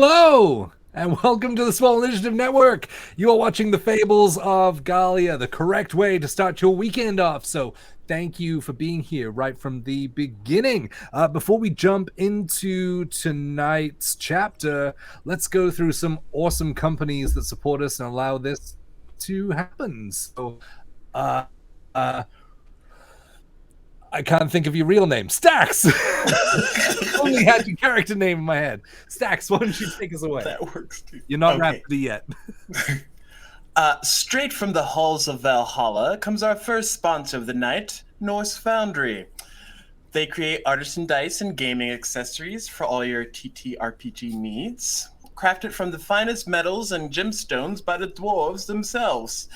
Hello, and welcome to the Swole Initiative Network. You are watching the Fables of Ghalia, the correct way to start your weekend off. So thank you for being here right from the beginning. Before we jump into tonight's chapter, let's go through some awesome companies that support us and allow this to happen. So, I can't think of your real name. Stax! Only had your character name in my head. Stax, why don't you take us away? That works too. You're not Rhapsody yet. Straight from the halls of Valhalla comes our first sponsor of the night, Norse Foundry. They create artisan dice and gaming accessories for all your TTRPG needs, crafted from the finest metals and gemstones by the dwarves themselves.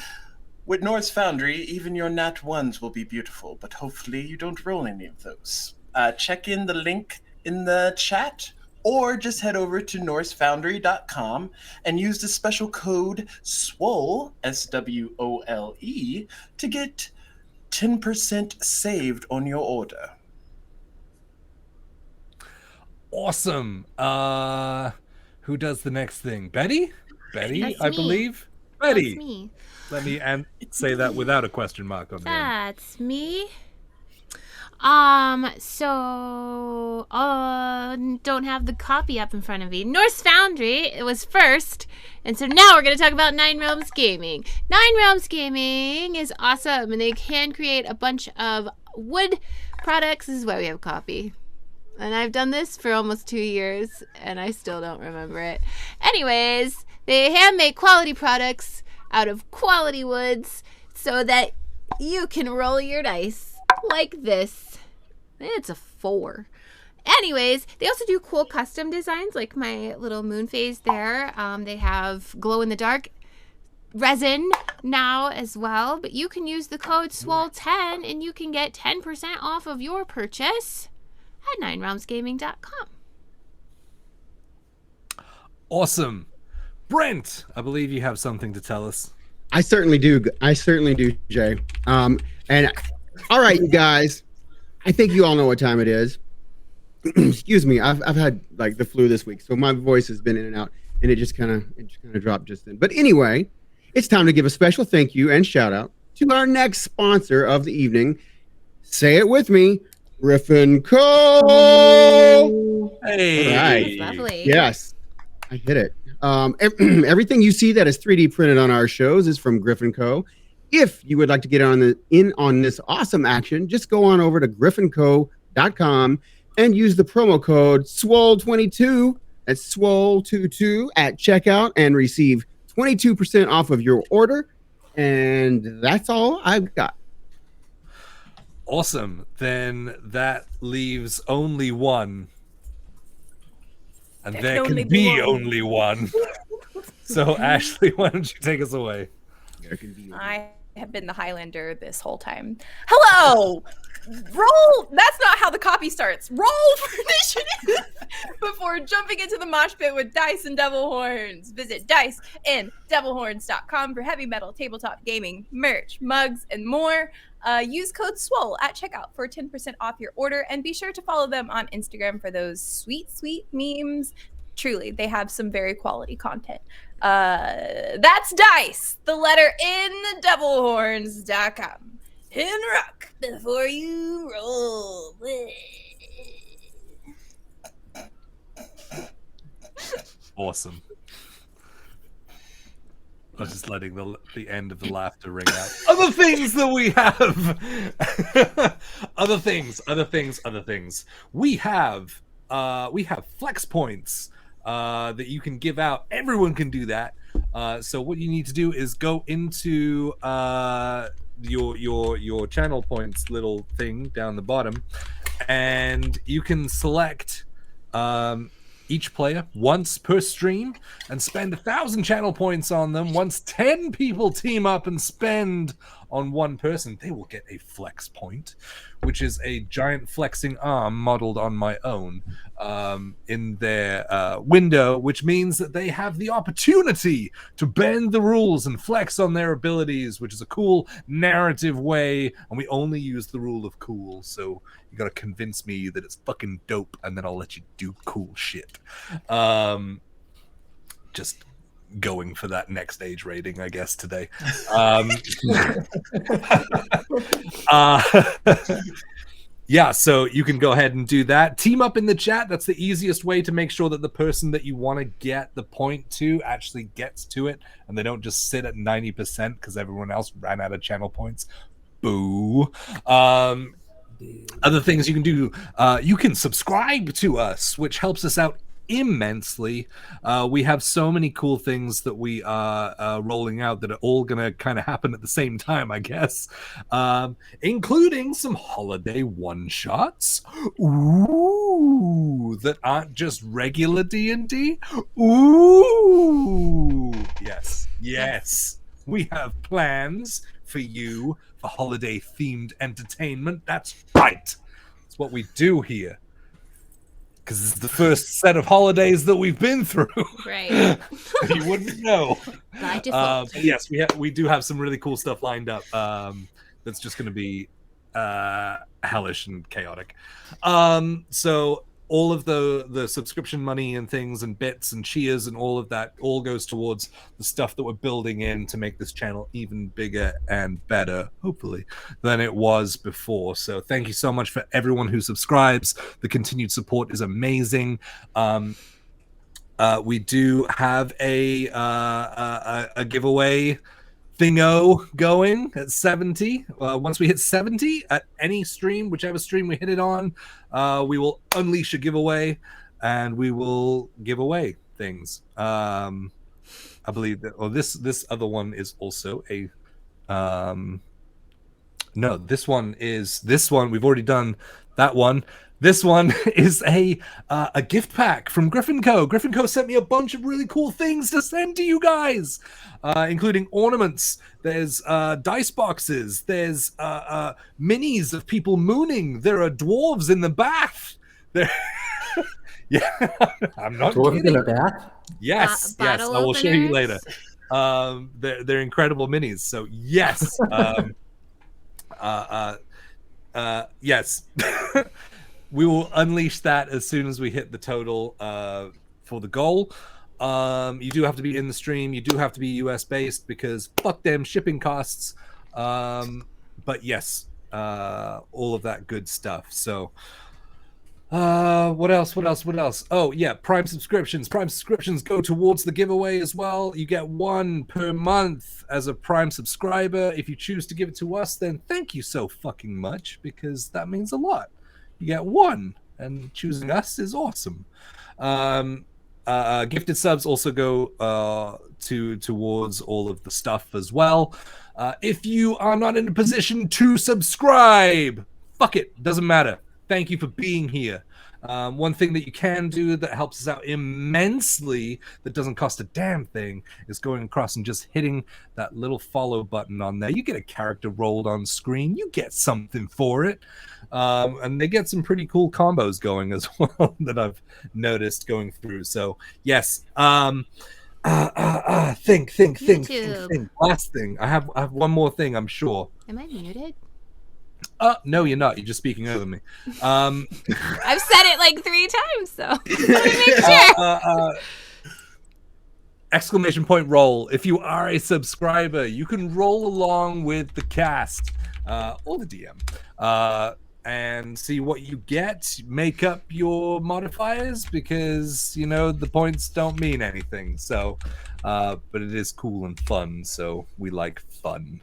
With Norse Foundry, even your nat 1s will be beautiful, but hopefully you don't roll any of those. Check in the link in the chat, or just head over to norsefoundry.com and use the special code SWOLE, SWOLE, to get 10% saved on your order. Awesome. Who does the next thing? Betty? Betty, That's I me. believe. Betty. That's me. Let me say that without a question mark on the end. That's me. Don't have the copy up in front of me. Norse Foundry, it was first. And so now we're going to talk about Nine Realms Gaming. Nine Realms Gaming is awesome, and they can create a bunch of wood products. This is why we have a copy. And I've done this for almost 2 years, and I still don't remember it. Anyways, they hand make quality products out of quality woods so that you can roll your dice like this. It's a 4. Anyways, they also do cool custom designs like my little moon phase there. They have glow-in-the-dark resin now as well. But you can use the code SWOLE10 and you can get 10% off of your purchase at ninerealmsgaming.com. Awesome. Brent, I believe you have something to tell us. I certainly do, Jay. And all right, you guys, I think you all know what time it is. Excuse me, I've had like the flu this week, so my voice has been in and out, and it just kind of dropped just then. But anyway, it's time to give a special thank you and shout out to our next sponsor of the evening. Say it with me, Griffin Co. Hey. All right. That's lovely. Yes, I hit it. Everything you see that is 3D printed on our shows is from Griffin Co. If you would like to get in on this awesome action, just go on over to griffinco.com and use the promo code SWOLE22, that's SWOLE22 at checkout, and receive 22% off of your order. And that's all I've got. Awesome. Then that leaves only one. And there can be only one. So, Ashley, why don't you take us away? I have been the Highlander this whole time. Hello! Roll! That's not how the copy starts. Roll for initiative before jumping into the mosh pit with Dice and Devil Horns. Visit diceanddevilhorns.com for heavy metal tabletop gaming, merch, mugs, and more. Use code SWOLE at checkout for 10% off your order, and be sure to follow them on Instagram for those sweet, sweet memes. Truly, they have some very quality content. That's Dice, the letter N, devilhorns.com. In rock before you roll. Awesome. I was just letting the end of the laughter ring out. Other things that we have. Other things. We have flex points that you can give out. Everyone can do that. So what you need to do is go into your channel points little thing down the bottom, and you can select each player once per stream and spend 1,000 channel points on them. Once 10 people team up and spend on one person, they will get a flex point, which is a giant flexing arm modeled on my own in their window, which means that they have the opportunity to bend the rules and flex on their abilities, which is a cool narrative way, and we only use the rule of cool, so you gotta convince me that it's fucking dope, and then I'll let you do cool shit. just going for that next age rating, I guess, today. Yeah, so you can go ahead and do that. Team up in the chat. That's the easiest way to make sure that the person that you want to get the point to actually gets to it, and they don't just sit at 90% because everyone else ran out of channel points. Boo. Other things you can do, you can subscribe to us, which helps us out immensely. We have so many cool things that we are rolling out that are all gonna kind of happen at the same time, I guess, including some holiday one-shots. Ooh, that aren't just regular D&D. Ooh, yes, we have plans for you for holiday themed entertainment. That's right, that's what we do here, because this is the first set of holidays that we've been through. Right. You wouldn't know. By default. Yes, we do have some really cool stuff lined up. That's just going to be hellish and chaotic. So all of the subscription money and things and bits and cheers and all of that all goes towards the stuff that we're building in to make this channel even bigger and better, hopefully, than it was before. So thank you so much for everyone who subscribes. The continued support is amazing. We do have a giveaway thingo going at 70. Once we hit 70 at any stream, whichever stream we hit it on, we will unleash a giveaway and we will give away things. I believe that, or this other one is also a no, this one we've already done that one. This one is a gift pack from Griffin Co. Griffin Co. sent me a bunch of really cool things to send to you guys, including ornaments. There's dice boxes. There's minis of people mooning. There are dwarves in the bath. There, yeah, I'm not Dwarves kidding. in a bath? Yes, yes, I Bottle will show you openers. later. They're incredible minis. So yes, yes. We will unleash that as soon as we hit the total for the goal. You do have to be in the stream. You do have to be US based because fuck them shipping costs. But yes, all of that good stuff. So what else? Oh yeah, Prime subscriptions. Prime subscriptions go towards the giveaway as well. You get one per month as a Prime subscriber. If you choose to give it to us, then thank you so fucking much, because that means a lot. You get one, and choosing us is awesome. Gifted subs also go towards all of the stuff as well. If you are not in a position to subscribe, fuck it, doesn't matter. Thank you for being here. One thing that you can do that helps us out immensely, that doesn't cost a damn thing, is going across and just hitting that little follow button on there. You get a character rolled on screen. You get something for it. And they get some pretty cool combos going as well that I've noticed going through. So yes, think. Last thing, I have one more thing, I'm sure. Am I muted? No, you're not. You're just speaking over me. I've said it like 3 times, so let me make sure. Exclamation point roll. If you are a subscriber, you can roll along with the cast or the DM and see what you get. Make up your modifiers, because you know the points don't mean anything. So, but it is cool and fun. So we like fun.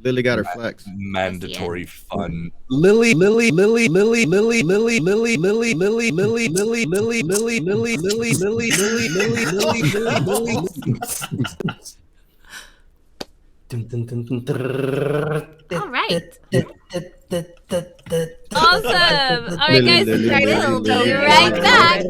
Lily got her flex. Mandatory fun. Lily. All right. Awesome. All right, guys. We'll be right back.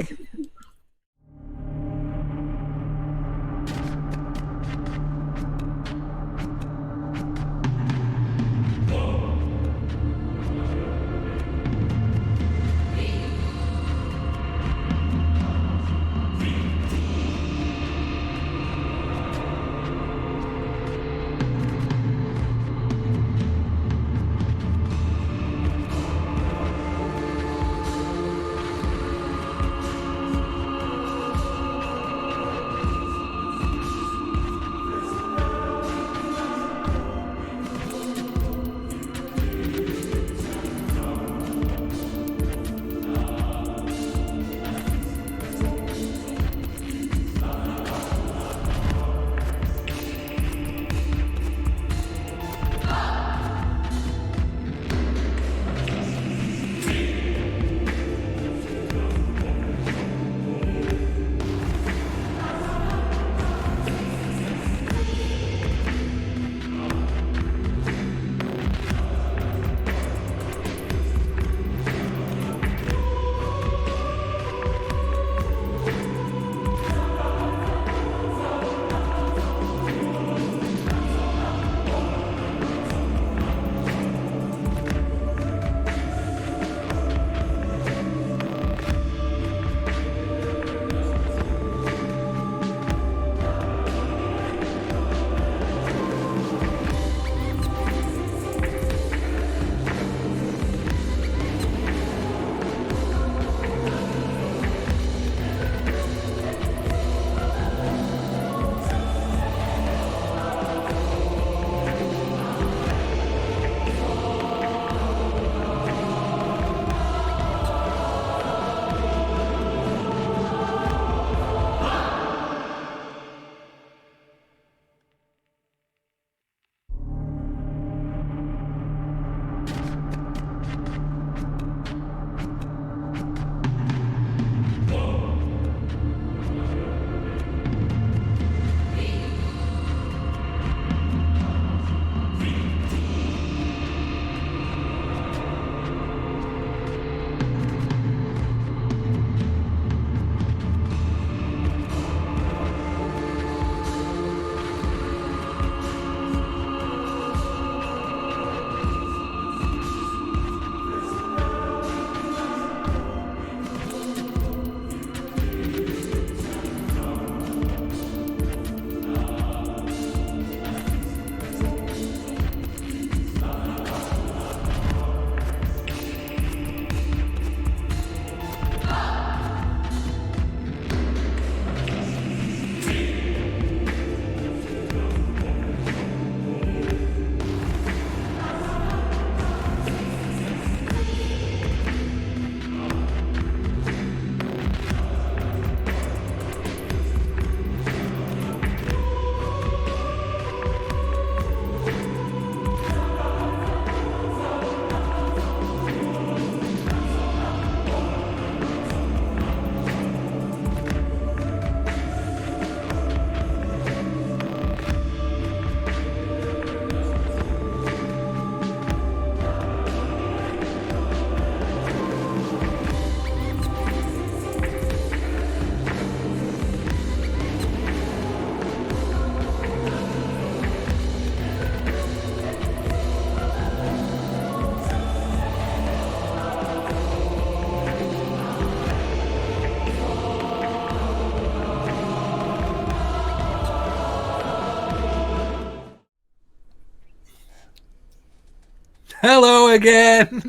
Hello again.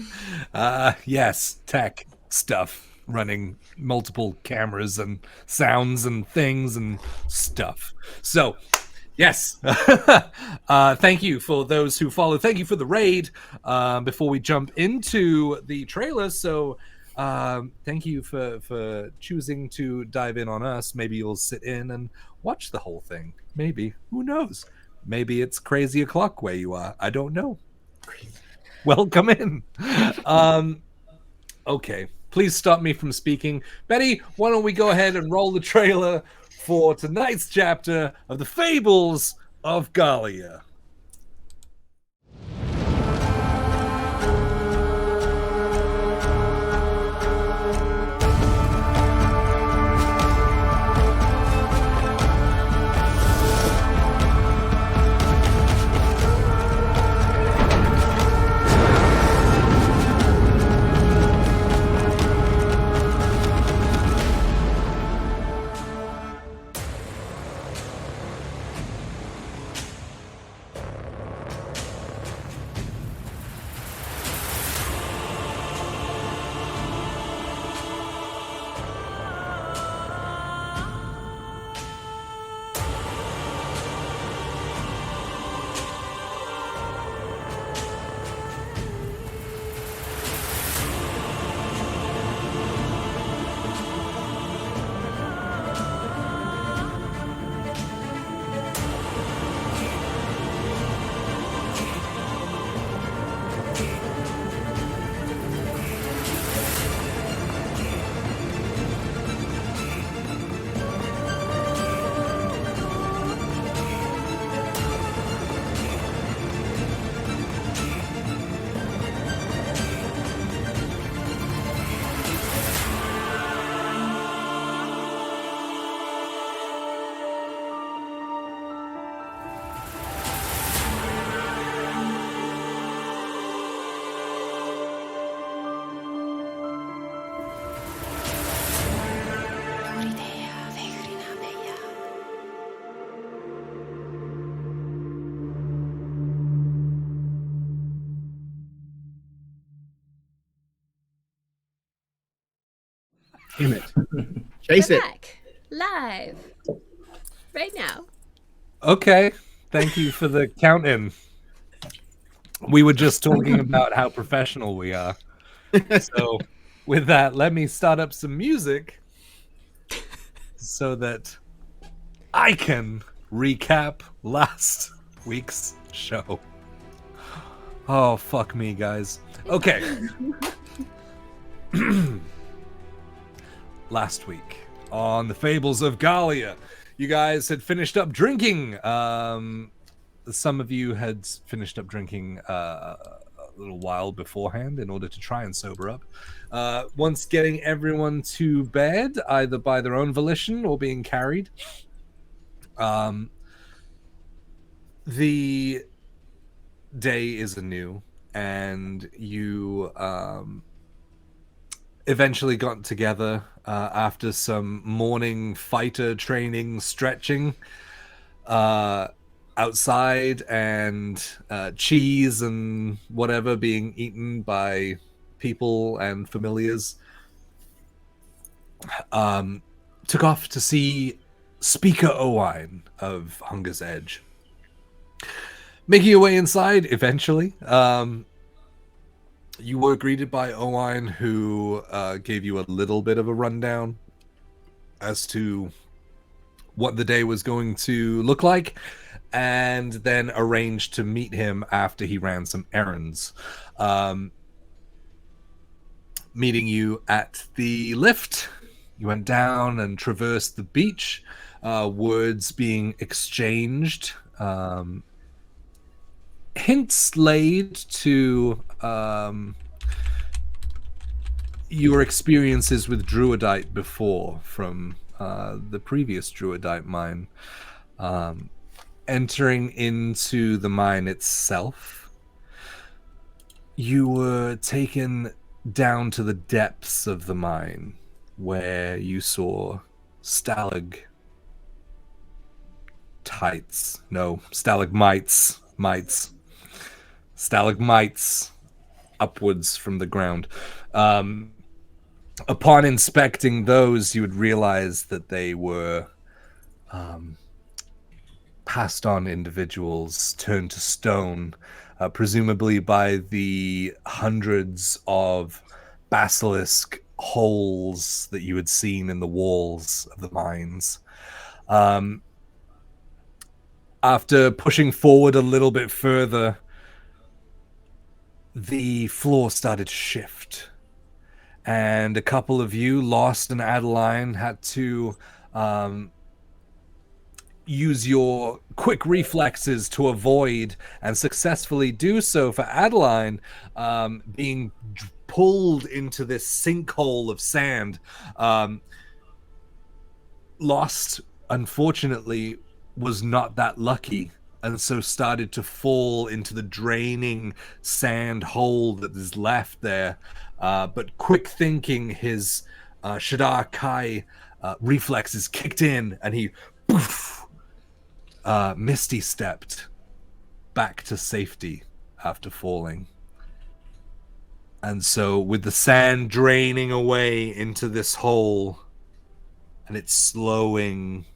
Yes, tech stuff, running multiple cameras and sounds and things and stuff. So, yes. Thank you for those who follow. Thank you for the raid. Before we jump into the trailer, so thank you for choosing to dive in on us. Maybe you'll sit in and watch the whole thing. Maybe. Who knows? Maybe it's crazy o'clock where you are. I don't know. Welcome in. Okay, please stop me from speaking. Betty, why don't we go ahead and roll the trailer for tonight's chapter of the Fables of Ghalia. Damn it. Chase We're it. back live right now. Okay, thank you for the count-in. We were just talking about how professional we are. So, with that, let me start up some music so that I can recap last week's show. Oh, fuck me, guys. Okay. Last week on the Fables of Ghalia, you guys had finished up drinking. Some of you had finished up drinking a little while beforehand in order to try and sober up. Once getting everyone to bed, either by their own volition or being carried, the day is anew, and you eventually got together after some morning fighter training, stretching outside, and cheese and whatever being eaten by people and familiars. Took off to see Speaker Owain of Hunger's Edge. Making your way inside eventually, you were greeted by Owain, who gave you a little bit of a rundown as to what the day was going to look like, and then arranged to meet him after he ran some errands. Meeting you at the lift, you went down and traversed the beach, words being exchanged, hints laid to your experiences with Druidite before from the previous Druidite mine. Entering into the mine itself, you were taken down to the depths of the mine, where you saw stalagmites, upwards from the ground. Upon inspecting those, you would realize that they were passed on individuals turned to stone, presumably by the hundreds of basilisk holes that you had seen in the walls of the mines. After pushing forward a little bit further, the floor started to shift. And a couple of you, Lost and Adeline, had to use your quick reflexes to avoid and successfully do so. For Adeline, being pulled into this sinkhole of sand. Lost, unfortunately, was not that lucky, and so started to fall into the draining sand hole that is left there. But quick thinking, his Shadar Kai reflexes kicked in, and he misty stepped back to safety after falling. And so with the sand draining away into this hole, and it's slowing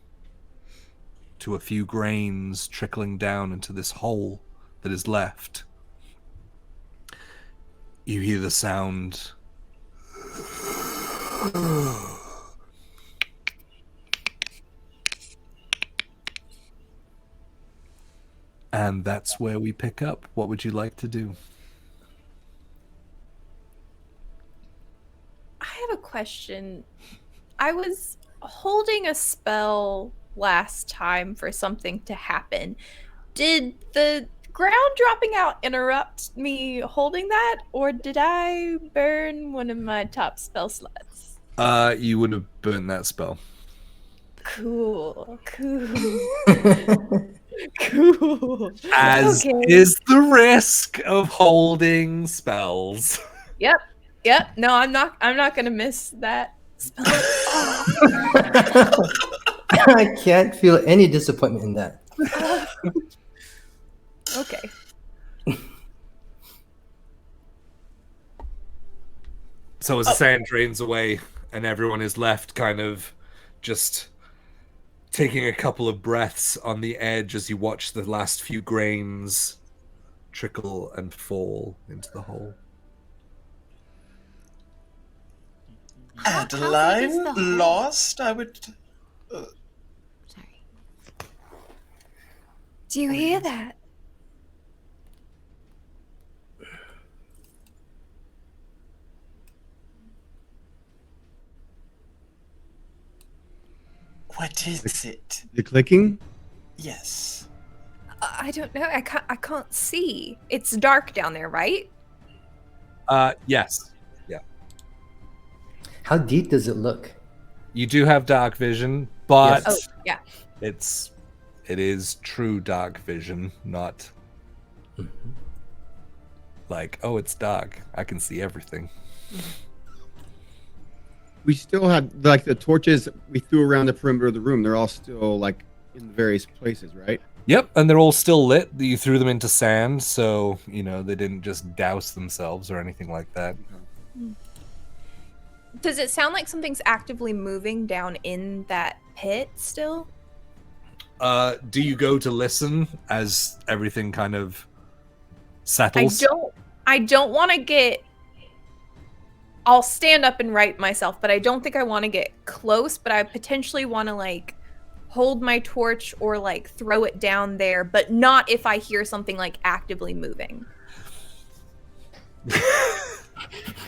to a few grains trickling down into this hole that is left, you hear the sound and that's where we pick up. What would you like to do? I have a question. I was holding a spell last time for something to happen. Did the ground dropping out interrupt me holding that, or did I burn one of my top spell slots? You would have burned that spell. Cool. Cool. As Okay. is the risk of holding spells. Yep. No, I'm not gonna miss that spell. I can't feel any disappointment in that. Okay. So as the sand drains away and everyone is left kind of just taking a couple of breaths on the edge as you watch the last few grains trickle and fall into the hole. How big is Adeline, the hole? Lost, I would... Sorry. Do you hear that? What is it? The clicking? Yes. I don't know. I can't see. It's dark down there, right? Yes. How deep does it look? You do have dark vision, but Oh, yeah. it is true dark vision, not like, oh, it's dark, I can see everything. We still have like the torches we threw around the perimeter of the room. They're all still like in various places, right? Yep, and they're all still lit. You threw them into sand, so they didn't just douse themselves or anything like that. Does it sound like something's actively moving down in that pit still? Do you go to listen as everything kind of settles? I don't want to get... I'll stand up and right myself, but I don't think I want to get close, but I potentially want to like hold my torch or like throw it down there, but not if I hear something like actively moving.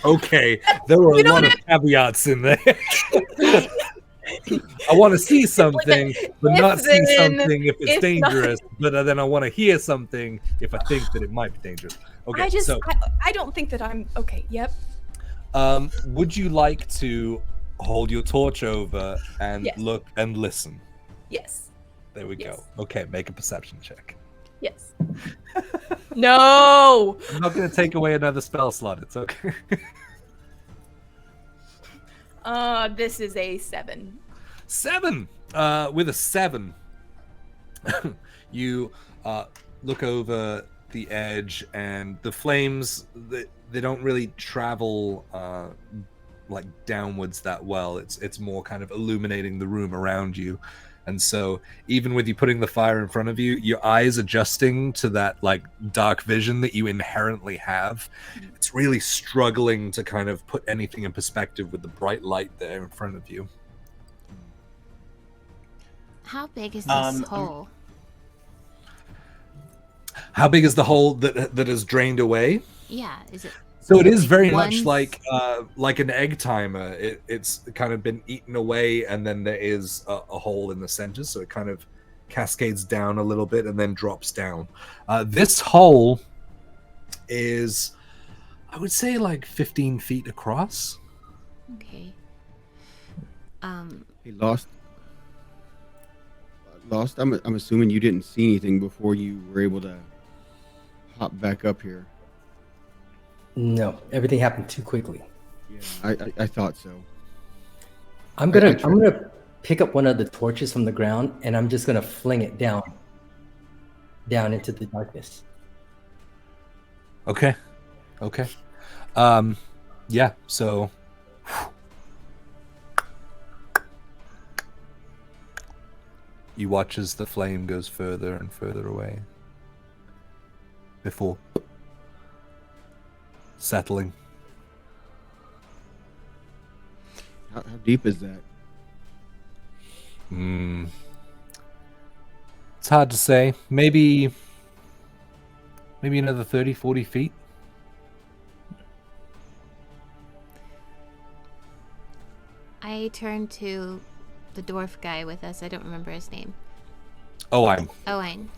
Okay, there were a lot of caveats in there. I want to see something, but not see then, something if it's if dangerous. But then I want to hear something if I think that it might be dangerous. Okay, so I don't think that I'm okay. Yep. would you like to hold your torch over and Yes. look and listen? Yes. There we Yes. go. Okay, make a perception check. Yes. No. I'm not going to take away another spell slot. It's okay. This is a 7. 7. With a 7, you look over the edge, and the flames, they don't really travel like downwards that well. It's more kind of illuminating the room around you. And so even with you putting the fire in front of you, your eyes adjusting to that like dark vision that you inherently have, it's really struggling to kind of put anything in perspective with the bright light there in front of you. How big is this hole? How big is the hole that is drained away? Yeah, is it? So it is very One- much like an egg timer. It's kind of been eaten away, and then there is a hole in the center, so it kind of cascades down a little bit and then drops down. This hole is, I would say, like 15 feet across. Okay. Hey, Lost. I'm assuming you didn't see anything before you were able to hop back up here. No, everything happened too quickly. Yeah, I thought so. I'm gonna pick up one of the torches from the ground, and I'm just gonna fling it down into the darkness. Okay. Yeah, so you watch as the flame goes further and further away before settling. How deep is that? It's hard to say. Maybe another 30, 40 feet. I turn to the dwarf guy with us. I don't remember his name. Owen. Owen.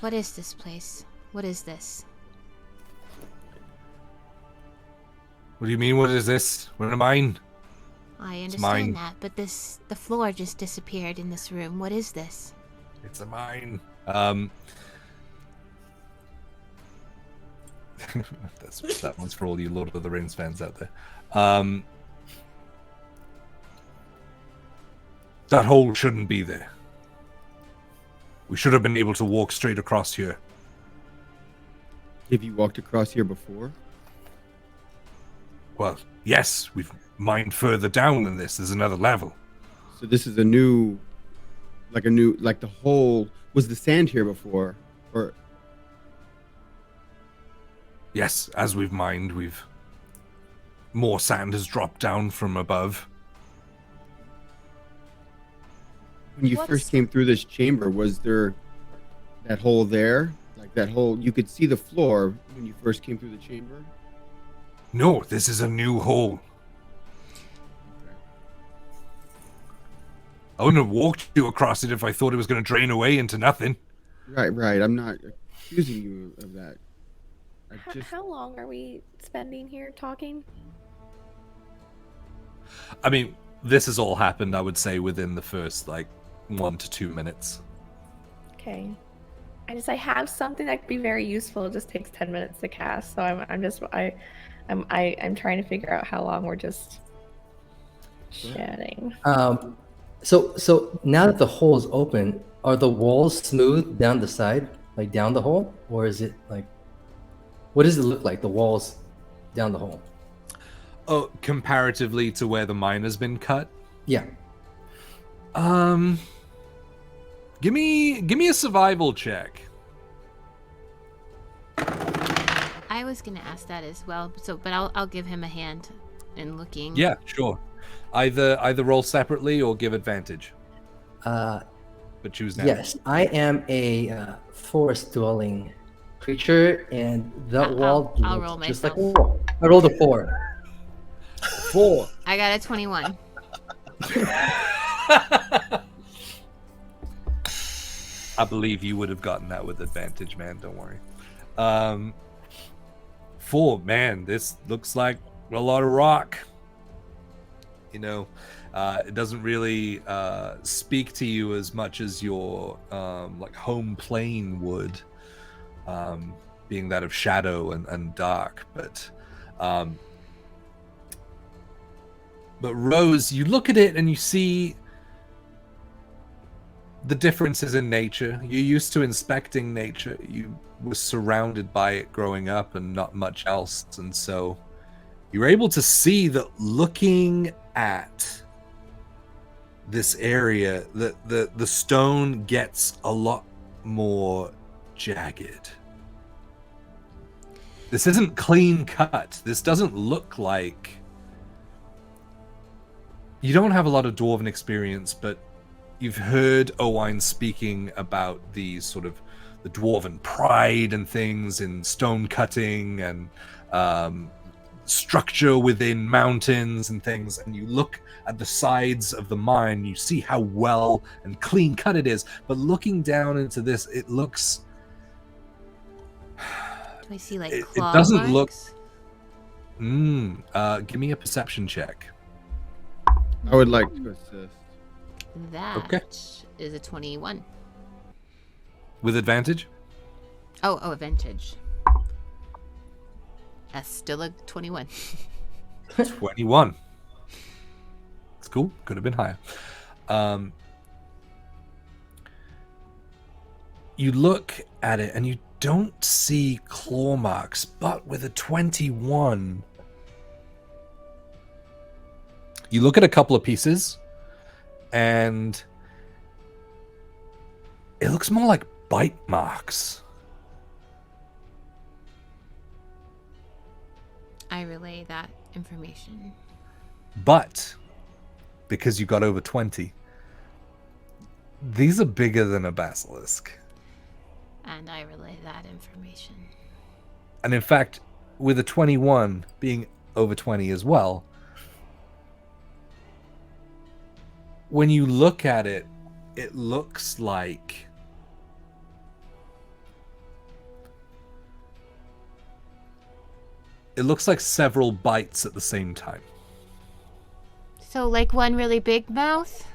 What is this place? What is this? What do you mean, what is this? What am I? I mine. understand that, but the floor just disappeared in this room. What is this? It's a mine. That one's for all you Lord of the Rings fans out there. That hole shouldn't be there. We should have been able to walk straight across here. Have you walked across here before? Well, yes, we've mined further down than this. There's another level. So this is like the hole. Was the sand here before? Or Yes, as we've mined, more sand has dropped down from above. when you first came through this chamber, was there that hole there? Like that hole, you could see the floor when you first came through the chamber? No, this is a new hole. I wouldn't have walked you across it if I thought it was going to drain away into nothing. Right. I'm not accusing you of that. How long are we spending here talking? I mean, this has all happened, I would say, within the first, 1 to 2 minutes. Okay. I have something that could be very useful. It just takes 10 minutes to cast, so I'm trying to figure out how long we're just chatting. So now that the hole is open, are the walls smooth down the side, like down the hole, or is it what does it look like? The walls down the hole. Oh, comparatively to where the mine has been cut? Yeah. Give me a survival check. I was gonna ask that as well, but I'll give him a hand in looking. Yeah, sure. Either roll separately or give advantage. But choose now. Yes, I am a forest-dwelling creature, and that wall I'll roll just myself. like a wall. I rolled a 4. 4. I got a 21. I believe you would have gotten that with advantage, man. Don't worry. 4, man. This looks like a lot of rock. It doesn't really speak to you as much as your home plane would, being that of shadow and dark. But Rose, you look at it and you see the differences in nature. You're used to inspecting nature. You were surrounded by it growing up and not much else. And so you're able to see that looking at this area, the stone gets a lot more jagged. This isn't clean cut. This doesn't look like... You don't have a lot of dwarven experience, but you've heard Owain speaking about the sort of the dwarven pride and things in stone cutting and structure within mountains and things. And you look at the sides of the mine, you see how well and clean cut it is. But looking down into this, it looks... Do I see like It claw doesn't look... marks? Give me a perception check. I would like to assist. That Okay. is a 21. With advantage? Oh, advantage. That's still a 21. 21. It's cool. Could have been higher. You look at it and you don't see claw marks, but with a 21, you look at a couple of pieces and it looks more like bite marks. I relay that information. But because you got over 20, these are bigger than a basilisk. And I relay that information. And in fact, with a 21 being over 20 as well, when you look at it, it looks like several bites at the same time. So like one really big mouth?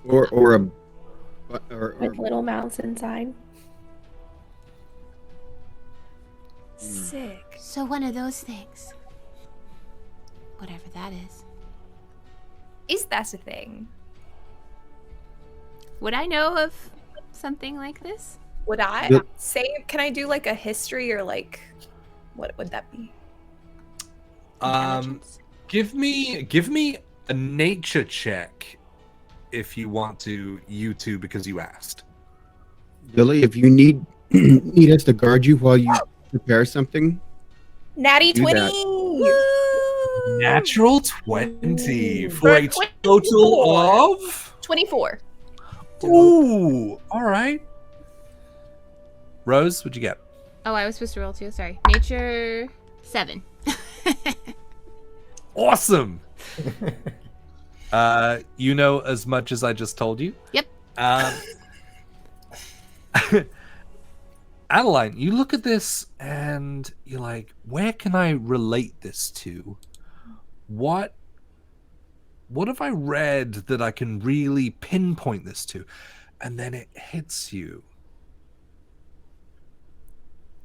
Or Like little mouths inside. Sick. So one of those things. Whatever that is. Is that a thing? Would I know of something like this? Would I Yep. say? Can I do like a history or like, what would that be? Intelligence? Give me a nature check if you want to, you two, because you asked. Billy, if you need need us to guard you while you prepare something, Natty Do 20. that. Woo! Natural 20 for For a total of 24. Ooh, all right. Rose, what'd you get? Oh, I was supposed to roll too. Sorry. Nature 7. Awesome. You know as much as I just told you. Yep. Adeline, you look at this and you're like, where can I relate this to? What have I read that I can really pinpoint this to? And then it hits you.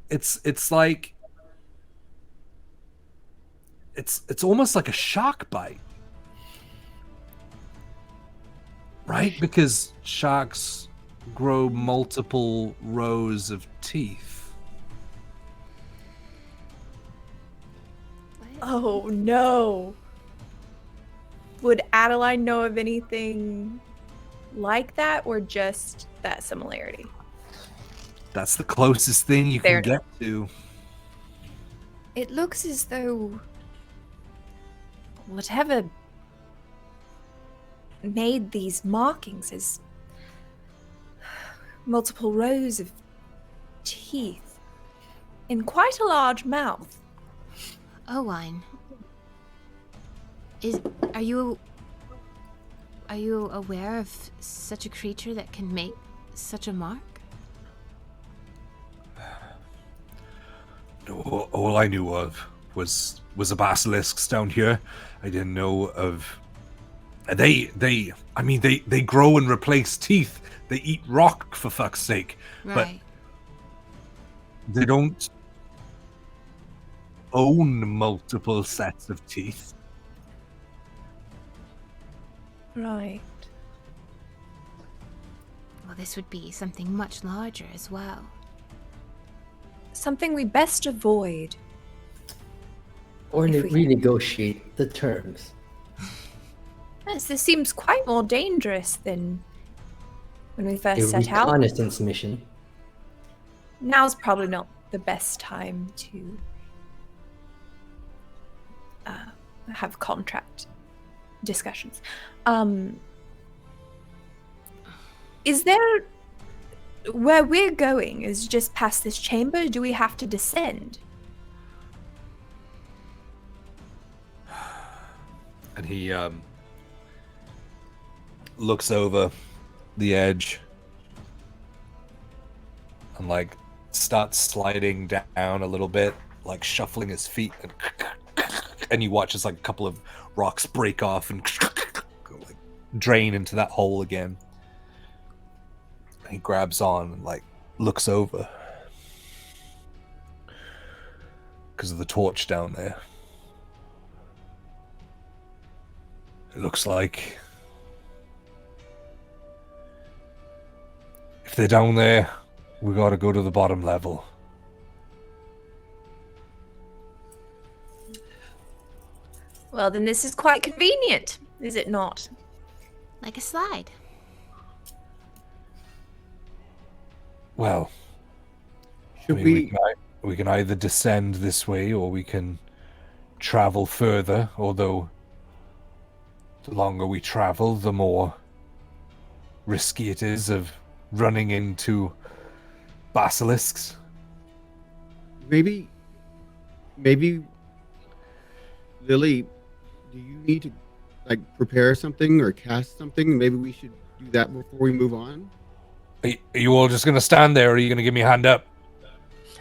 It's like it's almost like a shark bite. Right? Because sharks grow multiple rows of teeth. Oh no. Would Adeline know of anything like that or just that similarity? That's the closest thing you Fair can get to. It looks as though whatever made these markings is multiple rows of teeth in quite a large mouth. Owain. Are you aware of such a creature that can make such a mark? No, all I knew of was a basilisks down here. I didn't know of. They grow and replace teeth. They eat rock, for fuck's sake. Right. But they don't own multiple sets of teeth. Right. Well, this would be something much larger as well. Something we best avoid. Or If we- renegotiate the terms. Yes, this seems quite more dangerous than when we A first set out. reconnaissance mission. Now's probably not the best time to have contract discussions. Is there where we're going is just past this chamber? Do we have to descend? And he looks over the edge and like starts sliding down a little bit, like shuffling his feet, and you watch as like a couple of rocks break off and like drain into that hole again. And he grabs on and like looks over because of the torch down there. It looks like if they're down there, we gotta go to the bottom level. Well, then this is quite convenient, is it not? Like a slide. Well, Should we can either descend this way or we can travel further, although the longer we travel, the more risky it is of running into basilisks. maybe Lily, do you need to like prepare something or cast something? Maybe we should do that before we move on. Are you all just gonna stand there, or are you gonna give me a hand up?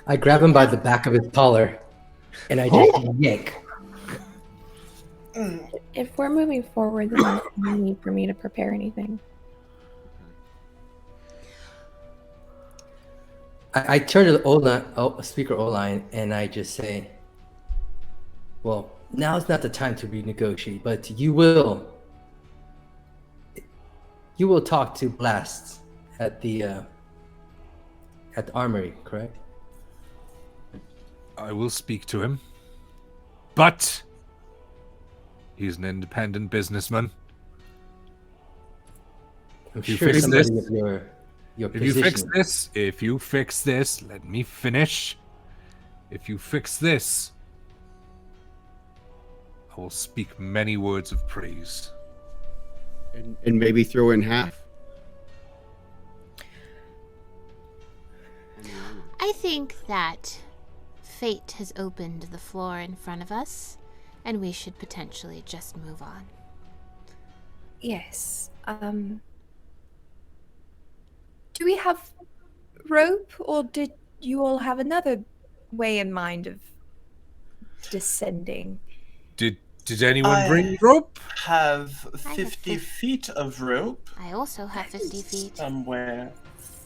I grab him by the back of his collar, and I just yank. If we're moving forward, then there's no need for me to prepare anything. I turn to the speaker O-line, and I just say, well, now's not the time to renegotiate, but you will talk to Blasts at the armory, correct? I will speak to him, but he's an independent businessman. I'm You sure fix somebody this? of your If you fix this, let me finish. If you fix this, I will speak many words of praise. And maybe throw in half. I think that fate has opened the floor in front of us, and we should potentially just move on. Yes. Do we have rope, or did you all have another way in mind of descending? Did anyone bring rope? Have I have 50 feet of rope I also have 50 feet. somewhere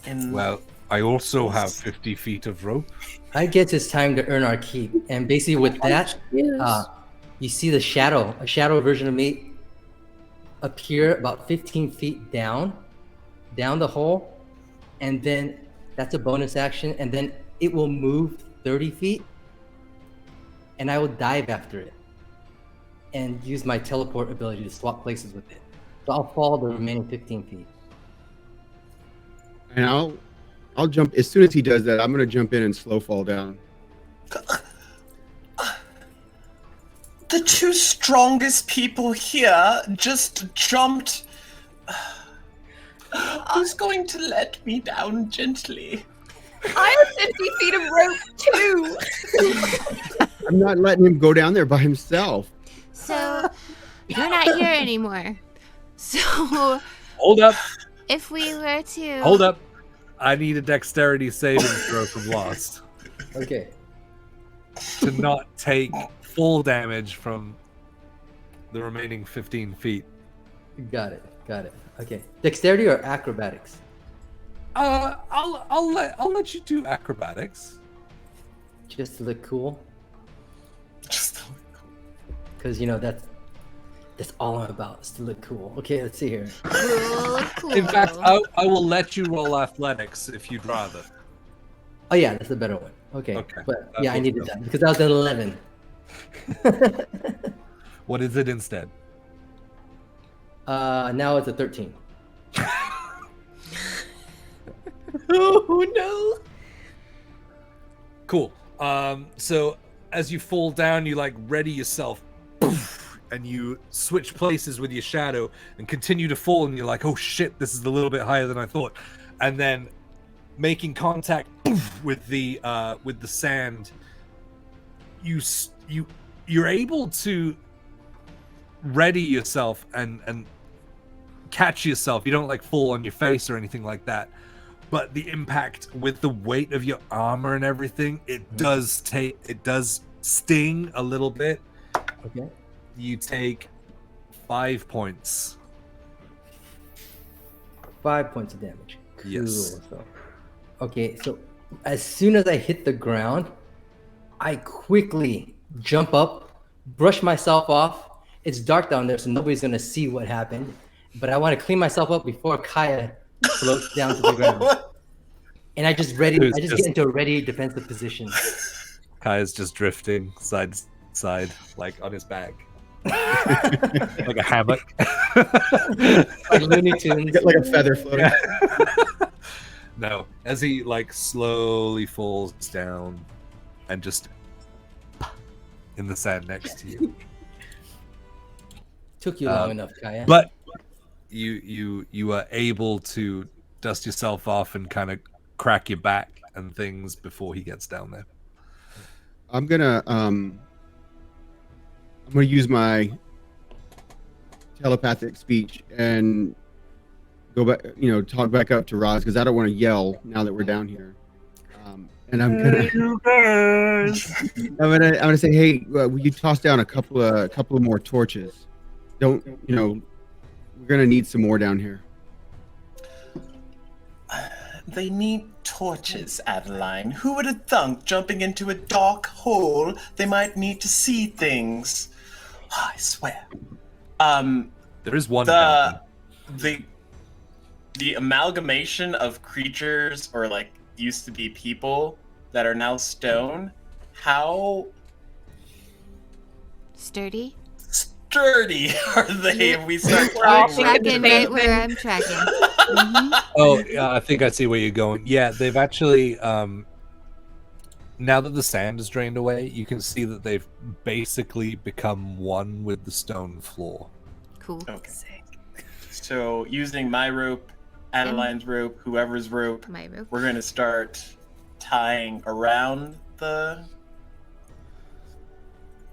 in. Well, I also have 50 feet of rope. I guess it's time to earn our keep. And basically with that, you see a shadow version of me appear about 15 feet down the hole. And then that's a bonus action. And then it will move 30 feet. And I will dive after it and use my teleport ability to swap places with it. So I'll fall the remaining 15 feet. And I'll jump as soon as he does that. I'm gonna jump in and slow fall down. The two strongest people here just jumped. Who's going to let me down gently? I have 50 feet of rope too. I'm not letting him go down there by himself. So, you're not here anymore. So, Hold up. if we were to... Hold up. I need a dexterity saving throw from Lost Okay. to not take full damage from the remaining 15 feet. Got it. Okay. Dexterity or acrobatics? I'll let you do acrobatics. Just to look cool. Just Because, that's That's all I'm about, is to look cool. Okay, let's see here. Cool. In fact, I will let you roll athletics if you'd rather. Oh yeah, that's the better one. Okay. Okay. But That yeah, I works needed out. that because I was at 11. What is it instead? Now it's a 13. Oh no! Cool. So as you fall down, you like ready yourself, poof, and you switch places with your shadow and continue to fall, and you're like, oh shit, this is a little bit higher than I thought. And then making contact poof, with the sand, you're able to ready yourself and catch yourself. You don't like fall on your face or anything like that. But the impact with the weight of your armor and everything, it does sting a little bit. Okay. You take 5 points. 5 points of damage. Cool. Yes. Okay, so as soon as I hit the ground, I quickly jump up, brush myself off. It's dark down there, so nobody's gonna see what happened. But I want to clean myself up before Kaya floats down to the ground. And I just get into a ready defensive position. Kaya's just drifting side to side, like on his back. Like a hammock. Like Looney Tunes. Get like a feather floating. No, as he like slowly falls down and just in the sand next to you. Took you long enough, Kaya. But you are able to dust yourself off and kind of crack your back and things before he gets down there. I'm gonna use my telepathic speech and go back, talk back up to Roz because I don't want to yell now that we're down here. And I'm gonna say, hey, will you toss down a couple of more torches? Don't we're gonna need some more down here. They need torches, Adeline. Who would have thunk jumping into a dark hole they might need to see things? Oh, I swear. There is one down the amalgamation of creatures or like used to be people that are now stone. How Sturdy. sturdy are they if we start I'm tracking? tracking right where I'm tracking. Mhm. Oh, yeah, I think I see where you're going. Yeah, they've actually, now that the sand is drained away, you can see that they've basically become one with the stone floor. Cool. Okay. So using my rope, Adeline's rope, whoever's rope, My rope. we're going to start tying around the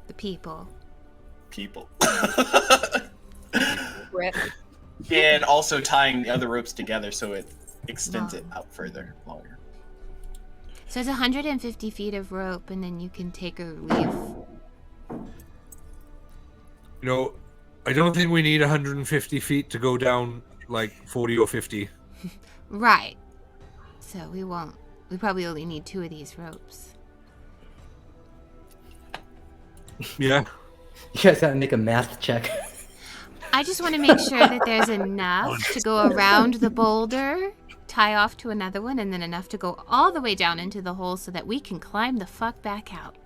The people. people. Rip. And also tying the other ropes together so it extends it out further, longer. So it's 150 feet of rope, and then you can take or leave. I don't think we need 150 feet to go down like 40 or 50. Right. So we won't. We probably only need 2 of these ropes. Yeah. You guys gotta make a math check. I just want to make sure that there's enough to go around the boulder, tie off to another one, and then enough to go all the way down into the hole so that we can climb the fuck back out.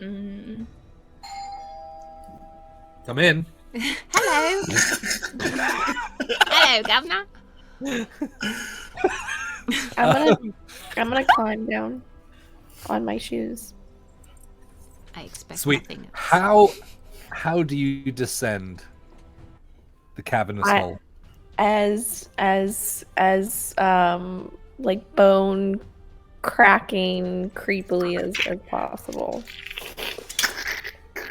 Mm. Come in. Hello. Hello, Governor. I'm gonna climb down on my shoes. I expect Sweet. nothing else. How do you descend the cavernous I- hole? As like bone cracking creepily as possible.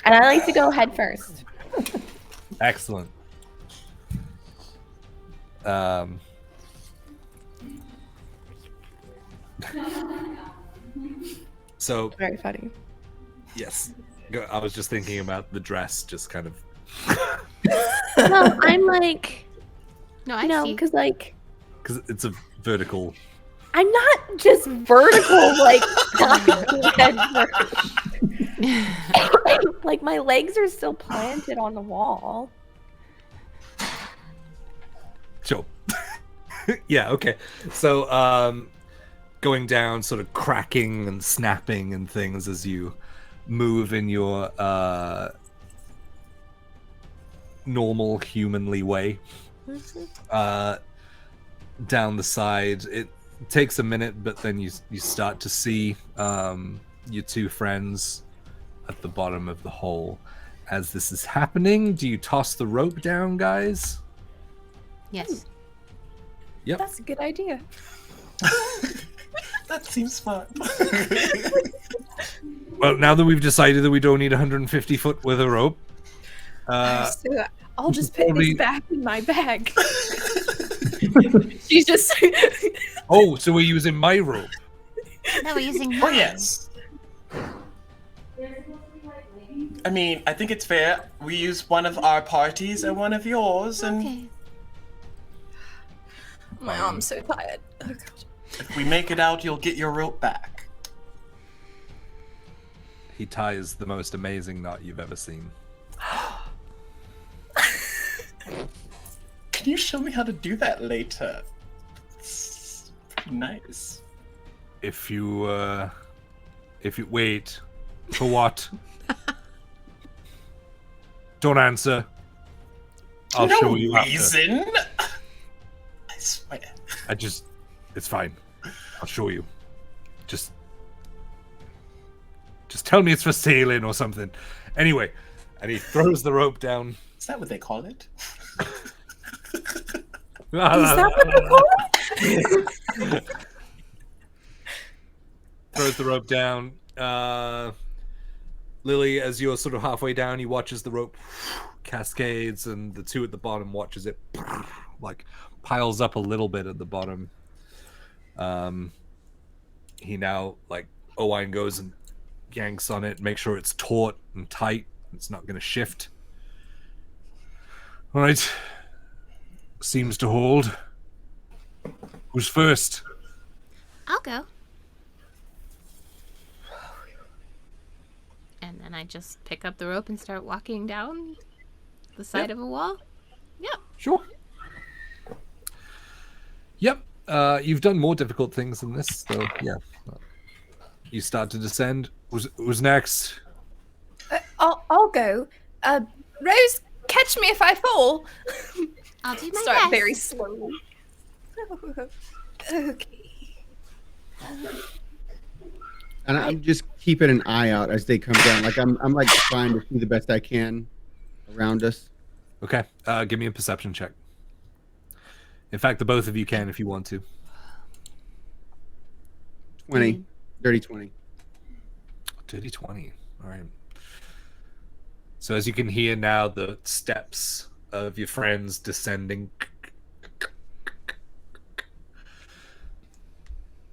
And I like to go head first. Excellent. So Very funny. yes, I was just thinking about the dress, just kind of. No, I'm like, No, I no, see. because like Because it's a vertical. I'm not just vertical, like head first. Like my legs are still planted on the wall. Yeah, okay. So, going down, sort of cracking and snapping and things as you move in your normal humanly way. Down the side, it takes a minute, but then you start to see your two friends at the bottom of the hole. As this is happening, do you toss the rope down, guys? Yes. Yep. That's a good idea. That seems smart. Well, now that we've decided that we don't need 150 foot with a rope, So I'll just put probably- this back in my bag. She's just. oh, so we're using my rope. No, we're using Oh mine. yes. I mean, I think it's fair. We use one of our parties and one of yours, and Okay. My arm's so tired. Oh, God. if we make it out, you'll get your rope back. He ties the most amazing knot you've ever seen. Can you show me how to do that later? It's pretty nice. If you wait, for what? Don't answer. I'll no show you after. reason. I swear. It's fine. I'll show you. Just tell me it's for sailing or something. Anyway, and he throws the rope down. Is that what they call it? Is that what they call it? Throws the rope down. Lily, as you're sort of halfway down, he watches the rope cascades, and the two at the bottom watches it like piles up a little bit at the bottom. He now like Owain goes and yanks on it, make sure it's taut and tight. It's not going to shift. All right. Seems to hold. Who's first? I'll go. And then I just pick up the rope and start walking down the side of a wall. Yep. Sure. Yep. You've done more difficult things than this, so yeah. You start to descend. Who's next? I'll go. Rose, catch me if I fall. I'll do my Start best. very slowly. Okay. And I'm just keeping an eye out as they come down. Like I'm like trying to see the best I can around us. Okay. Give me a perception check. In fact, the both of you can if you want to. 20, dirty 20. Dirty 20. All right. So as you can hear now, the steps of your friends descending.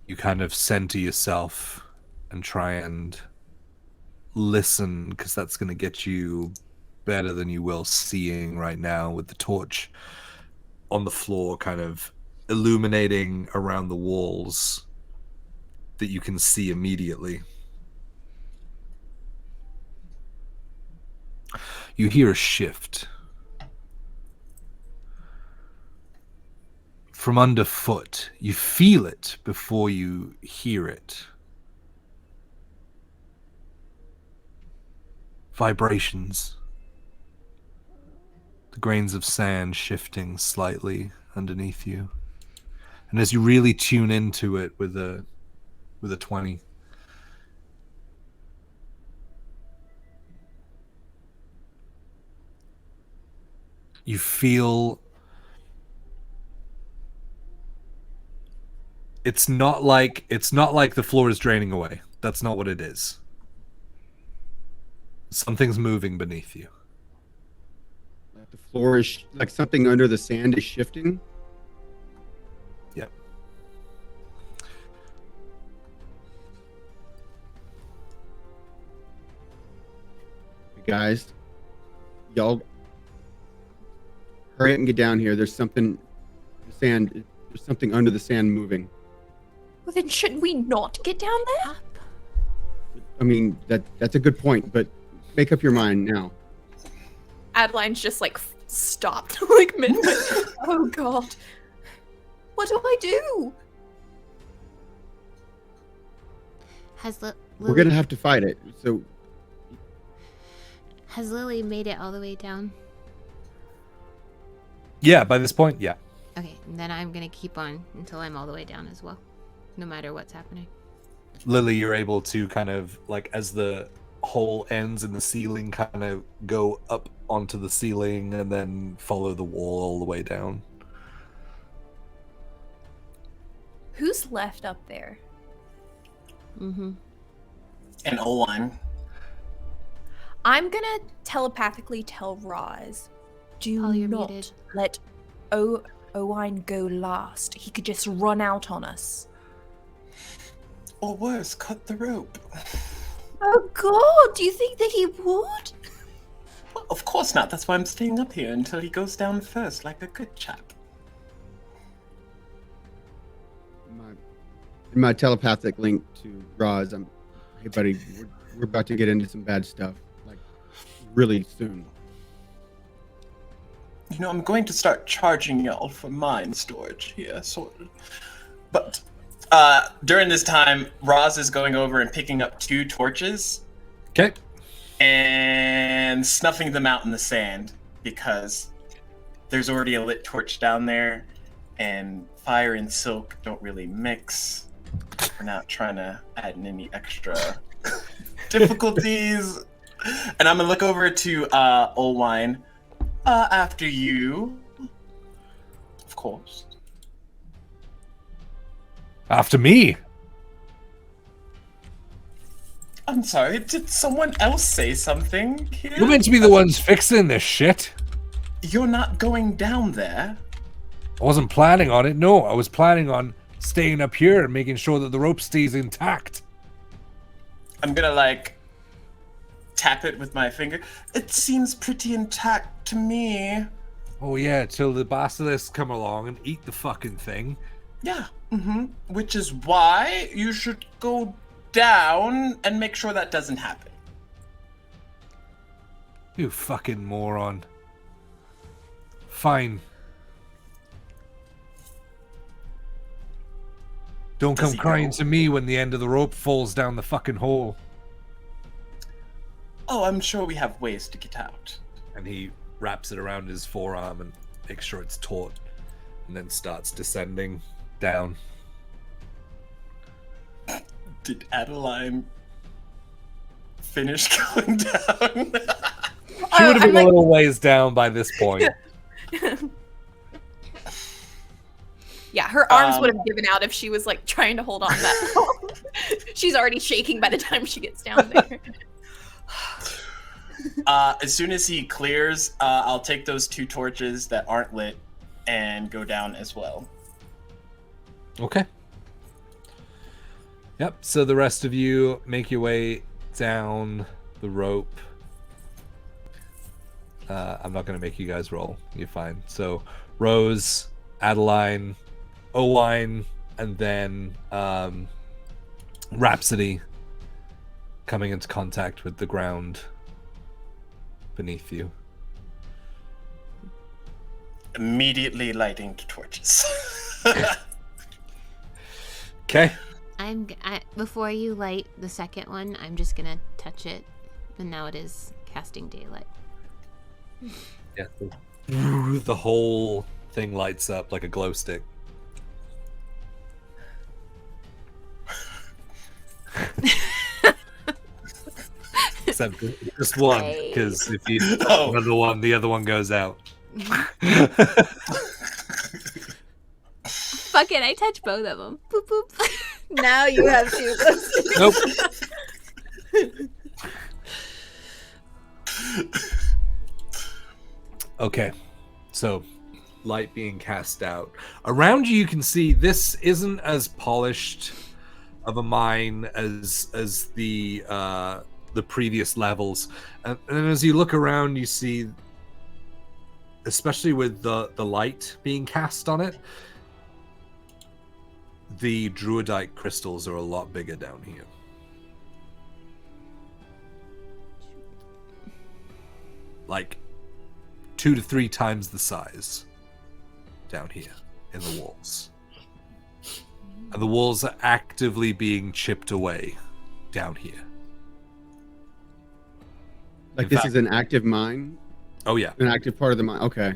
You kind of center yourself and try and listen, because that's going to get you better than you will seeing right now with the torch on the floor kind of illuminating around the walls that you can see immediately. You hear a shift. From underfoot, you feel it before you hear it. Vibrations. The grains of sand shifting slightly underneath you. And as you really tune into it with a 20, you feel it's not like the floor is draining away. That's not what it is. Something's moving beneath you. Like the floor is like something under the sand is shifting. Yep. Guys, y'all hurry up and get down here. There's something there's something under the sand moving. Well, then shouldn't we not get down there? I mean, that's a good point, but make up your mind now. Adeline's just like stopped, like mid. Oh God. What do I do? Has We're gonna have to fight it. So Has Lily made it all the way down? Yeah, by this point, yeah. Okay, then I'm gonna keep on until I'm all the way down as well, no matter what's happening. Lily, you're able to kind of, like, as the hole ends in the ceiling, kind of go up onto the ceiling and then follow the wall all the way down. Who's left up there? Mm-hmm. And Oline. I'm gonna telepathically tell Roz, do Oh, you're not muted. let Owen go last. He could just run out on us. Or worse, cut the rope. Oh God, do you think that he would? Well, of course not. That's why I'm staying up here until he goes down first, like a good chap. in my telepathic link to Roz, hey buddy, we're about to get into some bad stuff, like really soon. You know, I'm going to start charging y'all for mine storage here, sort of. But during this time, Roz is going over and picking up 2 torches. Okay. And snuffing them out in the sand because there's already a lit torch down there, and fire and silk don't really mix. We're not trying to add in any extra difficulties. And I'm gonna look over to Olwine. After you, of course. After me. I'm sorry, did someone else say something here? You're meant to be the ones fixing this shit. You're not going down there. I wasn't planning on it. No, I was planning on staying up here and making sure that the rope stays intact. I'm gonna, like, tap it with my finger. It seems pretty intact to me. Oh yeah, till the basilisks come along and eat the fucking thing. Yeah, which is why you should go down and make sure that doesn't happen. You fucking moron. Fine. Don't Does come he crying go? to me when the end of the rope falls down the fucking hole. Oh, I'm sure we have ways to get out. And he wraps it around his forearm and makes sure it's taut, and then starts descending down. Did Adeline finish going down? She would have been a little ways down by this point. Yeah, her arms would have given out if she was like trying to hold on that long. She's already shaking by the time she gets down there. As soon as he clears, I'll take those 2 torches that aren't lit and go down as well. Okay. Yep, so the rest of you make your way down the rope. I'm not going to make you guys roll. You're fine. So Rose, Adeline, Owine, and then Rhapsody coming into contact with the ground beneath you. Immediately lighting 2 torches. Okay. Before you light the second one, I'm just gonna touch it, and now it is casting daylight. Yeah. The whole thing lights up like a glow stick. Except just one, because if you another one, the other one goes out. Fuck it, I touch both of them. Boop boop. Now you have 2. Nope. Okay, so light being cast out around you. You can see this isn't as polished of a mine as the previous levels, and as you look around, you see, especially with the light being cast on it, the druidite crystals are a lot bigger down here. Like 2 to 3 times the size down here in the walls. And the walls are actively being chipped away down here. Like In this fact- is an active mine, Oh yeah. an active part of the mine. Okay.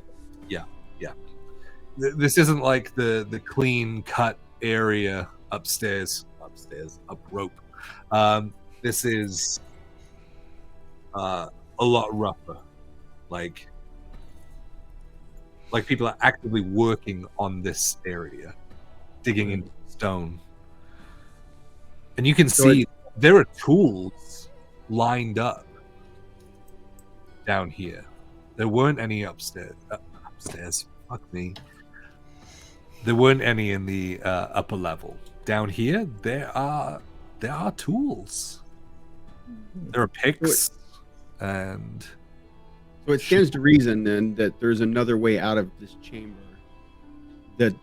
This isn't like the clean cut area upstairs, up rope. This is a lot rougher. Like people are actively working on this area, digging into stone. And you can So see there are tools lined up down here. There weren't any upstairs. Fuck me. There weren't any in the upper level. Down here, there are tools. There are picks, and So it stands to reason then that there's another way out of this chamber that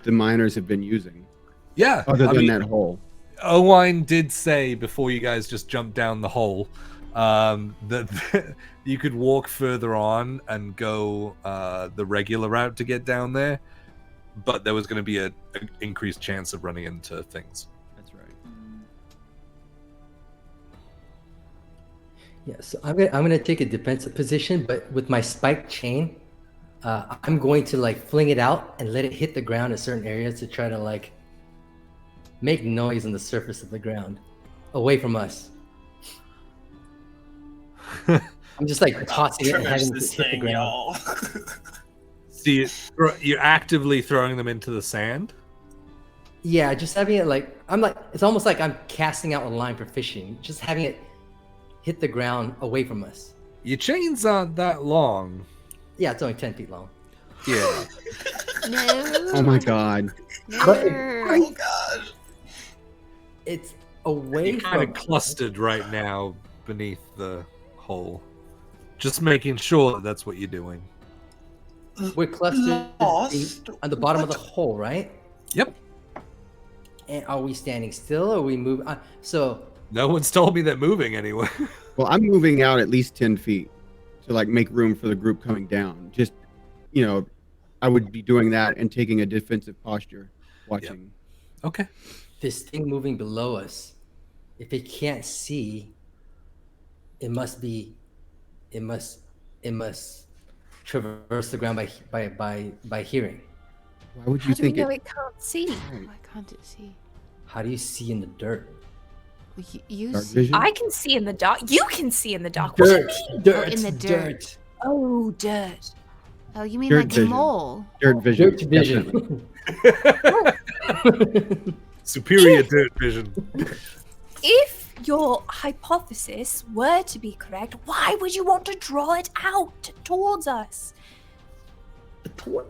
the miners have been using, yeah. other I than mean, that hole. Owain did say before you guys just jumped down the hole that you could walk further on and go the regular route to get down there, but there was going to be an increased chance of running into things. That's right. Yeah, so I'm gonna take a defensive position, but with my spiked chain, I'm going to like fling it out and let it hit the ground in certain areas to try to like make noise on the surface of the ground, away from us. I'm just like tossing it and Traverse having it this hit the thing, ground. y'all. So you're actively throwing them into the sand? Yeah, just having it like it's almost like I'm casting out a line for fishing, just having it hit the ground away from us. Your chains aren't that long. Yeah, it's only 10 feet long. Yeah. No. Oh my god. No. Oh gosh. It's away You're kind from of clustered right now beneath the hole. Just making sure that that's what you're doing. We're clustered Lost? on the bottom of the What? hole, right? Yep. And are we standing still or are we moving? So No one's told me they're moving anywhere. Well, I'm moving out at least 10 feet to like make room for the group coming down. Just, I would be doing that and taking a defensive posture, watching. Okay. this thing moving below us, if it can't see, it must traverse the ground by hearing. Why would you How do we think know it? it can't see? Why can't it see? How do you see in the dirt? You Dark see. vision? I can see in the dark. You can see in the dark. What do you mean? dirt, in the dirt. Oh, dirt. Oh, you mean Dirt like a vision. mole? Dirt vision. Dirt vision. definitely. Superior dirt vision. If your hypothesis were to be correct, why would you want to draw it out towards us?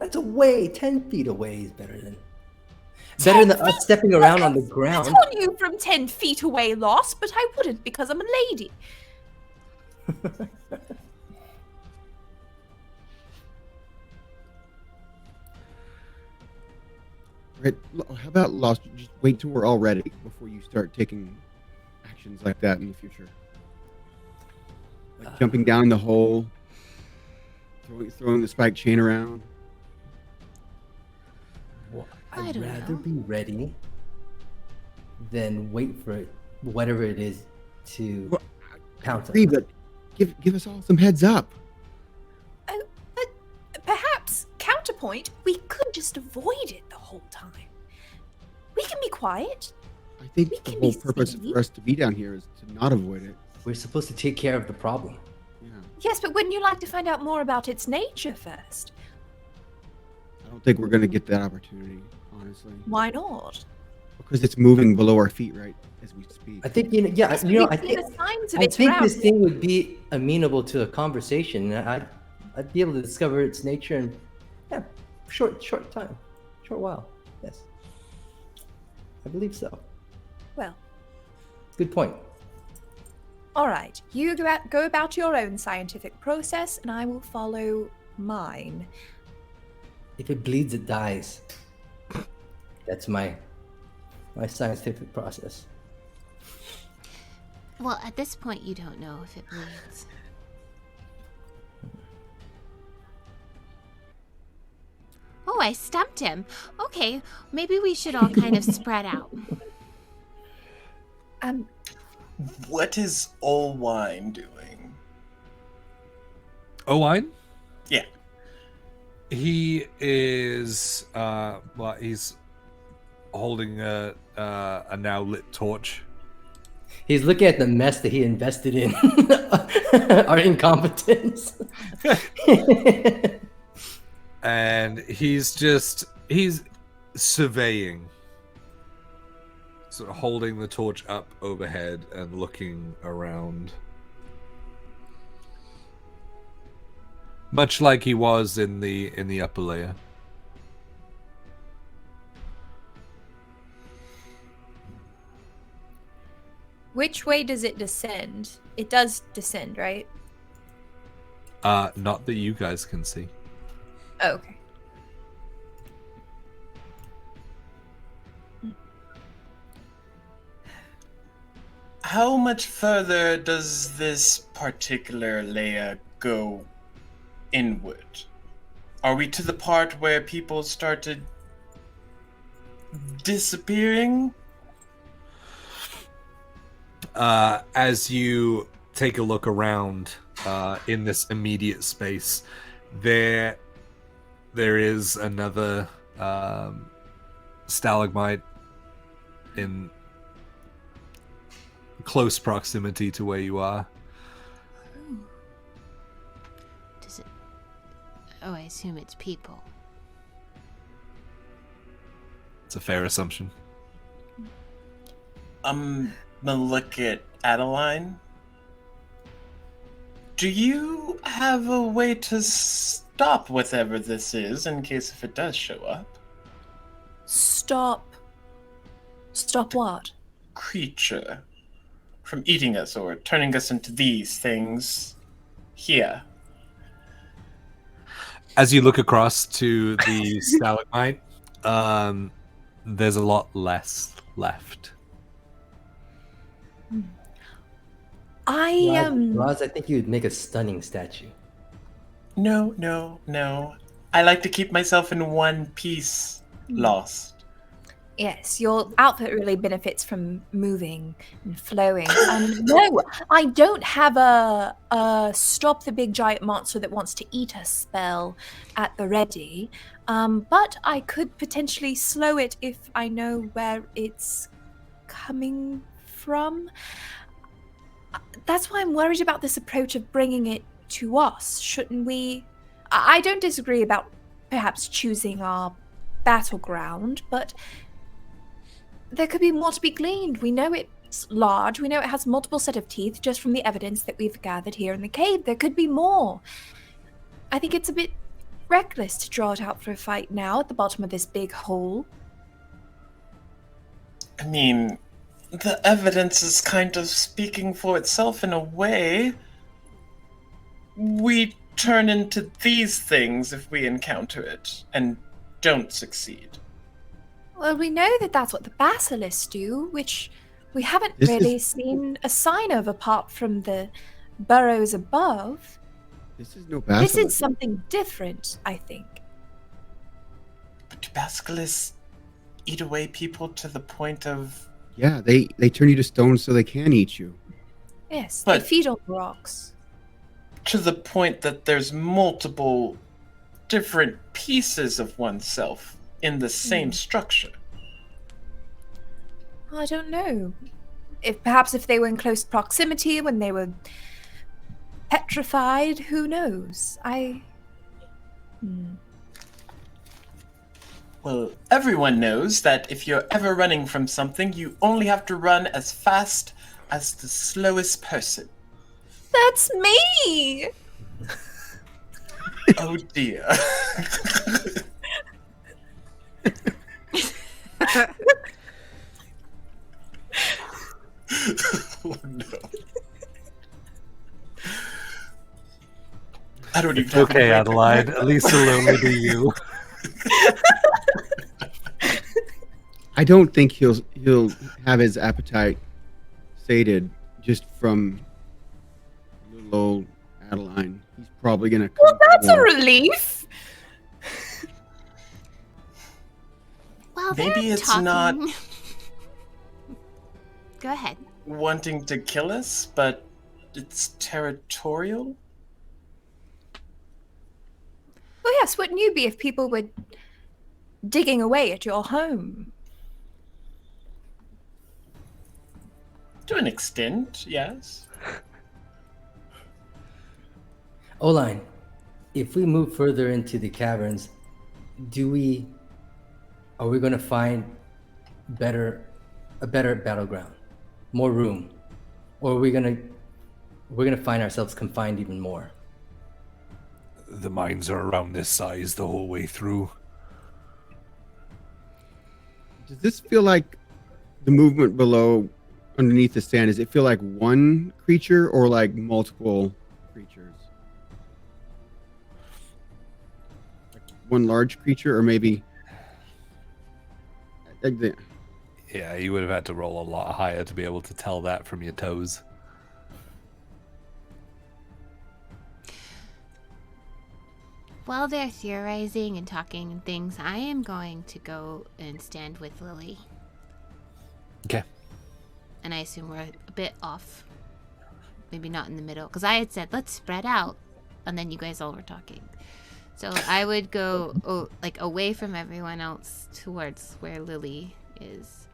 That's away. 10 feet away is better than us stepping around on the I'd ground. turn you from 10 feet away, lost, but I wouldn't because I'm a lady. Right. How about Lost? Just wait till we're all ready before you start taking actions like that in the future. Like jumping down in the hole, throwing the spike chain around. Well, I I'd don't rather know. be ready than wait for it, whatever it is, to Well, pounce Agree, on. but give us all some heads up. But perhaps, counterpoint, we could just avoid it the whole time. We can be quiet. I think We the can whole be purpose sneaky. for us to be down here is to not avoid it. We're supposed to take care of the problem. Yeah. Yes, but wouldn't you like to find out more about its nature first? I don't think we're gonna get that opportunity, honestly, Why not? because it's moving below our feet right as we speak. I think I We've think seen the signs of I its think route. this thing would be amenable to a conversation. And I'd be able to discover its nature in short while. Yes, I believe so. Well, Good point. all right. You go about your own scientific process, and I will follow mine. If it bleeds, it dies. That's my scientific process. Well, at this point, you don't know if it bleeds. I stumped him. Okay, maybe we should all kind of spread out. What is Olwine doing? Owen? Yeah. He is he's holding a now lit torch. He's looking at the mess that he invested in. Our incompetence. And he's surveying, sort of holding the torch up overhead and looking around, much like he was in the upper layer. Which way does it descend? It does descend, right? Not that you guys can see. Oh, okay. How much further does this particular layer go inward? Are we to the part where people started disappearing? As you take a look around in this immediate space, there is another stalagmite in close proximity to where you are. Does it? Oh, I assume it's people. It's a fair assumption. I'm gonna look at Adeline. Do you have a way to stop whatever this is in case if it does show up? Stop. Stop what? Creature from eating us or turning us into these things here. As you look across to the stalagmite, there's a lot less left. Roz, I think you'd make a stunning statue. No. I like to keep myself in one piece, lost. Yes, your outfit really benefits from moving and flowing. No, I don't have a stop the big giant monster that wants to eat us spell at the ready. But I could potentially slow it if I know where it's coming from. That's why I'm worried about this approach of bringing it to us. Shouldn't we? I don't disagree about perhaps choosing our battleground, but there could be more to be gleaned. We know it's large. We know it has multiple set of teeth just from the evidence that we've gathered here in the cave. There could be more. I think it's a bit reckless to draw it out for a fight now at the bottom of this big hole. I mean, the evidence is kind of speaking for itself in a way. We turn into these things if we encounter it and don't succeed. Well, we know that that's what the basilisks do, which we haven't This really is- seen a sign of apart from the burrows above. This is no This basilisk. is something different, I think. But do basilisks eat away people to the point of... Yeah, they turn you to stone so they can eat you. Yes, But- they feed on rocks. to the point that there's multiple different pieces of oneself in the same structure. I don't know. Perhaps if they were in close proximity when they were petrified, who knows? Well, everyone knows that if you're ever running from something, you only have to run as fast as the slowest person. That's me! Oh dear. Oh no. I don't even have Okay, to Adelaide. At least it'll only be you. I don't think he'll have his appetite sated just from little old Adeline. He's probably gonna. Well, that's a more. relief! Well, Maybe they're it's talking. not Go ahead. wanting to kill us, but it's territorial. Well, yes, wouldn't you be if people were digging away at your home? To an extent, yes. Oline, if we move further into the caverns, are we going to find a better battleground, more room, or are we're gonna find ourselves confined even more? The mines are around this size the whole way through. Does this feel like the movement below, underneath the sand? Does it feel like one creature or like multiple creatures? Like one large creature, or maybe? Yeah, you would have had to roll a lot higher to be able to tell that from your toes. While they're theorizing and talking and things, I am going to go and stand with Lily. Okay. And I assume we're a bit off. Maybe not in the middle. Because I had said, let's spread out. And then you guys all were talking. So I would go like away from everyone else towards where Lily is.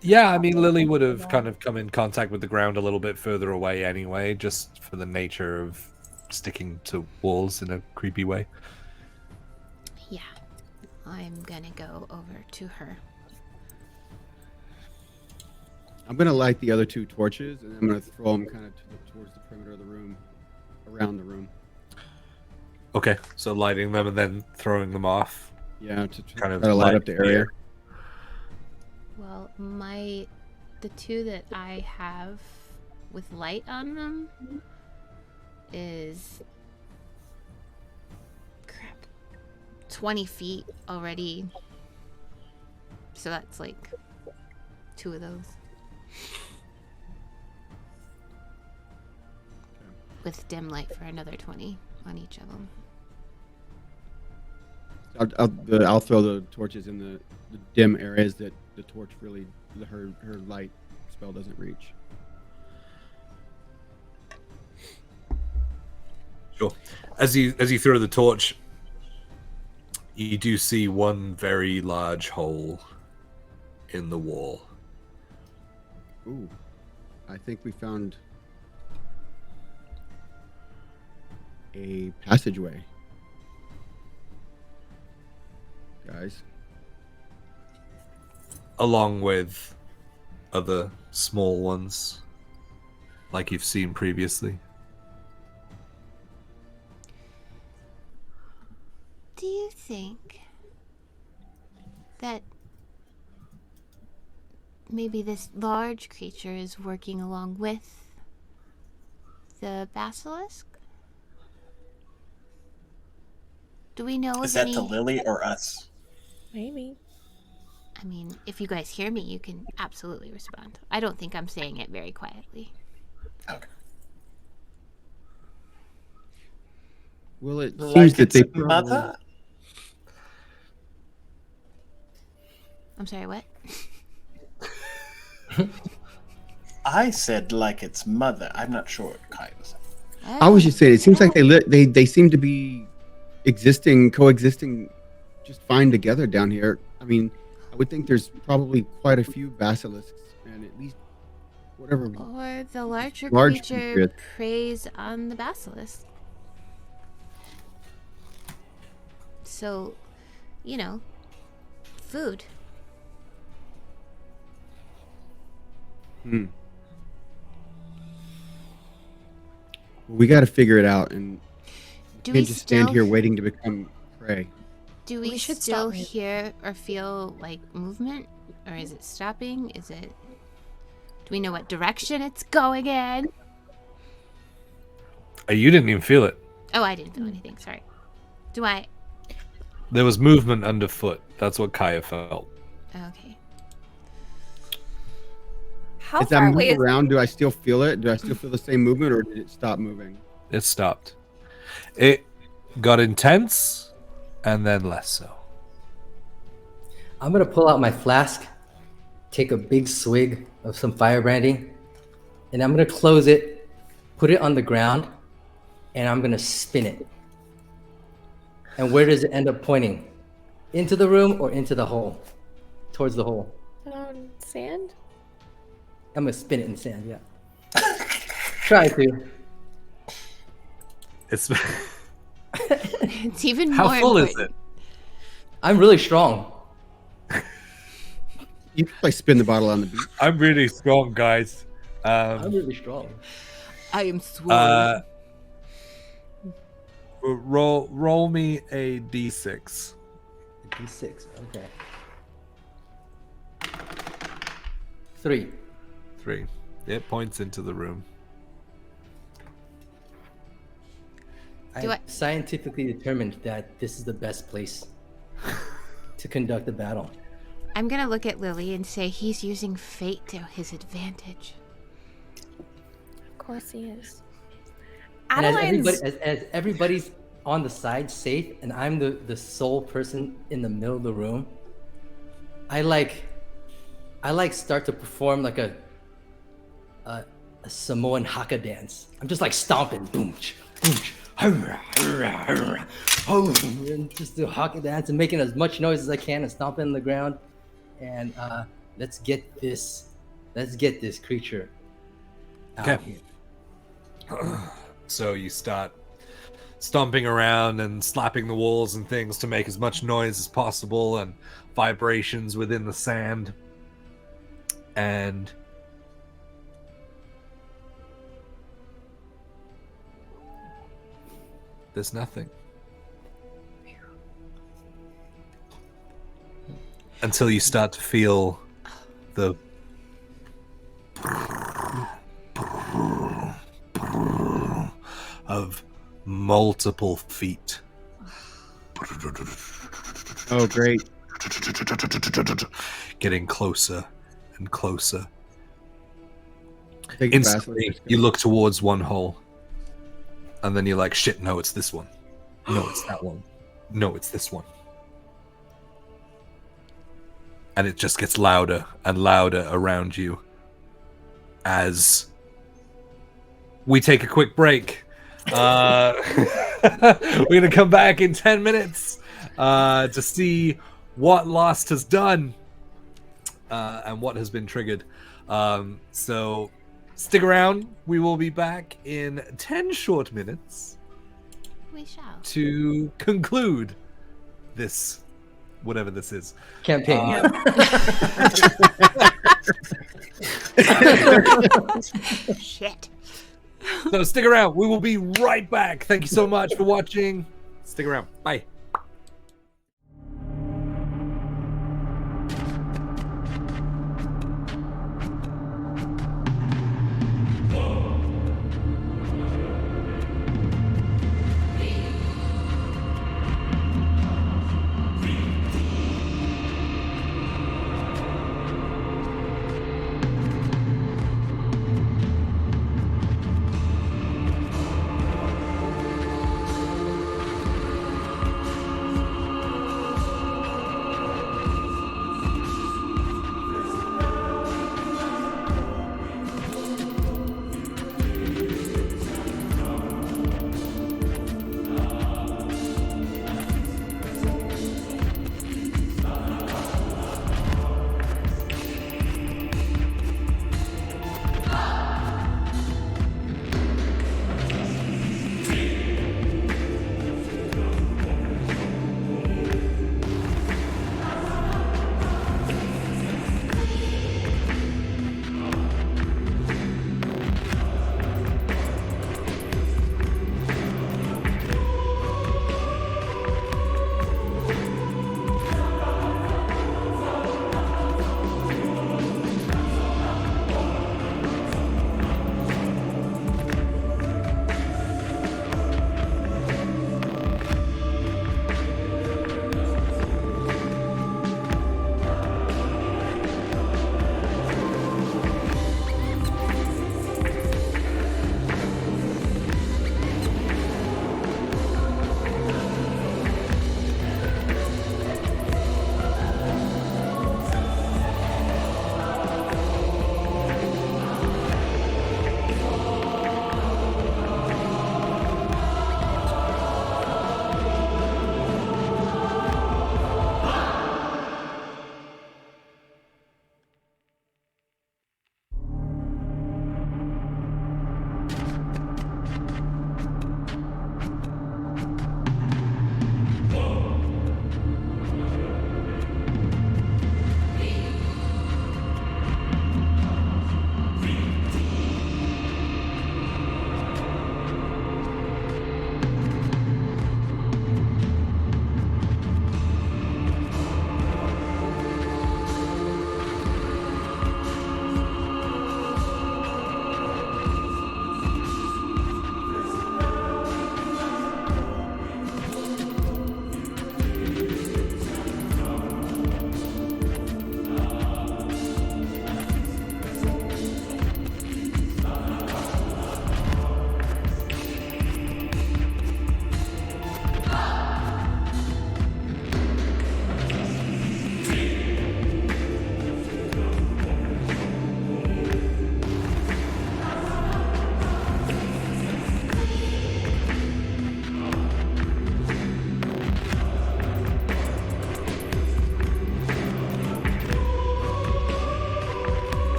Yeah, I mean, Lily would have kind of come in contact with the ground a little bit further away anyway, just for the nature of sticking to walls in a creepy way. Yeah. I'm gonna go over to her. I'm gonna light the other two torches, and I'm gonna throw them kind of towards the perimeter of the room, around the room. Okay, so lighting them and then throwing them off. Yeah, to Kind of try to light up light the area. Well, the two that I have with light on them is 20 feet already. So that's like 2 of those. With dim light for another 20 on each of them. I'll throw the torches in the dim areas that the torch really, her light spell doesn't reach. Sure. As you throw the torch, you do see one very large hole in the wall. Ooh, I think we found a passageway. Guys. Along with other small ones, like you've seen previously. Do you think that maybe this large creature is working along with the basilisk? Do we know Is of that any... to Lily or us? Maybe. I mean, if you guys hear me, you can absolutely respond. I don't think I'm saying it very quietly. Okay. Well, it Like seems that its they probably... mother? I'm sorry, what? I said like its mother. I'm not sure what Kai was saying. I was just saying, it seems like they seem to be coexisting just fine together down here. I mean, I would think there's probably quite a few basilisks, and at least whatever. Or the larger Large creature creature. preys on the basilisk. So, you know, food. We got to figure it out, and Do we we can't just stand still here waiting to become prey. Do we, We should still stop it. hear or feel like movement? Or is it stopping? Is it... Do we know what direction it's going in? You didn't even feel it. Oh, I didn't feel anything. Sorry. Do I... There was movement underfoot. That's what Kaya felt. Okay. How As I far move away is around, do I still feel it? Do I still feel the same movement, or did it stop moving? It stopped. It got intense, and then less so. I'm gonna pull out my flask, take a big swig of some fire brandy, and I'm gonna close it, put it on the ground, and I'm gonna spin it. And where does it end up pointing? Into the room or into the hole? Towards the hole. Sand? I'm gonna spin it in sand, yeah. Try to. It's It's even more how full is important. it? I'm really strong. You can like spin the bottle on the beach. I'm really strong, guys. I'm really strong. I am swole. Roll me a d6. D6, okay. 3. 3. It points into the room. Do I- I scientifically determined that this is the best place to conduct the battle. I'm gonna look at Lily and say he's using fate to his advantage. Of course he is. And as Adeline's everybody's on the side safe, and I'm the sole person in the middle of the room, I start to perform like a Samoan haka dance. I'm just like stomping, boom, boom, and just do haka dance and making as much noise as I can and stomping on the ground. And let's get this creature out Okay. here. So you start stomping around and slapping the walls and things to make as much noise as possible and vibrations within the sand. And there's nothing. Until you start to feel the of multiple feet Oh, great. getting closer and closer. Take it fast. Instantly, you look towards one hole, and then you're like, shit, no, it's this one. No, it's that one. No, it's this one. And it just gets louder and louder around you as we take a quick break. We're going to come back in 10 minutes to see what Lost has done and what has been triggered. So stick around. We will be back in 10 short minutes We shall. to conclude this, whatever this is. Campaign. Shit. So stick around. We will be right back. Thank you so much for watching. Stick around. Bye.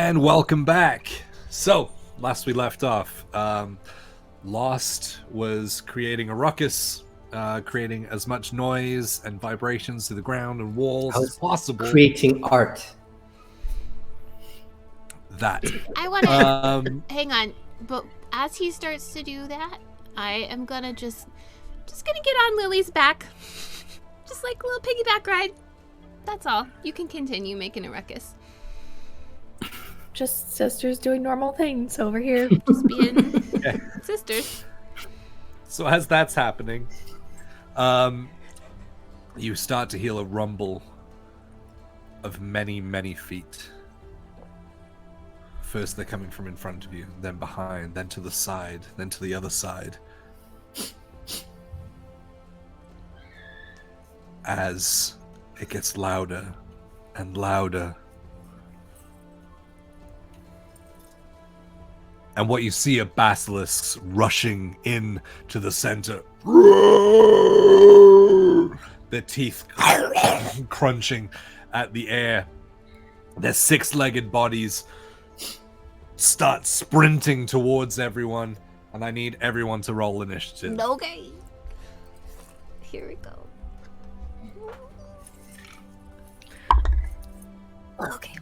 And welcome back. So, last we left off, Lost was creating a ruckus, creating as much noise and vibrations to the ground and walls as possible. Creating art. That. I want to hang on, but as he starts to do that, I am gonna just gonna get on Lily's back, just like a little piggyback ride. That's all. You can continue making a ruckus. Just sisters doing normal things over here. Just being Okay. sisters. So as that's happening, you start to hear a rumble of many, many feet. First they're coming from in front of you, then behind, then to the side, then to the other side. As it gets louder and louder. And what you see are basilisks rushing in to the center. Their teeth crunching at the air. Their six-legged bodies start sprinting towards everyone. And I need everyone to roll initiative. Okay. Here we go. Okay.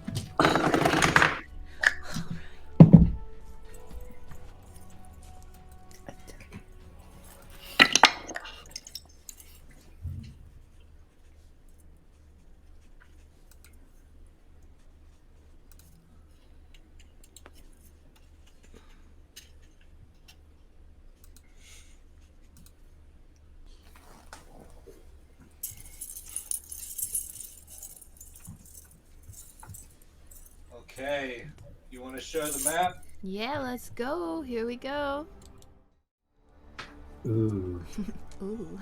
Okay, you want to show the map? Yeah, let's go. Here we go. Ooh. Ooh.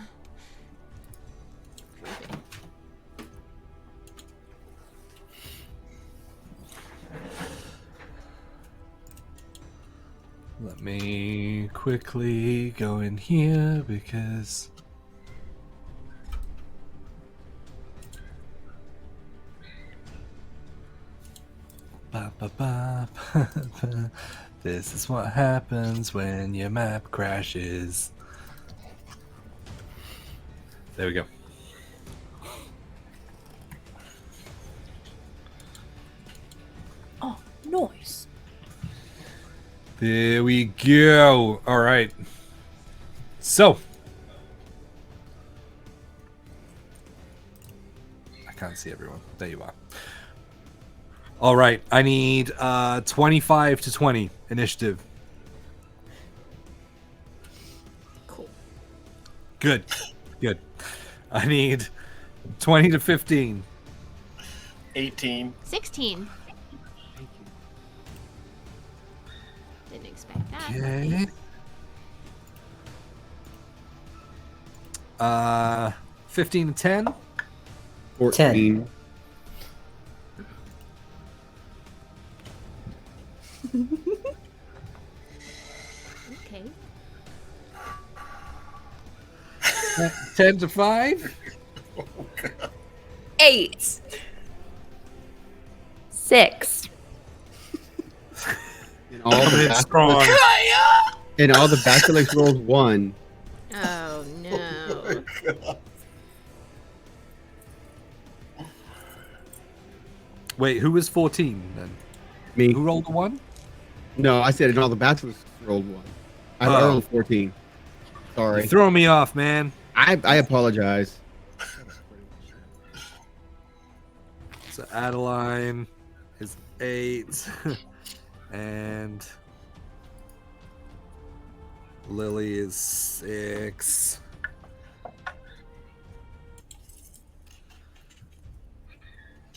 Let me quickly go in here because ba, ba, ba, ba, ba. This is what happens when your map crashes. There we go. Oh, noise. There we go. All right. So. I can't see everyone. There you are. All right. I need 25 to 20 initiative. Cool. Good. Good. I need 20 to 15. 18. 16. Didn't expect that. Okay. 15 to 10. 14. Okay. 10 to 5. 8. 6. And all the Strong. and all the basilisks rolled 1. Oh no. Wait, who was 14 then? Me. Who rolled a 1? No, I said and all the basilisks rolled 1. I Oh. rolled 14. Sorry. You're throwing me off, man. I apologize. So Adeline is 8. And Lily is 6.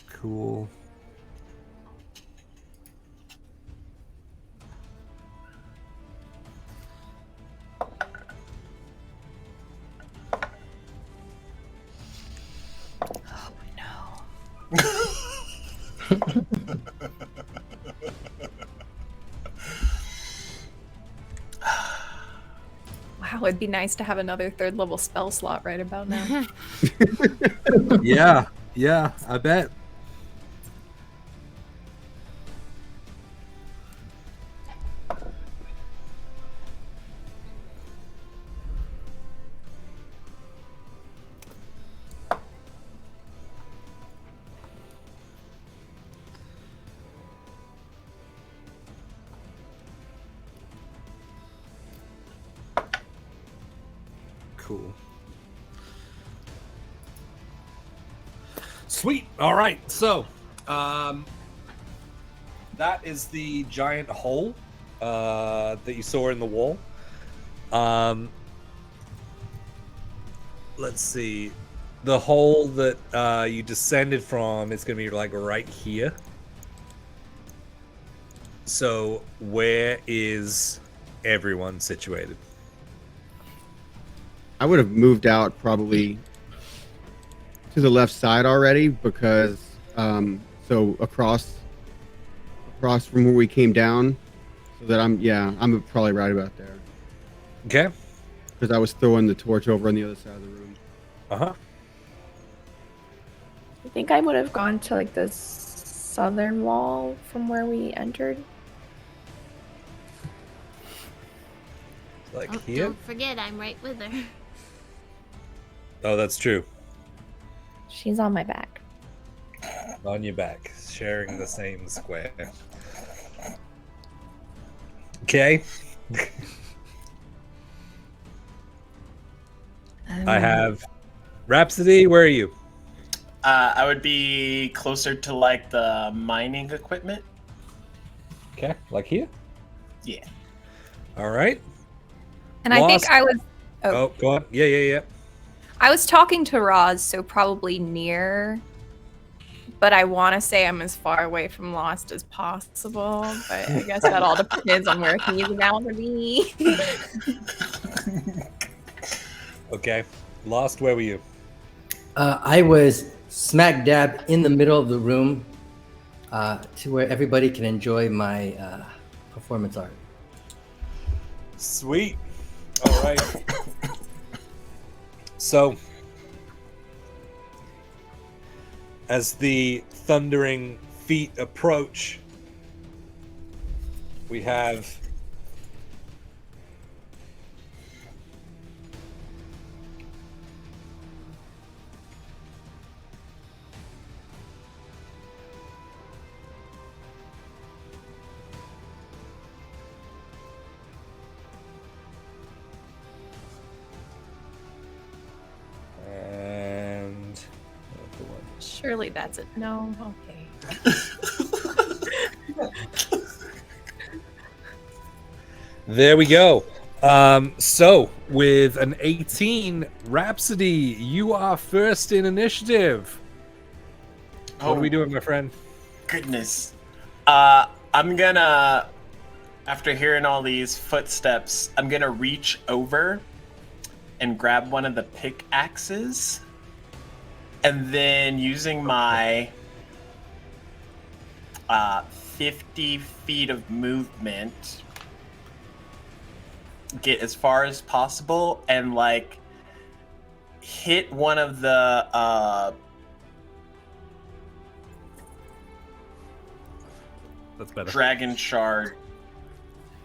Cool. Wow, it'd be nice to have another 3rd level spell slot right about now. Yeah, I bet. Cool. Sweet. All right. So, that is the giant hole that you saw in the wall. Let's see. The hole that you descended from is going to be like right here. So, where is everyone situated? I would have moved out probably to the left side already because so across from where we came down, so that I'm probably right about there Okay. because I was throwing the torch over on the other side of the room. Uh-huh. I think I would have gone to like the southern wall from where we entered. Like Oh, here? don't forget, I'm right with her. Oh, that's true. She's on my back. On your back, sharing the same square. Okay. I have Rhapsody. Where are you? I would be closer to like the mining equipment. Okay, like here. Yeah. All right. And I think Lost. I was Oh, go on. Yeah. I was talking to Roz, so probably near. But I want to say I'm as far away from Lost as possible. But I guess that all depends on where he's now to be. Okay. Lost. Where were you? I was smack dab in the middle of the room to where everybody can enjoy my performance art. Sweet. All right. So, as the thundering feet approach, we have and Surely that's it. No, okay. there we go. So with an 18, Rhapsody, you are first in initiative. What are we doing, my friend? Goodness. I'm gonna, after hearing all these footsteps, I'm gonna reach over and grab one of the pickaxes, and then using my 50 feet of movement, get as far as possible and like hit one of the That's better. dragon shard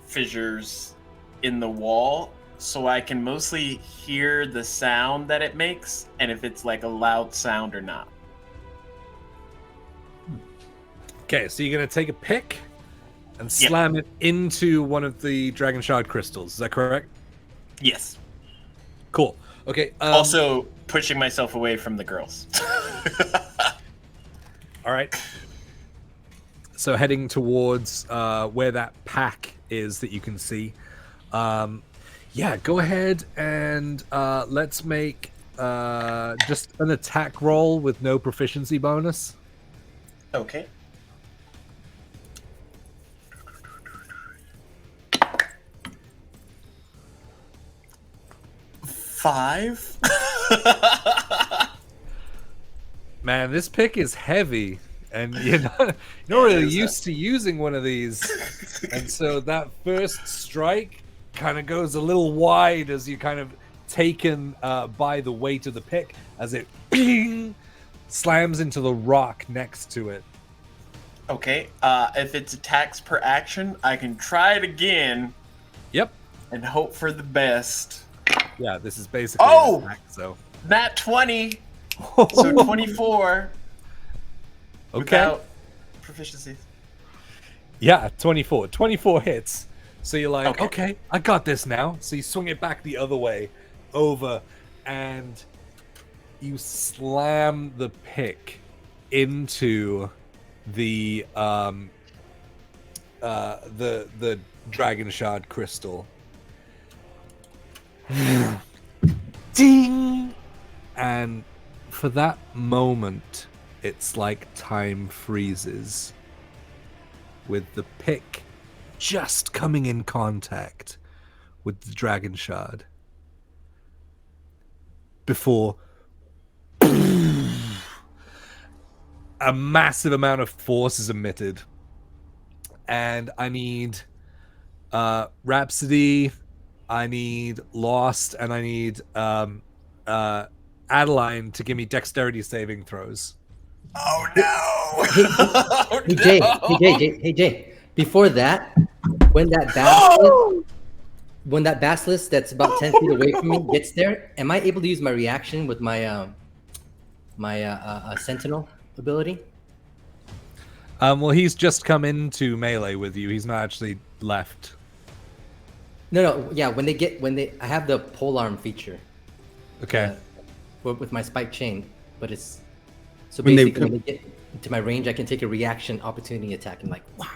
fissures in the wall, so I can mostly hear the sound that it makes and if it's like a loud sound or not. Okay, so you're gonna take a pick and slam it into one of the dragon shard crystals. Is that correct? Yes. Cool. Okay. Also pushing myself away from the girls. All right. So heading towards where that pack is that you can see. Yeah, go ahead and let's make just an attack roll with no proficiency bonus. Okay. Five. Man, this pick is heavy, and you're not really used to using one of these. And so that first strike kind of goes a little wide as you kind of taken by the weight of the pick as it ping, slams into the rock next to it. Okay. If it's attacks per action, I can try it again. Yep. And hope for the best. Yeah, this is basically an attack, so. Nat 20. So 24. Okay. Without proficiency. Yeah, 24. 24 hits. So you're like, okay, I got this now. So you swing it back the other way, over, and you slam the pick into the dragon shard crystal. Ding! And for that moment, it's like time freezes, with the pick just coming in contact with the dragon shard before a massive amount of force is emitted. And I need Rhapsody, I need Lost, and I need Adeline to give me dexterity saving throws. Oh no! Oh, Hey Jay, no! hey Jay. Before that, when that basilisk that's about 10 feet away from me gets there, am I able to use my reaction with my sentinel ability? Well, he's just come into melee with you. He's not actually left. No, yeah. I have the polearm feature. Okay. With my spike chain, but it's so When they basically when they get into my range, I can take a reaction opportunity attack and like wow.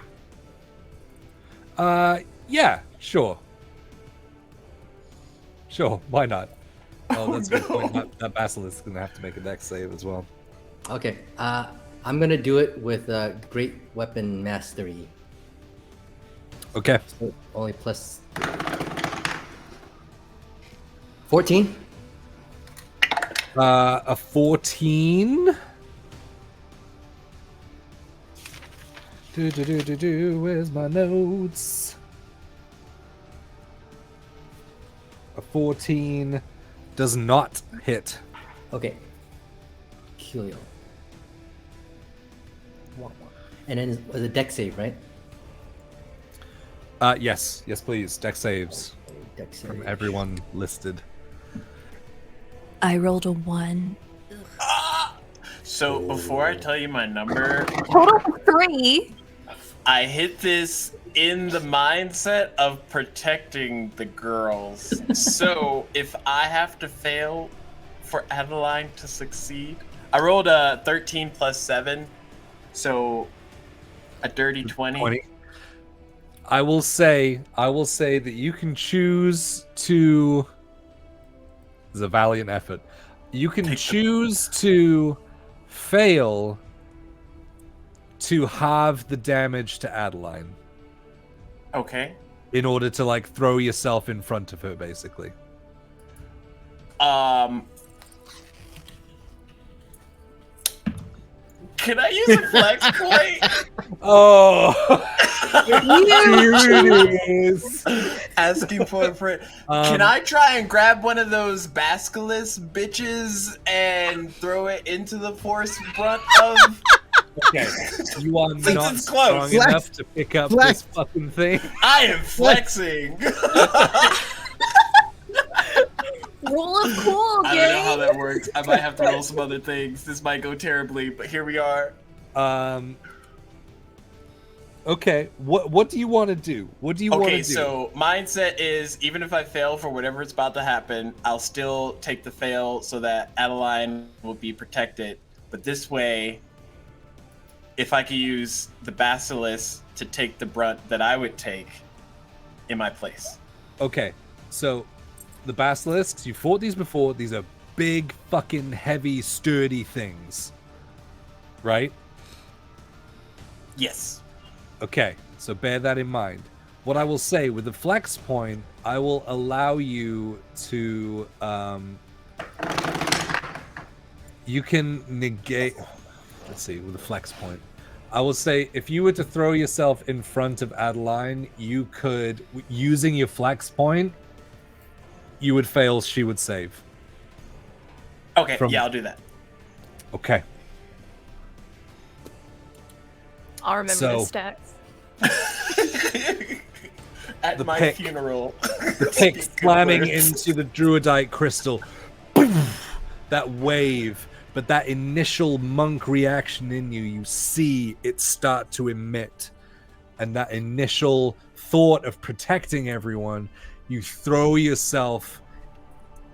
Yeah, sure. Sure, why not? Oh, that's a good point. That basilisk is gonna have to make a dex save as well. Okay. I'm gonna do it with great weapon mastery. Okay. So only plus 14. A 14. Where's my notes? A 14 does not hit. Okay. Kill you. And then it was a dex save, right? Yes, please. Dex saves Dex save. from everyone listed. I rolled a 1. So before I tell you my number, Total 3. I hit this in the mindset of protecting the girls. So if I have to fail for Adeline to succeed, I rolled a 13 plus 7, so a dirty 20. I will say that you can choose to. This is a valiant effort. You can choose to fail to halve the damage to Adeline. Okay. In order to like throw yourself in front of her, basically. Can I use a flex point? Oh, serious. Asking for it. Can I try and grab one of those basilisk bitches and throw it into the force brunt of? Okay, you are Since not it's close. strong enough to pick up this fucking thing. I am flexing. Roll of cool, I don't know how that works. I might have to roll some other things. This might go terribly, but here we are. Okay, what do you want to do? What do you want to do? Okay, so mindset is even if I fail for whatever it's about to happen, I'll still take the fail so that Adeline will be protected. But this way, if I could use the basilisk to take the brunt that I would take in my place. Okay, so the basilisks, you fought these before. These are big, fucking heavy, sturdy things. Right? Yes. Okay, so bear that in mind. What I will say, with the flex point, I will allow you to... you can negate... Let's see, with the flex point. I will say, if you were to throw yourself in front of Adeline, you could, using your flex point, you would fail, she would save. Okay, yeah, I'll do that. Okay. I'll remember So- the stats. At The my pick. funeral. The pick Speak good slamming words. into the druidite crystal. That wave, but that initial monk reaction in you, you see it start to emit. And that initial thought of protecting everyone, you throw yourself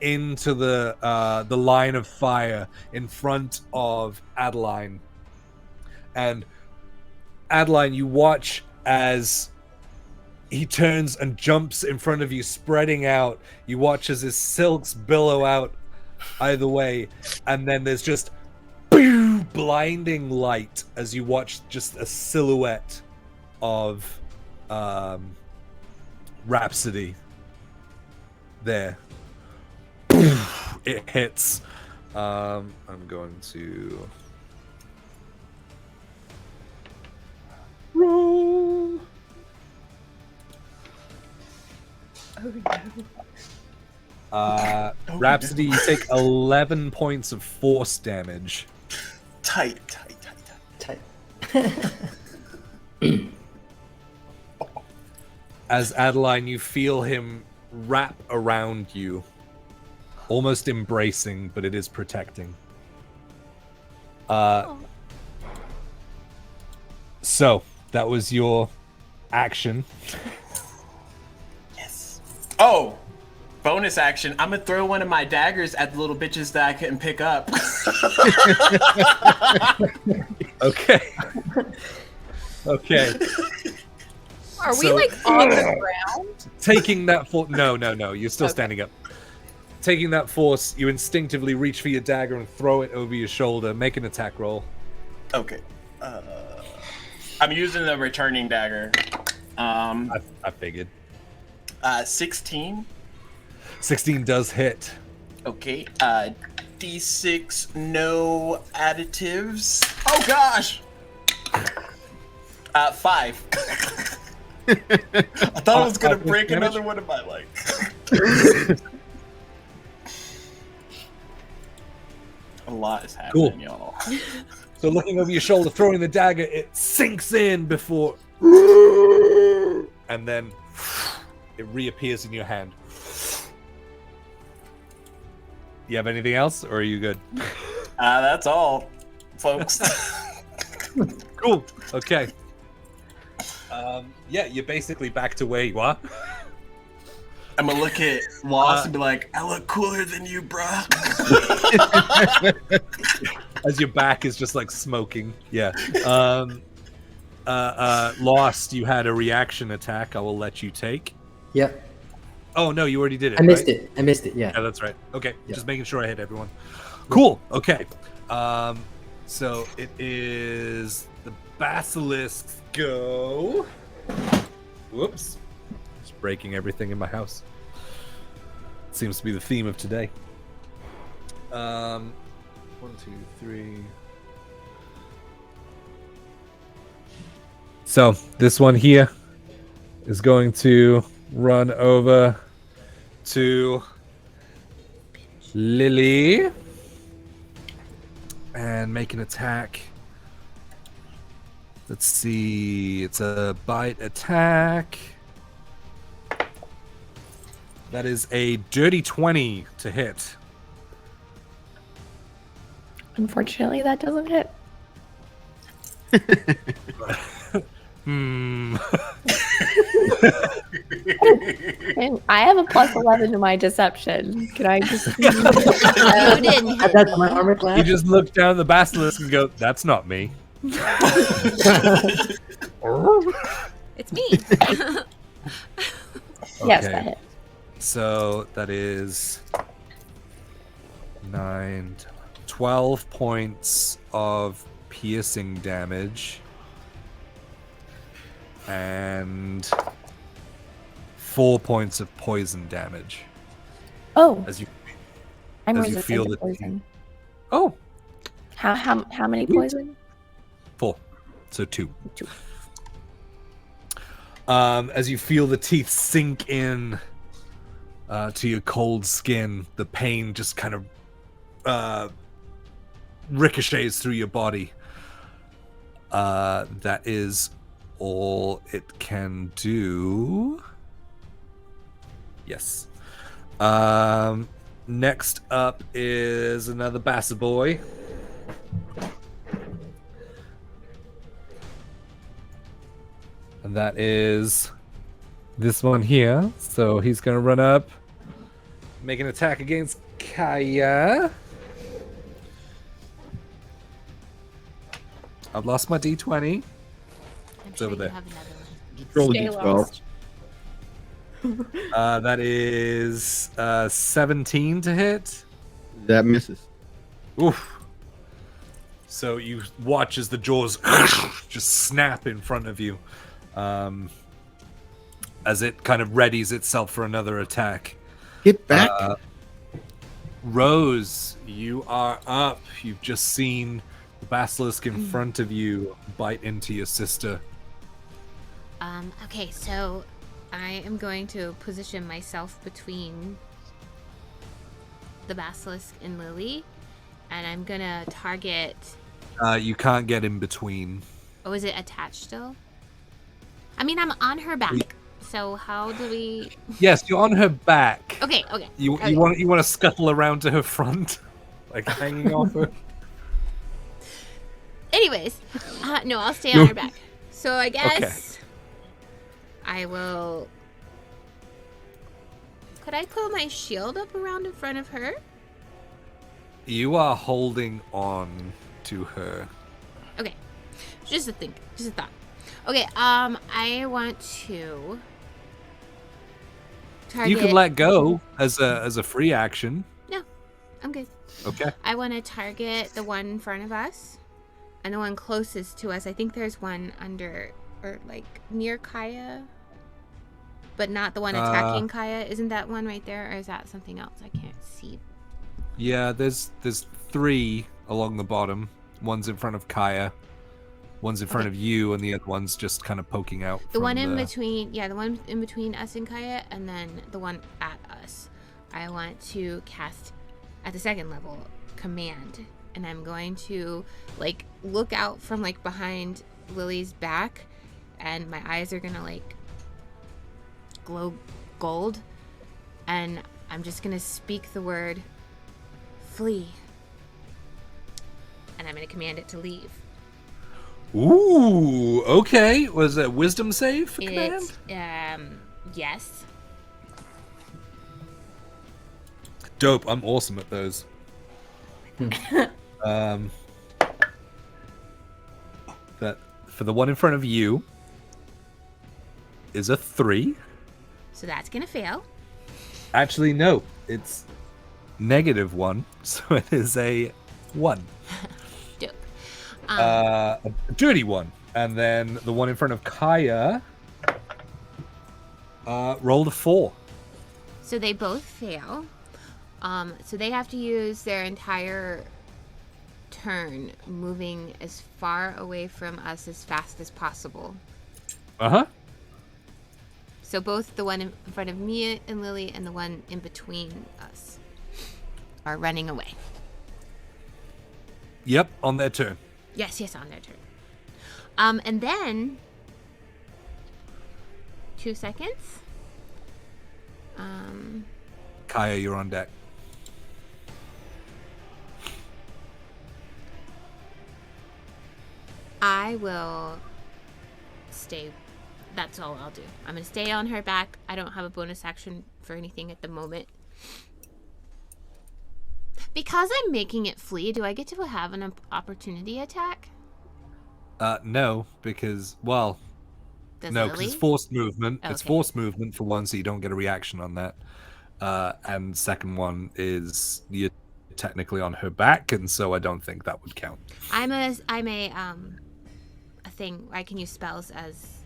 into the line of fire in front of Adeline. And Adeline, you watch as he turns and jumps in front of you, spreading out. You watch as his silks billow out either way, and then there's just blinding light as you watch just a silhouette of Rhapsody there. It hits. I'm going to roll. Rhapsody, you take 11 points of force damage. Tight. As Adeline, you feel him wrap around you, almost embracing, but it is protecting. So that was your action. Yes. Oh, bonus action. I'm gonna throw one of my daggers at the little bitches that I couldn't pick up. Okay. Okay. Are we like on the ground? Taking that force. No. You're still standing up. Taking that force, you instinctively reach for your dagger and throw it over your shoulder. Make an attack roll. Okay. I'm using the returning dagger. I figured. 16. 16 does hit. Okay. D6, no additives. Oh gosh. 5. I thought I was gonna break damage? another one of my legs. A lot is happening, Cool. y'all. So looking over your shoulder, throwing the dagger, it sinks in before... And then it reappears in your hand. You have anything else, or are you good? That's all, folks. Cool. Okay. Yeah, you're basically back to where you are. I'm gonna look at Lost and be like, I look cooler than you, bruh. As your back is just like smoking. Yeah. Lost, you had a reaction attack I will let you take. Yep. Oh, no, you already did it. I missed right? it. I missed it. Yeah. Yeah, that's right. Okay, Yeah. just making sure I hit everyone. Cool. Okay. So it is the basilisks go. Whoops. Just breaking everything in my house. Seems to be the theme of today. 1, 2, 3. So this one here is going to run over to Lily and make an attack. Let's see. It's a bite attack. That is a dirty 20 to hit. Unfortunately, that doesn't hit. Hmm. And I have a plus 11 to my deception. Can I just? You didn't hit That's my me. armor You class. just look down the basilisk and go, that's not me. It's me. Yes, Okay. that hit. So that is 9, 12 points of piercing damage and 4 points of poison damage Oh, as you I'm as you resistant feel to the poison. oh How many Sweet. poison? 4, so 2. 2. As you feel the teeth sink in to your cold skin, the pain just kind of ricochets through your body. That is all it can do. Yes. Next up is another Bassa boy. And that is this one here. So he's going to run up make an attack against Kaya. I've lost my D20. I'm It's over you there. have another one. Just roll a Stay d12. lost. That is 17 to hit. That misses. Oof. So you watch as the jaws just snap in front of you, as it kind of readies itself for another attack. Get back. Rose, you are up. You've just seen the basilisk in front of you bite into your sister. Okay, so I am going to position myself between the basilisk and Lily, and I'm gonna target. You can't get in between. Oh, is it attached still? I mean, I'm on her back. So how do we? Yes, you're on her back. Okay. You Okay. want to scuttle around to her front, like hanging off her. Anyways, no, I'll stay on her back. So I guess Okay. I will. Could I put my shield up around in front of her? You are holding on to her. Okay, just a thought. Okay, I want to target. You can let go as a free action. No, I'm good. Okay. I want to target the one in front of us, and the one closest to us. I think there's one under or like near Kaya, but not the one attacking Kaya. Isn't that one right there, or is that something else? I can't see. Yeah, there's 3 along the bottom. One's in front of Kaya. One's in front of you, and the other one's just kind of poking out. The one in between, the one in between us and Kaya, and then the one at us. I want to cast at the second level command, and I'm going to like look out from like behind Lily's back, and my eyes are gonna like glow gold, and I'm just gonna speak the word flee, and I'm gonna command it to leave. Ooh, okay. Was it wisdom save for command? Yes. Dope. I'm awesome at those. That for the one in front of you is a 3. So that's gonna fail. Actually, no. It's -1, so it is a 1. Dope. A dirty 1. And then the one in front of Kaya rolled a 4. So they both fail. So they have to use their entire turn moving as far away from us as fast as possible. Uh-huh. So both the one in front of me and Lily and the one in between us are running away. Yep, on their turn. Yes, on their turn. And then 2 seconds. Kaya, you're on deck. I will stay. That's all I'll do. I'm going to stay on her back. I don't have a bonus action for anything at the moment. Because I'm making it flee, do I get to have an opportunity attack? No, because, well, Does no, because Lily? it's forced movement. It's Okay. forced movement for one, so you don't get a reaction on that. And second one is you're technically on her back, and so I don't think that would count. I'm a thing. I can use spells as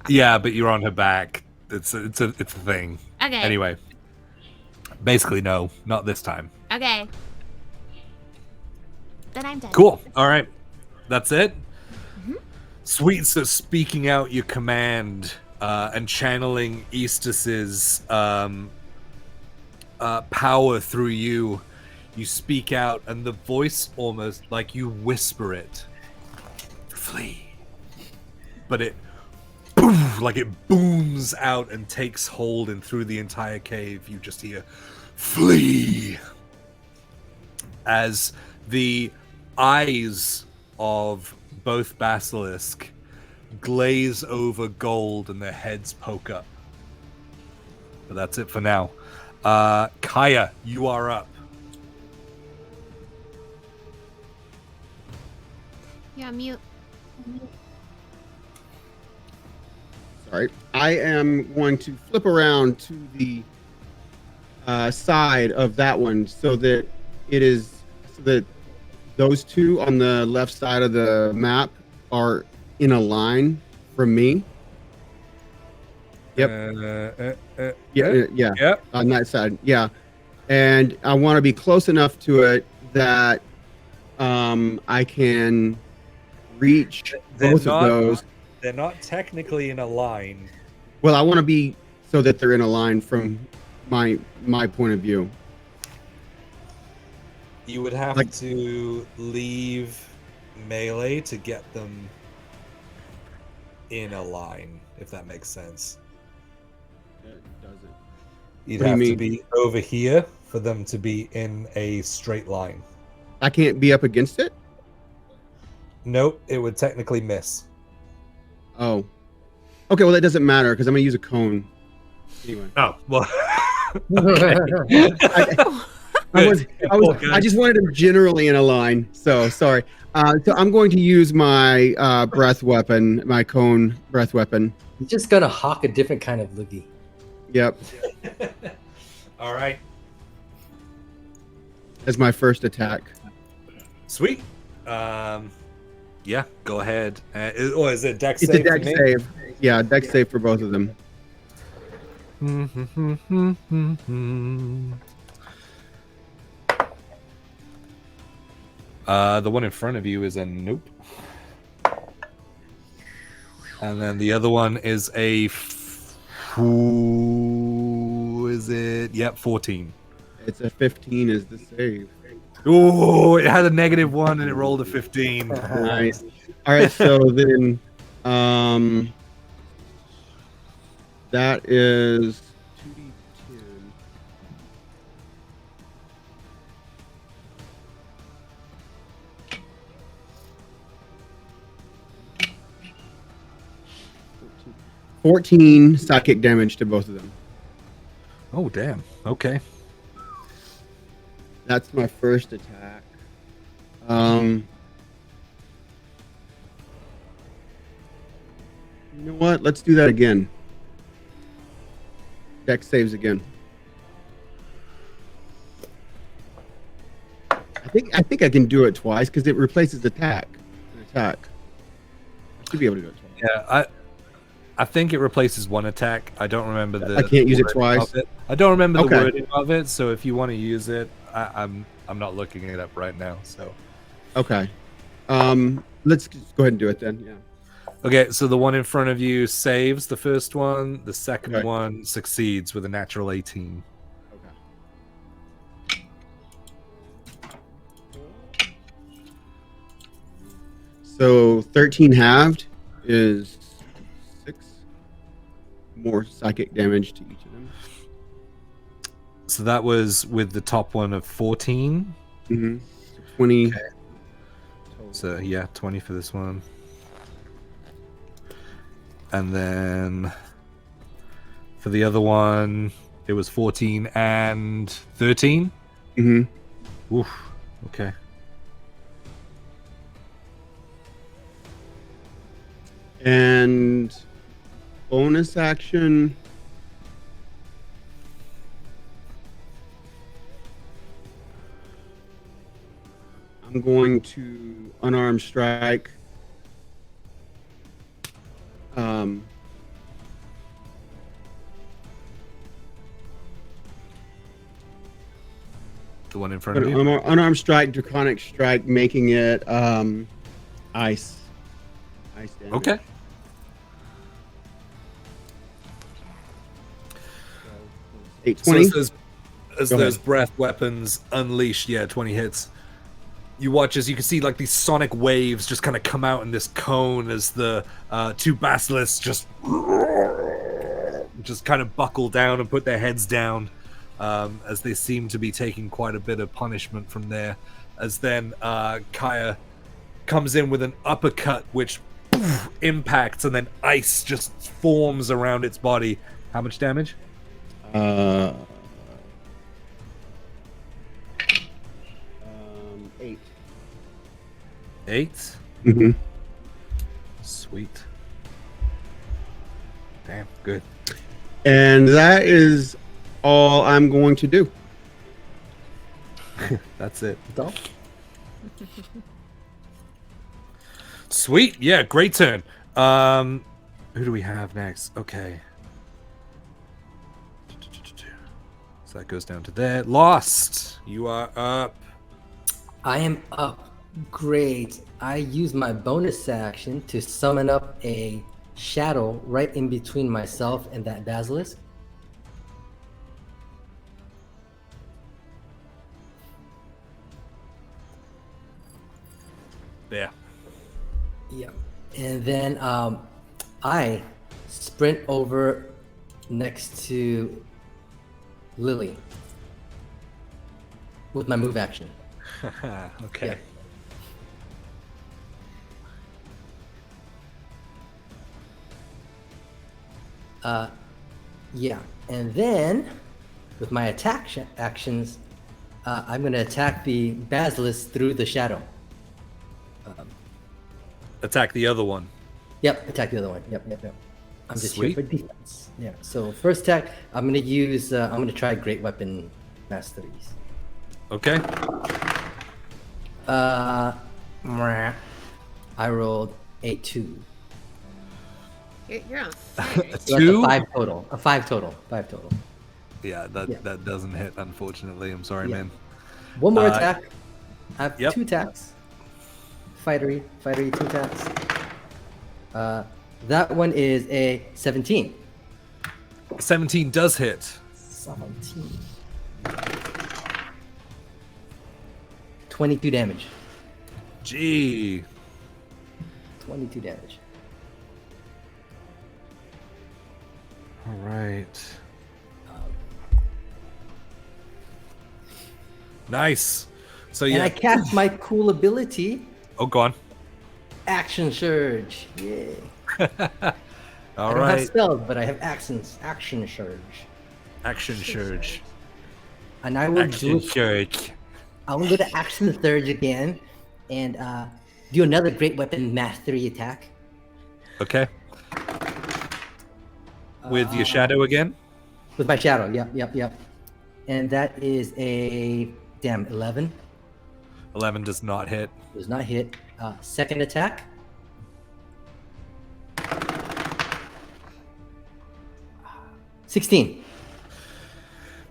Yeah, but you're on her back. It's a thing. Okay. Anyway, basically no, not this time. Okay. Then I'm done. Cool. All right, that's it. Sweets are speaking out your command and channeling Eastus's power through you. You speak out, and the voice almost like you whisper it. Flee. But it booms out and takes hold, and through the entire cave you just hear flee as the eyes of both basilisk glaze over gold and their heads poke up. But that's it for now. Kaya, you are up. Yeah, mute. Sorry. I am going to flip around to the side of that one so that those two on the left side of the map are in a line from me. Yep. Yeah. Yep. On that side. Yeah. And I want to be close enough to it that I can reach both of those. They're not technically in a line. Well, I want to be so that they're in a line from my point of view. You would have to leave melee to get them in a line, if that makes sense. It doesn't. You'd What do you have to mean? be over here for them to be in a straight line. I can't be up against it? Nope, it would technically miss. Oh. Okay, well, that doesn't matter because I'm going to use a cone. Anyway. Oh, well. I just wanted them generally in a line. So, sorry. So I'm going to use my breath weapon, my cone breath weapon. You're just gonna hawk a different kind of loogie. Yep. All right. As my first attack. Sweet. Yeah, go ahead. Is it dex It's save? a dex for me? save. Yeah, dex save for both of them. The one in front of you is a nope. And then the other one is a... Who is it? Yep, 14. It's a 15 is the save. Oh, it had a -1 and it rolled a 15. Nice. All right, so then that is 2d10. $14 psychic damage to both of them. Oh, damn. Okay. That's my first attack. You know what? Let's do that again. Dex saves again. I think I can do it twice because it replaces attack. An attack. I should be able to do it twice. Yeah, I think it replaces one attack. I don't remember the. I can't use it wording twice? of it. I don't remember the Okay. wording of it. So if you want to use it, I'm not looking it up right now. So Okay. Let's just go ahead and do it then. Yeah. okay, so the one in front of you saves the first one. The second Okay. one succeeds with a natural 18. Okay. So 13 halved is 6 more psychic damage to each of them. So that was with the top one of 14. Mm-hmm. 20. Okay. So yeah, 20 for this one. And then for the other one, it was 14 and 13. Mm-hmm. Oof. Okay. And bonus action. I'm going to unarmed strike. The one in front of you. Unarmed strike, draconic strike, making it ice. Ice damage. Okay. So 820. as Go those ahead. breath weapons unleashed, yeah, 20 hits. You watch as you can see like these sonic waves just kind of come out in this cone as the two basilisks just kind of buckle down and put their heads down as they seem to be taking quite a bit of punishment from there. As then Kaya comes in with an uppercut which impacts and then ice just forms around its body. How much damage? 8. Mhm. Sweet. Damn, good. And that is all I'm going to do. That's it. Don't. Sweet. Yeah, great turn. Who do we have next? Okay. So that goes down to there. Lost. You are up. I am up. Great. I use my bonus action to summon up a shadow right in between myself and that basilisk. Yeah. Yeah. And then I sprint over next to Lily with my move action. Okay. Yeah. And then with my attack actions, I'm going to attack the basilisk through the shadow. Attack the other one. Yep, attack the other one. Yep. I'm just Sweet. here for defense. Yeah. So first attack, I'm gonna use. I'm gonna try Great Weapon Masteries. Okay. Mwah. I rolled a 2. You're on fire. So Two? that's a 5 total. 5 total. Yeah, that doesn't hit, unfortunately. I'm sorry, Yeah. man. One more Uh, attack. I have yep. 2 attacks. Fightery, 2 attacks. That one is a 17. 17 does hit. 17. 22 damage. Gee. 22 damage. All right. Nice. So And yeah. I cast my cool ability, Oh, go on. Action Surge. Yay. All I don't have right. spells, but I have actions. Action Surge. Action surge. And I will Action do. surge. I'm going to Action Surge again, and do another Great Weapon Mastery attack. Okay. With your shadow again. With my shadow. Yep. And that is a 11. 11 does not hit. Does not hit. Second attack. $16.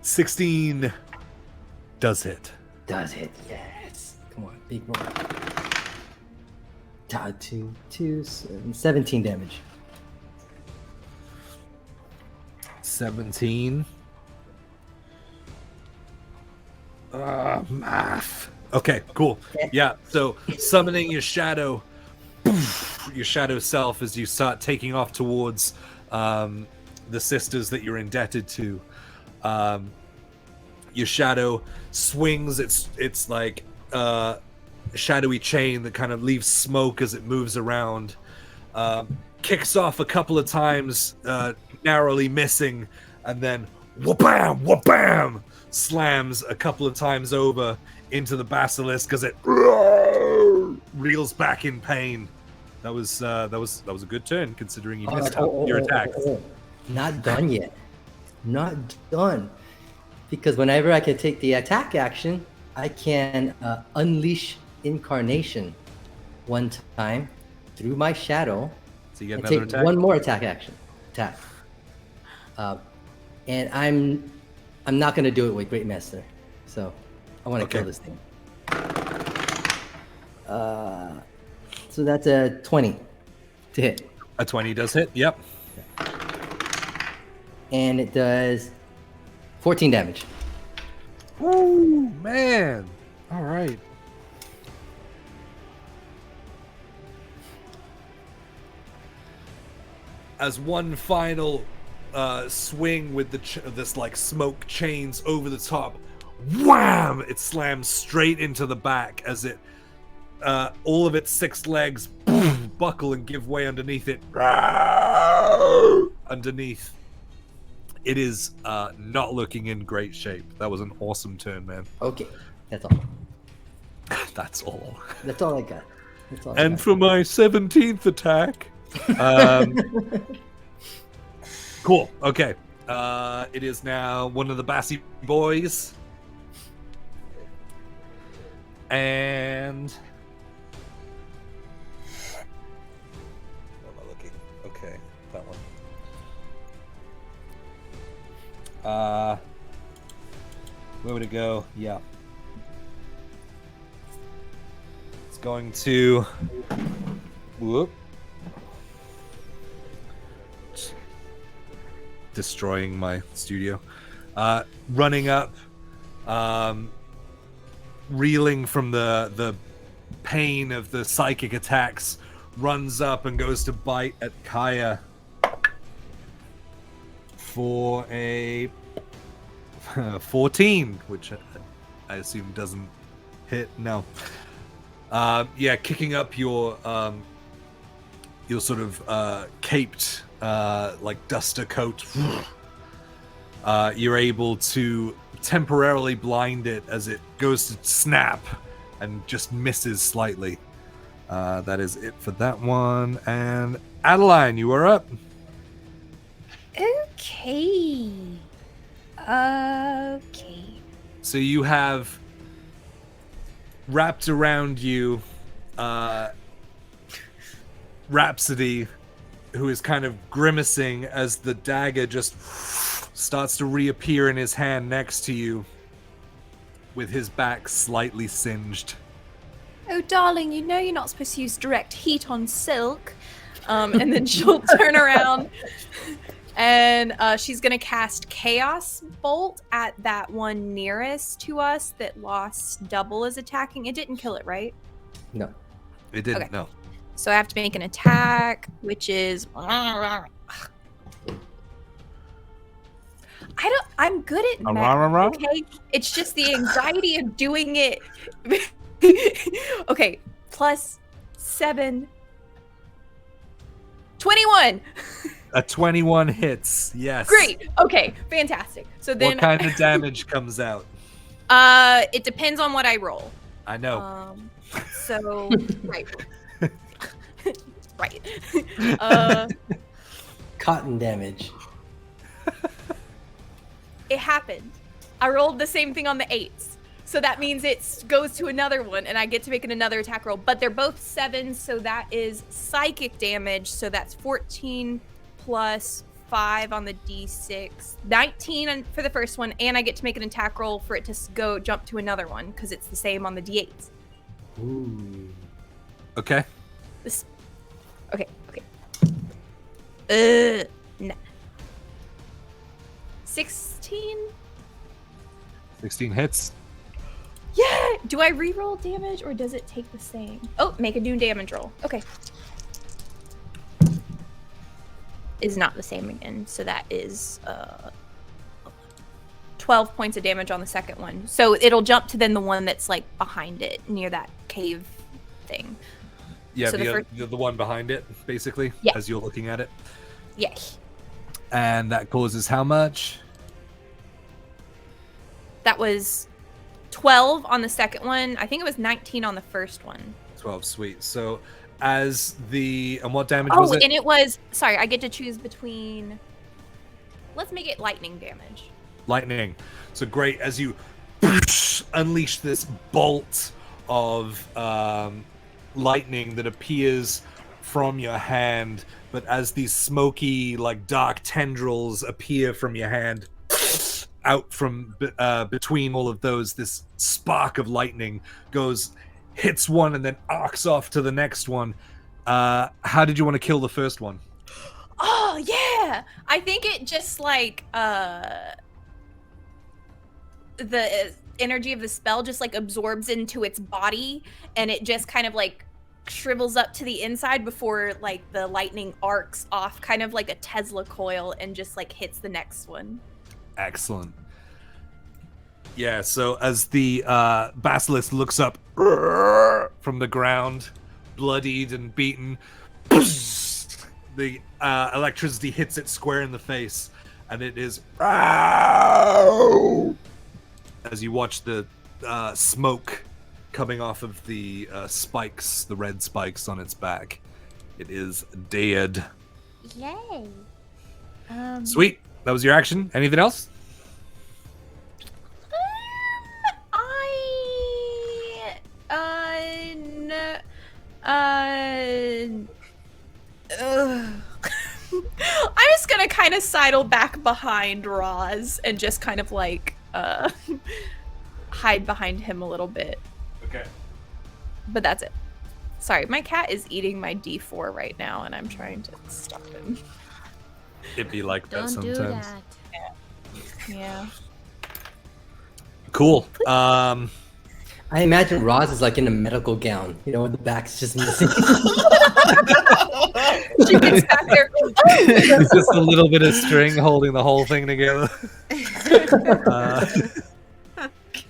16 does hit. Does hit. Yes. Come on, big roll. 17 damage. 17. Math. Okay, cool. Yeah, so summoning your shadow, your shadow self as you start taking off towards the sisters that you're indebted to. Your shadow swings. It's like a shadowy chain that kind of leaves smoke as it moves around. Kicks off a couple of times, narrowly missing, and then wha-bam, wha-bam, slams a couple of times over into the basilisk as it reels back in pain. That was a good turn considering you missed your attack. Not done yet. Not done. Because whenever I can take the attack action, I can unleash Incarnation one time through my shadow. So you get and another take attack. one more attack. And I'm not gonna do it with Great Master. So I want to kill this thing. So that's a 20 to hit. A 20 does hit. Yep. And it does 14 damage. Woo, man. All right. As one final swing with this like smoke chains over the top, wham! It slams straight into the back as it all of its 6 legs buckle and give way underneath it. Underneath. It is not looking in great shape. That was an awesome turn, man. Okay, that's all. That's all. That's all I got. That's all I And got. for my 17th attack, cool. Okay. It is now one of the Bassy boys. And where am I looking? Okay, that one. Where would it go? Yeah. It's going to whoop. Destroying my studio. Running up, reeling from the pain of the psychic attacks, runs up and goes to bite at Kaya for a 14, which I assume doesn't hit. No. Yeah, kicking up your sort of caped like duster coat. You're able to temporarily blind it as it goes to snap and just misses slightly. That is it for that one. And Adeline, you are up. Okay. Okay. So you have wrapped around you Rhapsody, who is kind of grimacing as the dagger just starts to reappear in his hand next to you with his back slightly singed. Oh, darling, you know you're not supposed to use direct heat on silk. And then she'll turn around and she's going to cast Chaos Bolt at that one nearest to us that lost double as attacking. It didn't kill it, right? No. It didn't, Okay. no. So I have to make an attack, which is... I'm good at math, okay? It's just the anxiety of doing it. Okay, plus 7. 21! A 21 hits, yes. Great! Okay, fantastic. So then... What kind of damage comes out? It depends on what I roll. I know. So... right. Right. Cotton damage. It happened. I rolled the same thing on the 8s. So that means it goes to another one, and I get to make another attack roll. But they're both 7s, so that is psychic damage. So that's 14 plus 5 on the d6. 19 for the first one, and I get to make an attack roll for it to jump to another one, because it's the same on the d8s. Ooh. Okay. Okay. No. 16? 16 hits. Yeah! Do I reroll damage or does it take the same? Oh, make a doom damage roll. Okay. Is not the same again. So that is 12 points of damage on the second one. So it'll jump to then the one that's like behind it near that cave thing. Yeah, So the one behind it, basically, Yeah. as you're looking at it. Yes. And that causes how much? That was 12 on the second one. I think it was 19 on the first one. 12, sweet. So as the... And what damage was it? And it was... Sorry, I get to choose between... Let's make it lightning damage. Lightning. So great, as you unleash this bolt of lightning that appears from your hand, but as these smoky, like, dark tendrils appear from your hand, out from between all of those, this spark of lightning hits one and then arcs off to the next one. How did you want to kill the first one? Oh, yeah! I think it just, like, the energy of the spell just, like, absorbs into its body, and it just kind of, like, shrivels up to the inside before, like, the lightning arcs off, kind of like a Tesla coil, and just, like, hits the next one. Excellent. Yeah, so as the basilisk looks up from the ground, bloodied and beaten, the electricity hits it square in the face, and it is as you watch the smoke coming off of the spikes, the red spikes on its back. It is dead. Yay. Sweet. That was your action. Anything else? I'm just gonna kind of sidle back behind Roz and just kind of like hide behind him a little bit. Okay. But that's it. Sorry, my cat is eating my D4 right now, and I'm trying to stop him. It'd be like that Don't do sometimes. that. Yeah. Cool. I imagine Roz is like in a medical gown, you know, with the back's just missing. She gets back there. It's just a little bit of string holding the whole thing together.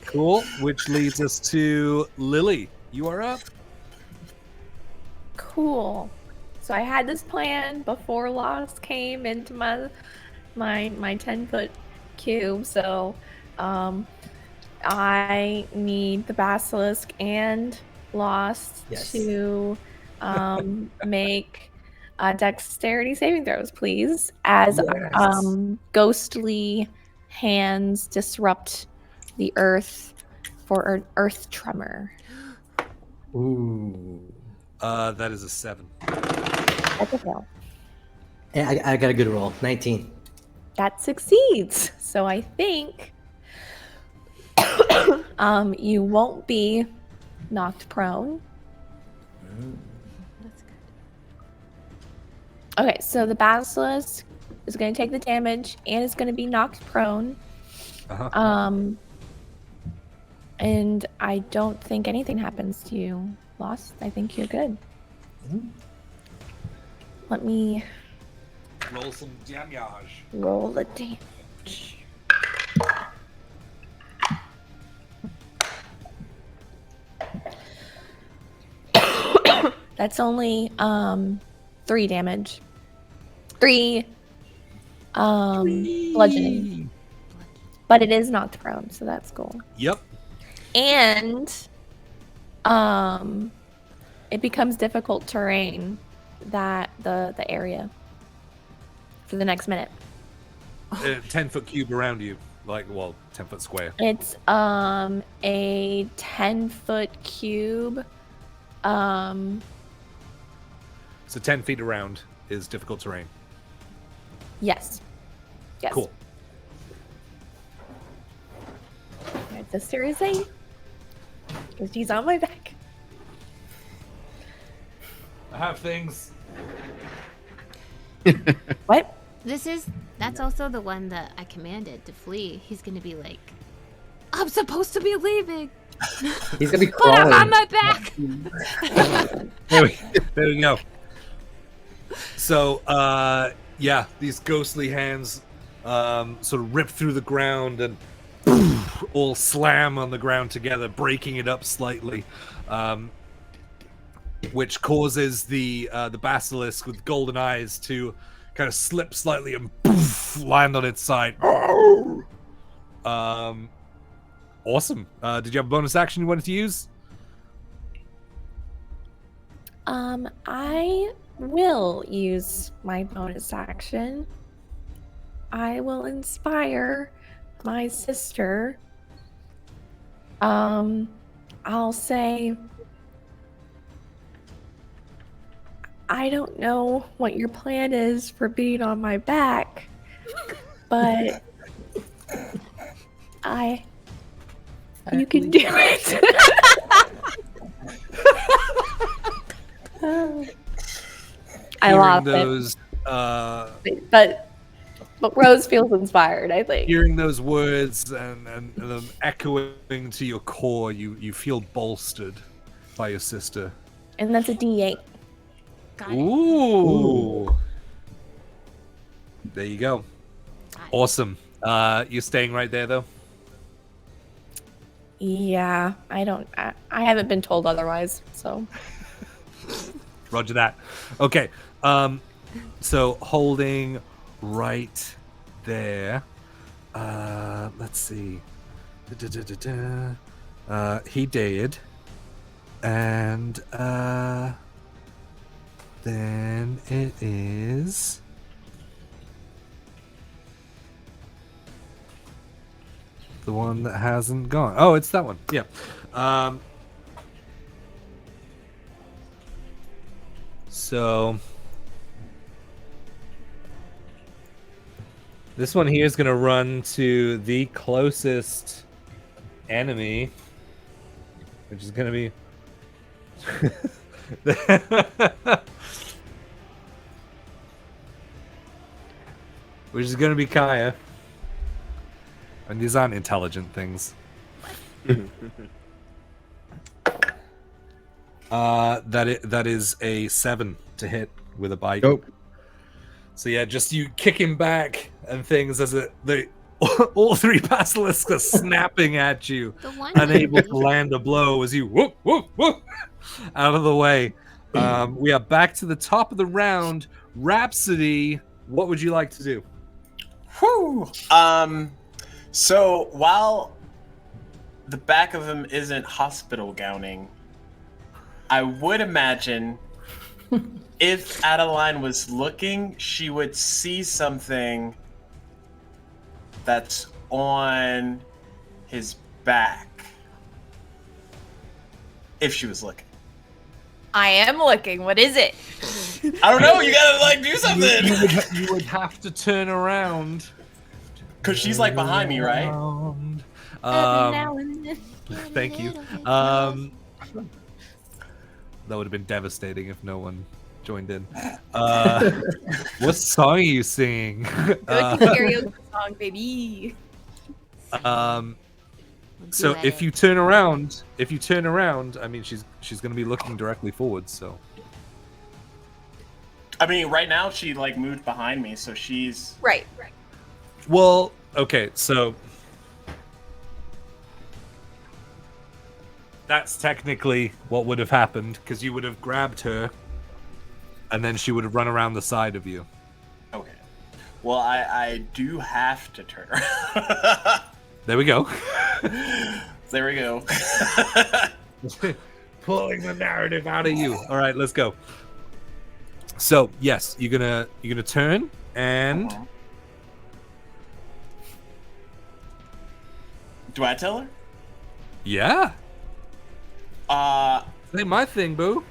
Cool. Which leads us to Lily. You are up. Cool. So I had this plan before Lost came into my 10-foot cube. So I need the basilisk and Lost Yes. to make dexterity saving throws, please, as Yes. ghostly hands disrupt the earth for an earth tremor. Ooh. That is a 7. That's a fail. And I got a good roll. 19. That succeeds. So I think you won't be knocked prone. That's good. Okay, so the basilisk is going to take the damage and is going to be knocked prone. Uh-huh. And I don't think anything happens to you, Lost. I think you're good. Let me Roll some damage. roll the damage. That's only 3 damage. 3 bludgeoning. But it is knocked prone, so that's cool. Yep. And it becomes difficult terrain, that the area, for the next minute. 10-foot cube around you. Like, well, 10-foot square. It's a 10-foot cube. So 10 feet around is difficult terrain. Yes. Yes. Cool. My sister is a, because she's on my back. I have things. What? That's also the one that I commanded to flee. He's gonna be like, I'm supposed to be leaving, He's gonna be but I'm on crawling. my back. There we go. So, yeah, these ghostly hands sort of rip through the ground and all slam on the ground together, breaking it up slightly, which causes the basilisk with golden eyes to kind of slip slightly and land on its side. Awesome. Did you have a bonus action you wanted to use? I will use my bonus action. I will inspire my sister. I'll say, I don't know what your plan is for being on my back, but you can do it. I Hearing lost those, it, but Rose feels inspired, I think. hearing those words and them echoing to your core, you feel bolstered by your sister. And that's a D8. Got it. Ooh. There you go. Got it. Awesome. You're staying right there, though? Yeah, I haven't been told otherwise, so. Roger that. Okay. So holding right there. Let's see. He did. And then it is the one that hasn't gone. Oh, it's that one. Yeah. So this one here is going to run to the closest enemy, which is going to be which is going to be Kaya. And these aren't intelligent things. That is a 7 to hit with a bite. Nope. So yeah, just you kick him back and things as all 3 basilisks are snapping at you, The one unable to land a blow as you whoop whoop whoop out of the way. We are back to the top of the round. Rhapsody, what would you like to do? Whew. So while the back of him isn't hospital gowning, I would imagine if Adeline was looking, she would see something that's on his back. If she was looking. I am looking. What is it? I don't know, you gotta do something! You would have to turn around. Because she's behind me, right? Thank you. That would have been devastating if no one joined in. What song are you singing? Go to karaoke song, baby. So if you turn around, I mean, she's gonna be looking directly forward. So. I mean, right now she moved behind me, so she's Right. Well, okay, so that's technically what would have happened, because you would have grabbed her, and then she would have run around the side of you. okay. Well, I do have to turn around. There we go. There we go. Pulling the narrative out of you. All right, let's go. So yes, you're gonna turn and. Do I tell her? Yeah. Ain't my thing, boo.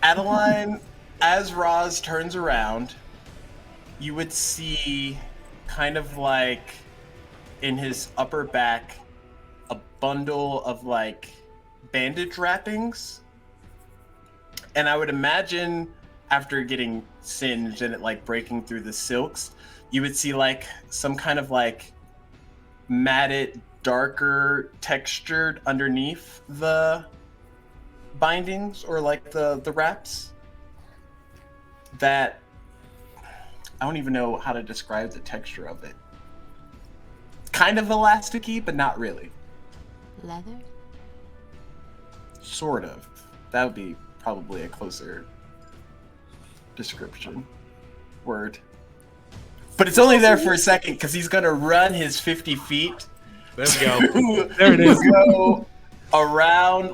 Adeline, as Roz turns around, you would see kind of in his upper back a bundle of bandage wrappings. And I would imagine after getting singed and it breaking through the silks, you would see some kind of matted, darker textured underneath the bindings or the wraps that I don't even know how to describe the texture of it. Kind of elasticy, but not really. Leather? Sort of. That would be probably a closer description. Word. But it's only there for a second because he's gonna run his 50 feet. There we go. There it is. Go around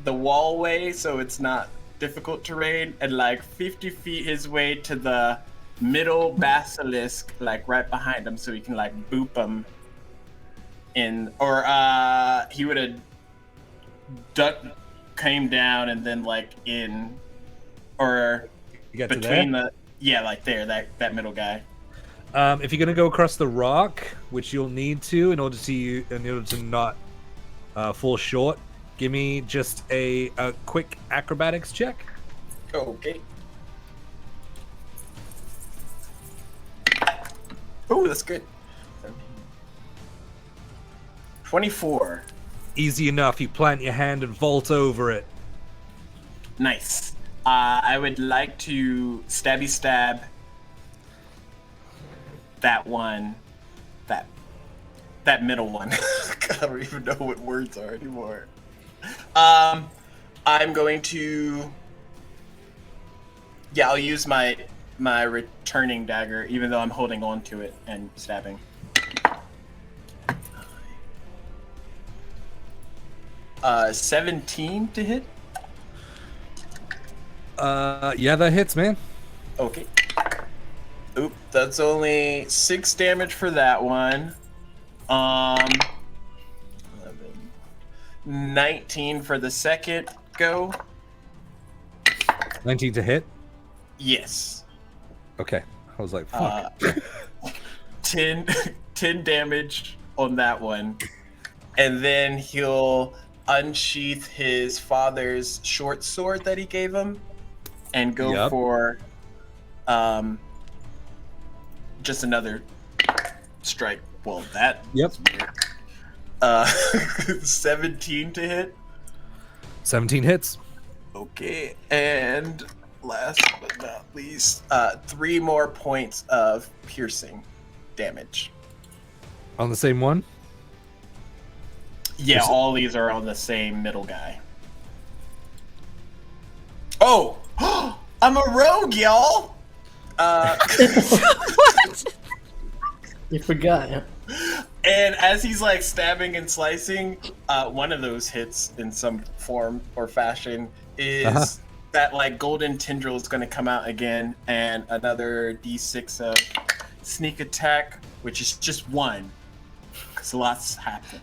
the wallway so it's not difficult terrain, and 50 feet his way to the middle basilisk, right behind him, so he can boop him in, or he would have came down and then in, or between the there, that middle guy. If you're gonna go across the rock, which you'll need to in order to not fall short, give me just a quick acrobatics check. Okay. Oh, that's good. 24. Easy enough. You plant your hand and vault over it. Nice. I would like to stabby stab that one, that middle one. I don't even know what words are anymore. I'm going to, I'll use my returning dagger, even though I'm holding on to it and stabbing. 17 to hit. Yeah, that hits, man. Okay. Oop, that's only 6 damage for that one. 11, 19 for the second go. 19 to hit. Yes. Okay, I was like, fuck. 10 damage on that one. And then he'll unsheath his father's short sword that he gave him and go for just another strike. Well, that. Yep. 17 to hit. 17 hits. Okay, and last but not least, 3 more points of piercing damage. On the same one? Yeah, all these are on the same middle guy. Oh! I'm a rogue, y'all! What? You forgot. And as he's like stabbing and slicing, one of those hits in some form or fashion is that like golden tendril is going to come out again, and another d6 of sneak attack, which is just 1, because lots happen.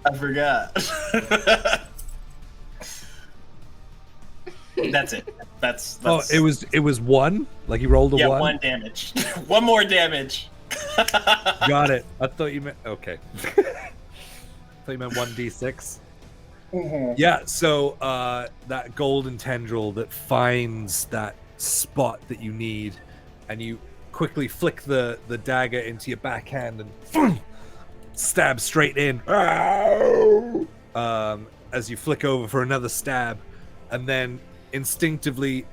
I forgot. That's it. That's Oh, it was 1? Like he rolled a 1? 1 damage. 1 more damage. Got it. I thought you meant okay. I thought you meant 1d6. Mm-hmm. Yeah, so that golden tendril that finds that spot that you need, and you quickly flick the dagger into your backhand and stab straight in. As you flick over for another stab, and then instinctively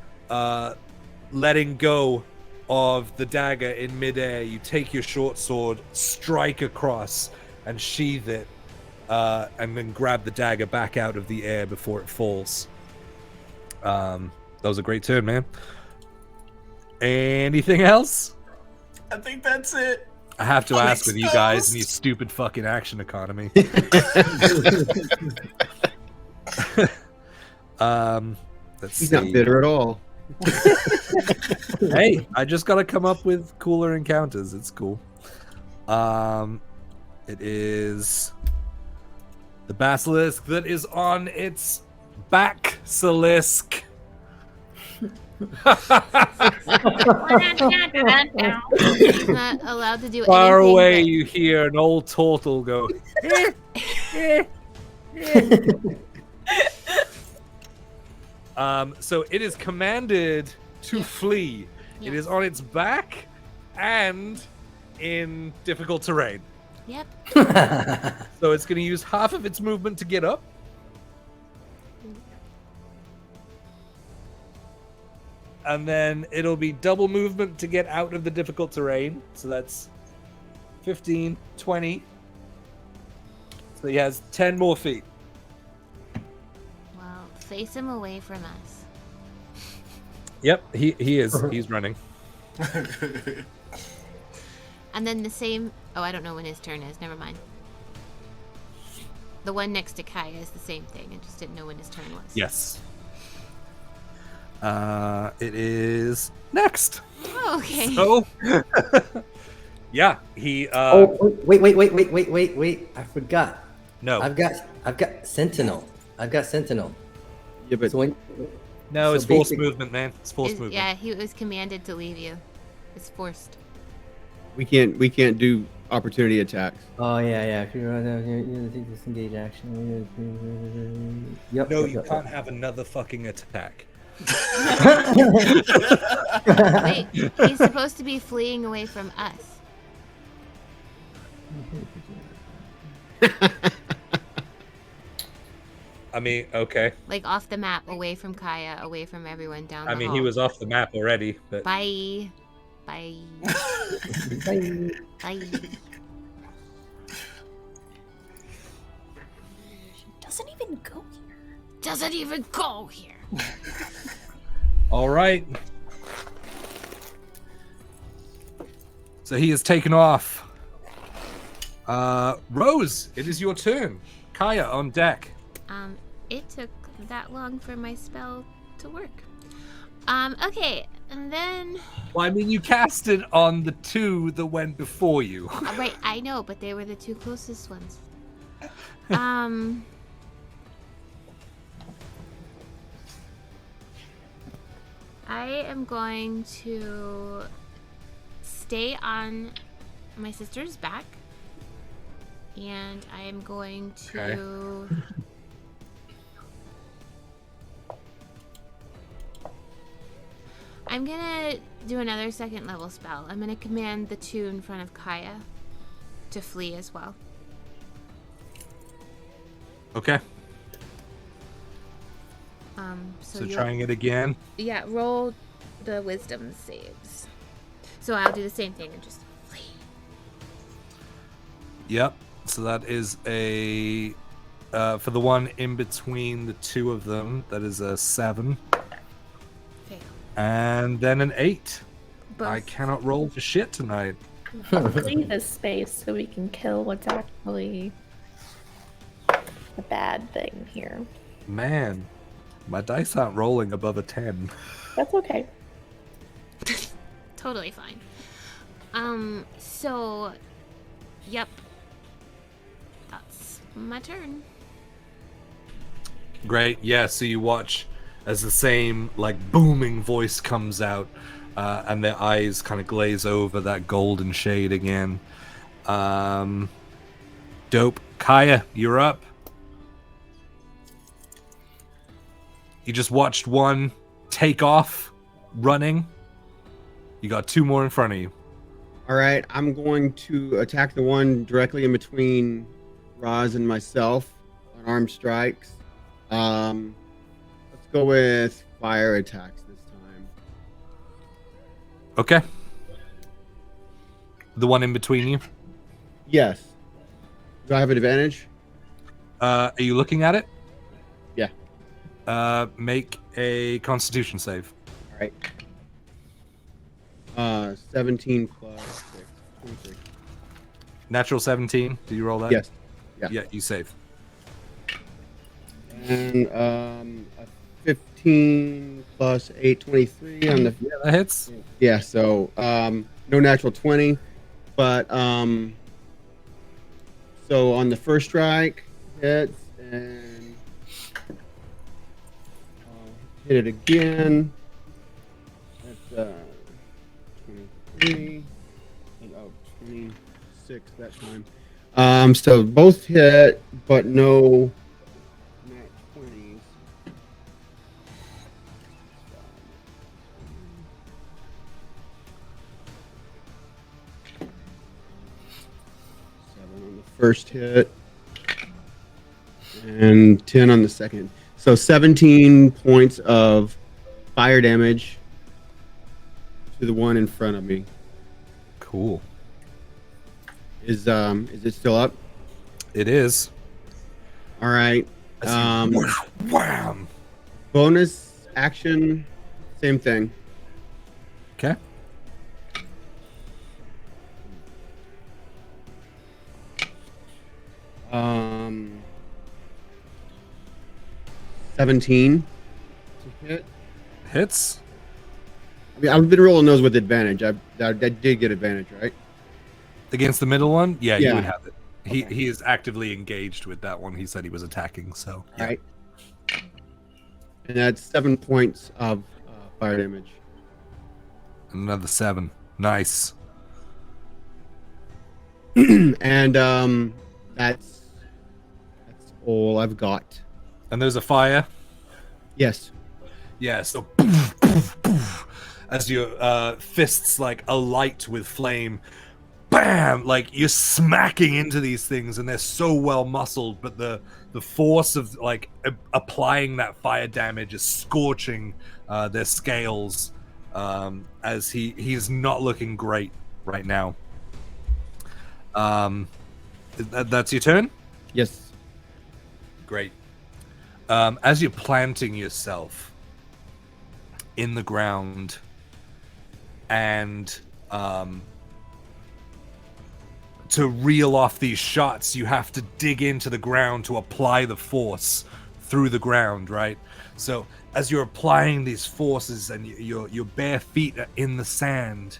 letting go of the dagger in midair, you take your short sword, strike across, and sheath it, and then grab the dagger back out of the air before it falls. That was a great turn, man. Anything else? I think that's it. I have to ask with you guys and your stupid fucking action economy. Let's He's see. not bitter at all. Hey, I just gotta come up with cooler encounters. It's cool. It is the basilisk that is on its back silisk. He's not allowed to do Far anything away, but- you hear an old turtle go. So it is commanded to flee. It is on its back and in difficult terrain. Yep. So it's going to use half of its movement to get up. And then it'll be double movement to get out of the difficult terrain. So that's 15, 20. So he has 10 more feet. Well, face him away from us. Yep, he is. He's running. And then the same... Oh, I don't know when his turn is. Never mind. The one next to Kaya is the same thing. I just didn't know when his turn was. Yes. It is next. Oh, okay. So, yeah, he. Oh, wait! I forgot. No. I've got Sentinel. Yeah, but So when, No, so it's forced basic- movement, man. It's forced movement. Yeah, he was commanded to leave you. It's forced. we can't do opportunity attacks. Oh yeah. If you run down here, you take disengage action. Yep. No, yep, you yep, can't yep. have another fucking attack. Wait, he's supposed to be fleeing away from us. I mean, okay. Like off the map, away from Kaya, away from everyone down the I mean, hall. he was off the map already, but Bye. Bye. Bye. Bye. Doesn't even go here. Doesn't even go here. all right. So he has taken off. Rose, it is your turn. Kaya on deck. It took that long for my spell to work. Okay, and then... Well, I mean, you cast it on the two that went before you. Right, I know, but they were the two closest ones. I am going to stay on my sister's back, and I am going to... I'm gonna do another second level spell. I'm gonna command the two in front of Kaya to flee as well. Okay. So Trying it again. Yeah, roll the wisdom saves. So I'll do the same thing and just flee. Yep. So that is a for the one in between the two of them. That is a 7. Fail. And then an 8. Both. I cannot roll for shit tonight. Leave this space so we can kill what's actually a bad thing here. Man, my dice aren't rolling above a 10. That's okay. Totally fine. So, yep. That's my turn. Great. Yeah, so you watch as the same, like, booming voice comes out, and their eyes kind of glaze over that golden shade again. Dope. Kaya, you're up. You just watched one take off, running. You got 2 more in front of you. All right, I'm going to attack the one directly in between Roz and myself. Unarmed strikes. Let's go with fire attacks this time. Okay. The one in between you. Yes. Do I have an advantage? Are you looking at it? Yeah. Make a Constitution save. All right. 17 plus 6, 23. Natural 17. Did you roll that? Yes. Yeah. Yeah, you save. And a 15 plus 8, 23 on the. Yeah, that hits. Yeah. So no natural 20, but so on the first strike hits and hit it again. That's 23. Oh, 26 that time. So both hit, but no nat 20s. 7 on the first hit, and 10 on the second. So 17 points of fire damage to the one in front of me. Cool. Is it still up? It is. All right. Wham! Bonus action, same thing. Okay. Um, 17 to hit. Hits. I mean, I've been rolling those with advantage. I did get advantage, right? Against the middle one? Yeah, you Yeah. would have it. Okay. He is actively engaged with that one. He said he was attacking, so. Yeah. All right. And that's 7 points of fire damage. Another 7. Nice. And that's all I've got. And there's a fire. Yes. Yeah, so poof, poof, poof, as your fists like alight with flame, bam! Like you're smacking into these things, and they're so well muscled, but the force of like applying that fire damage is scorching their scales. As he's not looking great right now. That's your turn? Yes. Great. As you're planting yourself in the ground and to reel off these shots, you have to dig into the ground to apply the force through the ground, right? So as you're applying these forces and your bare feet are in the sand,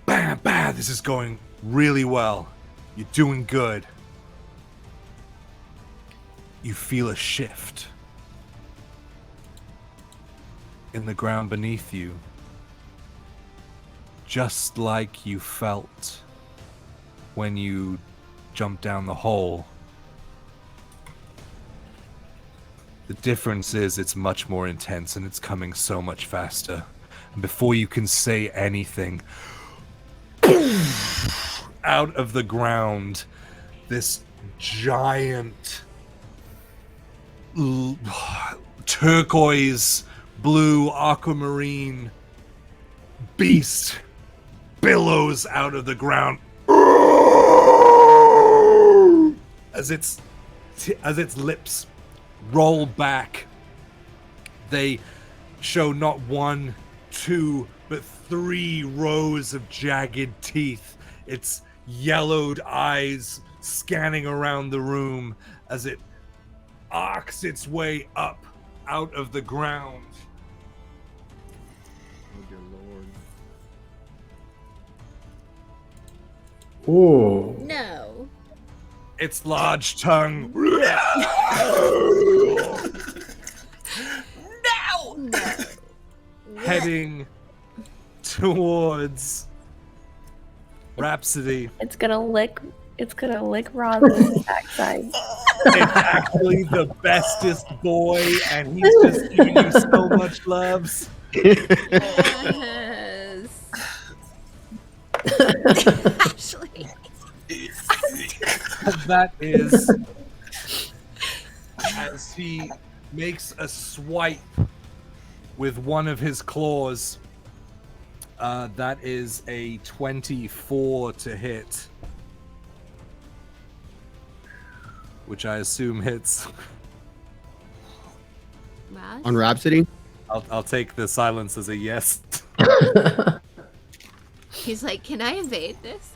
bam, bam, this is going really well. You're doing good. You feel a shift in the ground beneath you, just like you felt when you jumped down the hole. The difference is it's much more intense and it's coming so much faster. And before you can say anything, out of the ground, this giant turquoise blue aquamarine beast billows out of the ground as its lips roll back. They show not 1, 2, but 3 rows of jagged teeth. Its yellowed eyes scanning around the room as it arcs its way up out of the ground. Oh dear lord. Ooh. No. Its large tongue No. heading towards Rhapsody. It's gonna lick Rosin's backside. It's actually the bestest boy, and he's just giving you so much loves. Yes. Actually. That is as he makes a swipe with one of his claws. That is a 24 to hit, which I assume hits. Raz? On Rhapsody? I'll take the silence as a yes. He's like, can I evade this?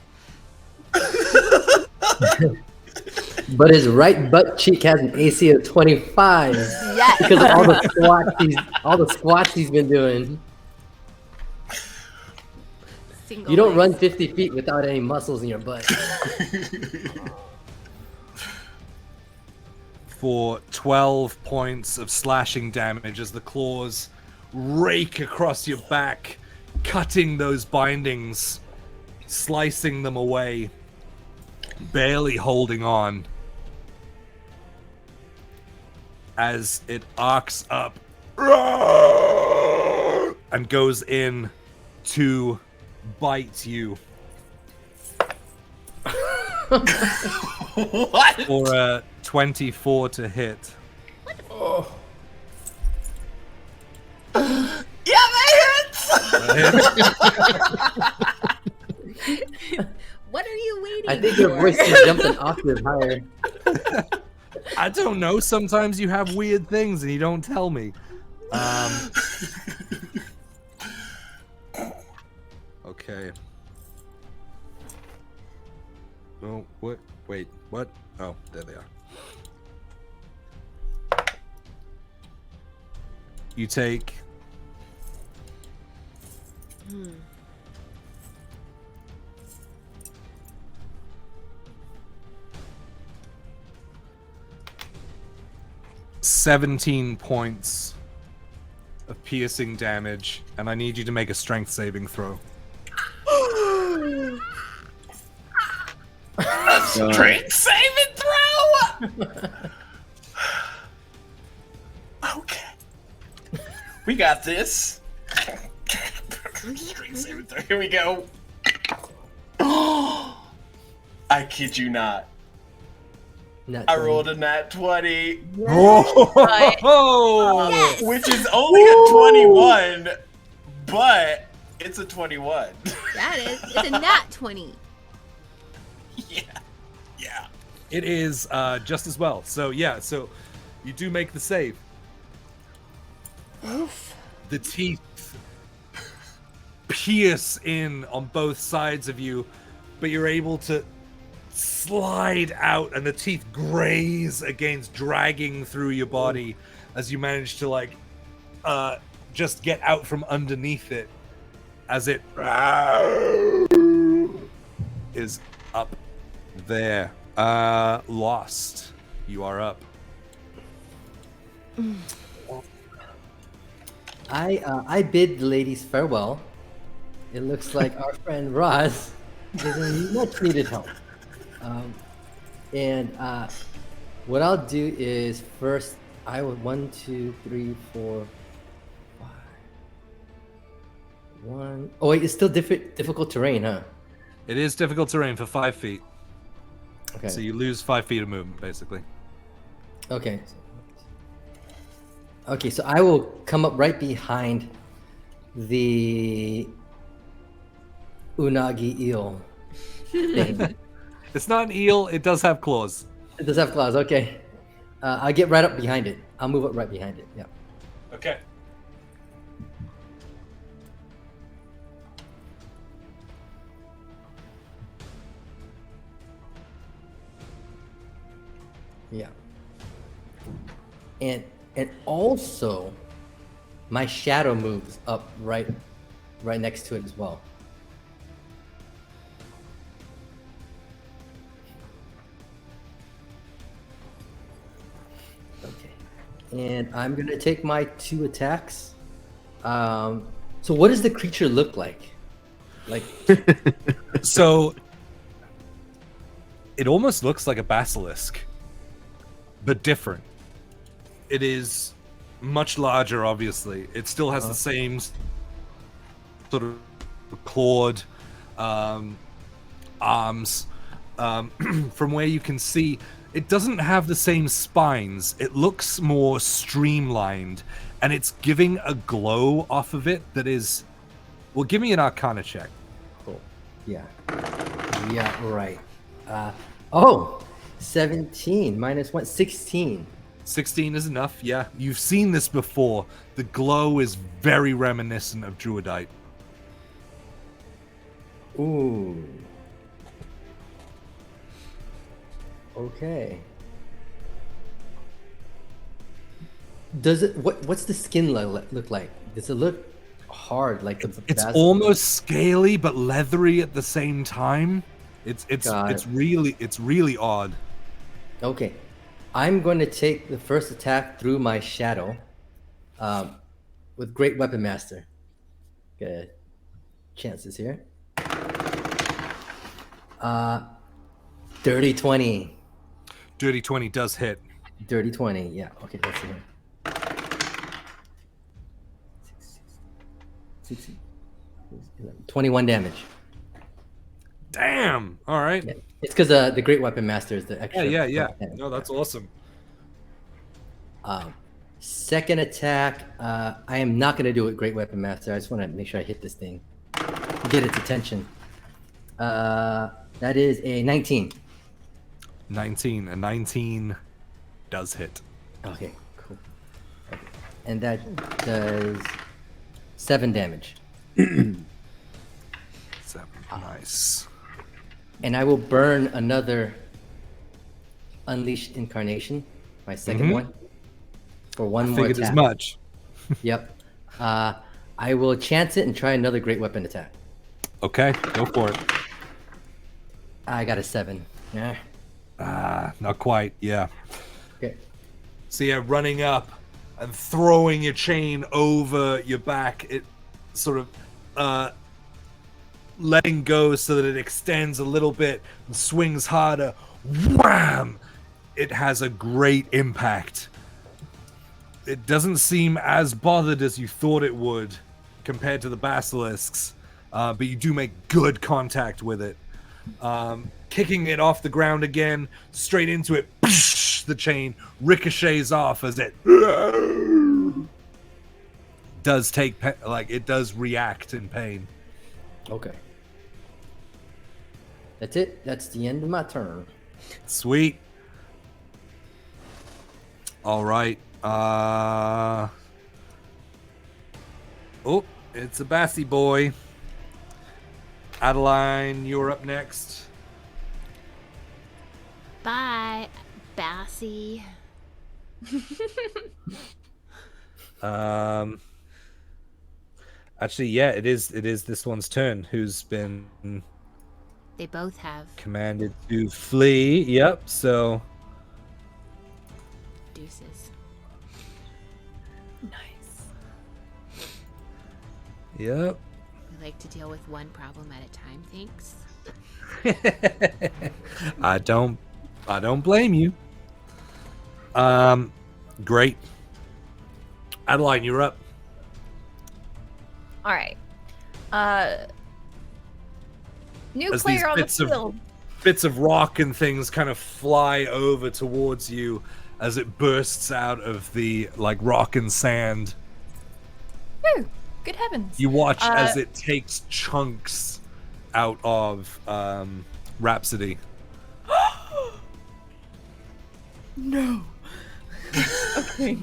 But his right butt cheek has an AC of 25 Yes. because of all the squats he's been doing. Single You don't leg. run 50 feet without any muscles in your butt. For 12 points of slashing damage as the claws rake across your back, cutting those bindings, slicing them away, barely holding on as it arcs up and goes in to bite you. What? For a 24 to hit. Yeah, that hits! What are you waiting I think for? your voice just jumped an octave higher. I don't know. Sometimes you have weird things and you don't tell me. Okay. Oh, what? Wait, what? Oh, there they are. You take... Hmm. 17 points of piercing damage, and I need you to make a strength saving throw. A strength saving throw! Okay. We got this. Strength saving throw. Here we go. I kid you not. I rolled a nat 20, Oh! which is only a 21, but it's a 21. That is. It's a nat 20. Yeah. It is just as well. So yeah, so you do make the save. Oof. The teeth pierce in on both sides of you, but you're able to slide out, and the teeth graze against, dragging through your body as you manage to like just get out from underneath it as it is up there. Lost. You are up. I bid the ladies farewell. It looks like our friend Roz is in much needed help. And what I'll do is first I will 1, 2, 3, 4, 5. 1. Oh wait, it's still difficult terrain, huh? It is difficult terrain for 5 feet. Okay. So you lose 5 feet of movement, basically. Okay. Okay, so I will come up right behind the unagi eel thing. It's not an eel. It does have claws. It does have claws. Okay. I'll get right up behind it. I'll move up right behind it. Yeah. Okay. Yeah. And also, my shadow moves up right next to it as well. Okay. And I'm gonna take my 2 attacks. So what does the creature look like? Like, So it almost looks like a basilisk, but different. It is much larger, obviously. It still has the same sort of clawed arms. From where you can see, it doesn't have the same spines. It looks more streamlined, and it's giving a glow off of it that is... Well, give me an Arcana check. cool. Yeah. Yeah, right. 17 minus 1, 16. 16 is enough, yeah. You've seen this before. The glow is very reminiscent of Druidite. Ooh. Okay. Does it? What's the skin look like? Does it look hard like the? It's basilisk? almost scaly but leathery at the same time. It's Got it. really odd. Okay. I'm going to take the first attack through my shadow, with Great Weapon Master. Good chances here. Dirty 20. Dirty 20 does hit. Dirty 20. Yeah. Okay. Let's see here. 16, 21 damage. Damn. All right. Yeah. It's because the Great Weapon Master is the extra. Yeah. damage. No, that's awesome. Second attack. I am not going to do it, Great Weapon Master. I just want to make sure I hit this thing, get its attention. That is a 19. 19. A 19 does hit. Okay, cool. Okay. And that does 7 damage. 7. Nice. And I will burn another Unleashed Incarnation, my second one, for one more Figured attack. as much. Yep. I will chance it and try another Great Weapon attack. Okay, go for it. I got a 7. Yeah. Not quite. Yeah. Okay. So yeah, running up and throwing your chain over your back, it sort of letting go so that it extends a little bit and swings harder. Wham! It has a great impact. It doesn't seem as bothered as you thought it would compared to the basilisks, but you do make good contact with it. Kicking it off the ground again, straight into it. The chain ricochets off as it does take it does react in pain. Okay. That's it. That's the end of my turn. Sweet. All right. Oh, it's a Bassy boy. Adeline, you're up next. Bye, Bassie. Actually, yeah, it is this one's turn. Who's been They both have commanded to flee? Yep. So deuces. Nice. yep. We like to deal with one problem at a time, thanks. I don't blame you. Great. Adeline, you're up. All right. New As these player on the bits of- field. Bits of rock and things kind of fly over towards you as it bursts out of the like rock and sand. Woo, good heavens. You watch as it takes chunks out of Rhapsody. No. Okay.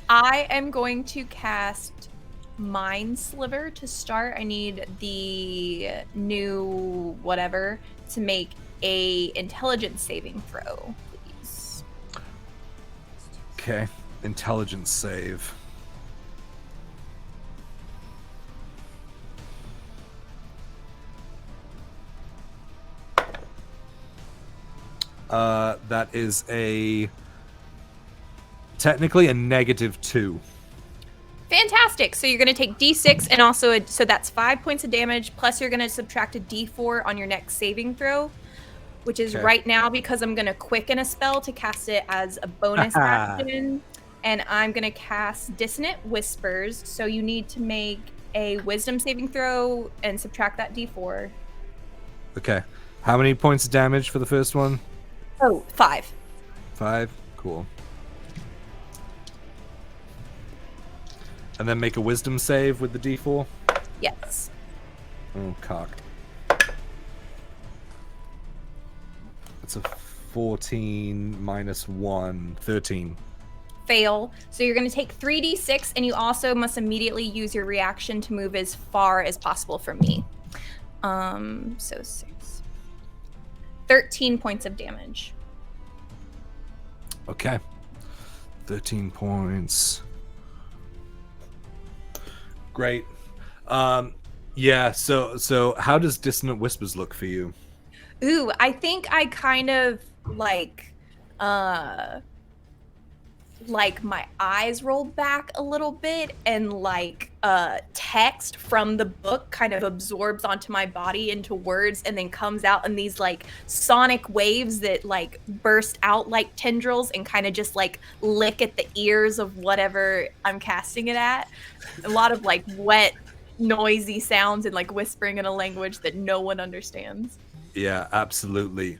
I am going to cast Mind Sliver to start. I need the new whatever to make a intelligence saving throw, please. Okay. Intelligence save. That is technically a -2. Fantastic. So you're going to take D6 and also so that's 5 points of damage. Plus you're going to subtract a D4 on your next saving throw, which is Okay. right now because I'm going to quicken a spell to cast it as a bonus action. And I'm going to cast Dissonant Whispers. So you need to make a Wisdom saving throw and subtract that D4. Okay. How many points of damage for the first one? Oh, 5. 5. Cool. And then make a wisdom save with the D4. Yes. Oh, cock. That's a 14 minus 1, 13. Fail. So you're going to take 3d6 and you also must immediately use your reaction to move as far as possible from me. So 6. 13 points of damage. Okay. 13 points. Great. Yeah, so how does Dissonant Whispers look for you? Ooh, I think I kind of like my eyes rolled back a little bit and text from the book kind of absorbs onto my body into words and then comes out in these like sonic waves that like burst out like tendrils and kind of just like lick at the ears of whatever I'm casting it at. A lot of like wet, noisy sounds and like whispering in a language that no one understands. Yeah, absolutely.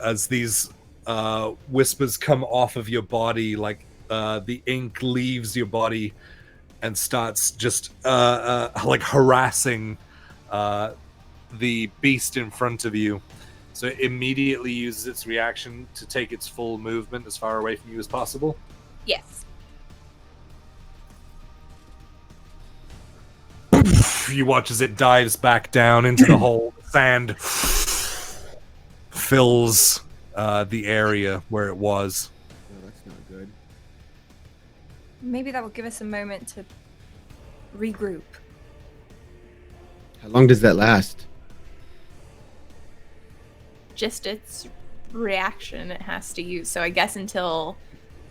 As these whispers come off of your body, like the ink leaves your body and starts just like harassing the beast in front of you. So it immediately uses its reaction to take its full movement as far away from you as possible. Yes. You watch as it dives back down into the hole. Sand fills the area where it was. Oh, that's not good. Maybe that will give us a moment to regroup. How long does that last? Just its reaction it has to use. So I guess until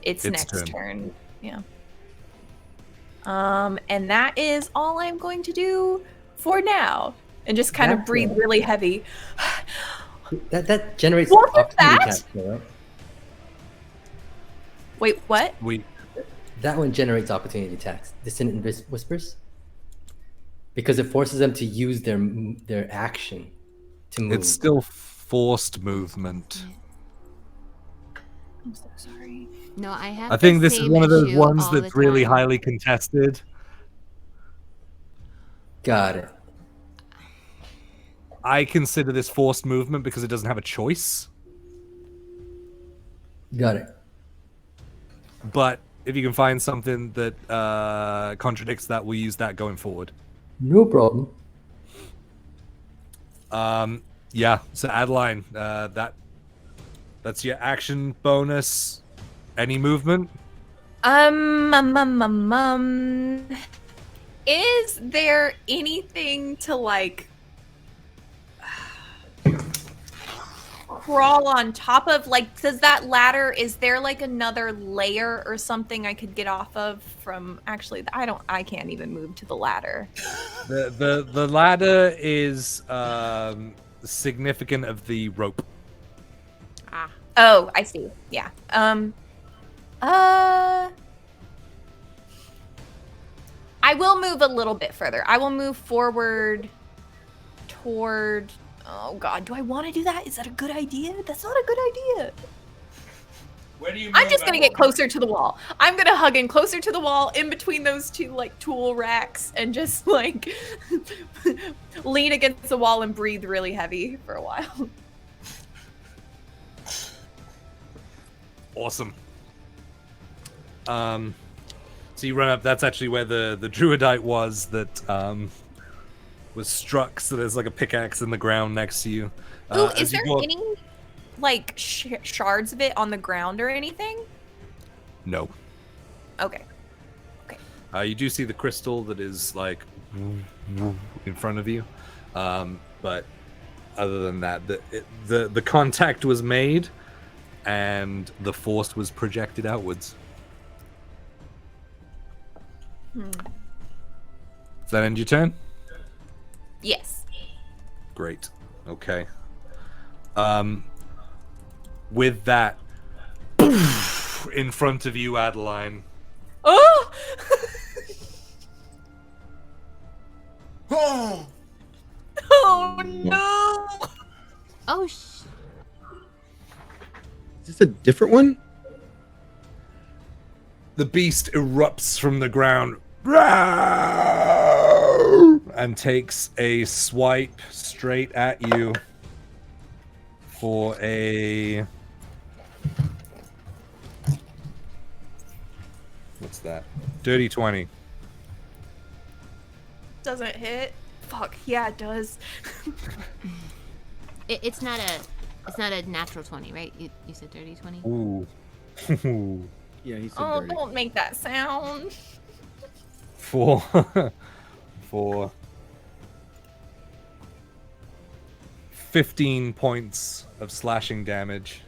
its next turn. Yeah. And that is all I'm going to do for now. And just kind of breathe really heavy. That generates What was opportunity that? attacks, right? Wait, what? That one generates opportunity attacks. Dissonant Whispers, because it forces them to use their action to move. It's still forced movement. I'm so sorry. No, I have. I think the this is same one of those issue ones all the that's really time. highly contested. Got it. I consider this forced movement because it doesn't have a choice. Got it. But if you can find something that contradicts that, we'll use that going forward. No problem. Yeah. So Adeline, that's your action bonus. Any movement? Is there anything to like crawl on top of? Like, does that ladder, is there like another layer or something I could get off of from? Actually, I can't even move to the ladder. The ladder is significant of the rope. Ah. Oh, I see. Yeah. I will move a little bit further. I will move forward toward. Oh God, do I want to do that? Is that a good idea? That's not a good idea. Where do you? I'm just gonna get closer to the wall. I'm gonna hug in closer to the wall, in between those two like tool racks, and just like lean against the wall and breathe really heavy for a while. Awesome. So you run up. That's actually where the druidite was that was struck. So there's like a pickaxe in the ground next to you. Ooh, is there any like shards of it on the ground or anything? No. Okay. You do see the crystal that is like in front of you, but other than that, the contact was made, and the force was projected outwards. Does that end your turn? Yes. Great. Okay. With that, in front of you, Adeline. Oh! Oh! Oh no! Oh, Is this a different one? The beast erupts from the ground and takes a swipe straight at you for a... What's that? Dirty 20. Doesn't hit. Fuck, yeah, it does. it's not a natural 20, right? You said dirty 20. Ooh. Yeah, he said Oh, dirty. don't make that sound. For 15 points of slashing damage.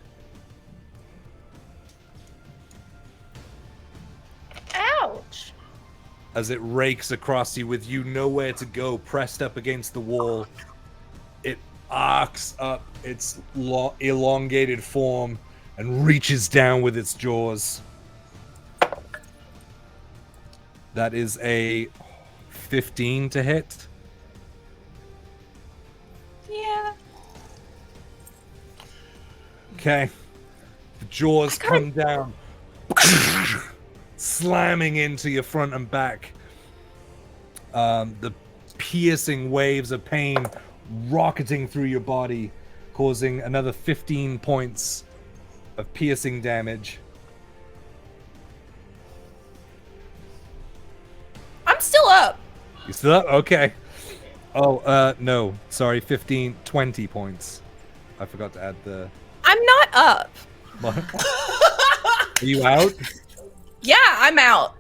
Ouch. As it rakes across you with you nowhere to go, pressed up against the wall. It arcs up its elongated form and reaches down with its jaws. That is a 15 to hit. Yeah. Okay. The jaws come down, slamming into your front and back. The piercing waves of pain rocketing through your body, causing another 15 points of piercing damage. I'm still up. You still up? Okay. Oh, no. Sorry, 20 points. I forgot to add the... I'm not up. What? Are you out? Yeah, I'm out.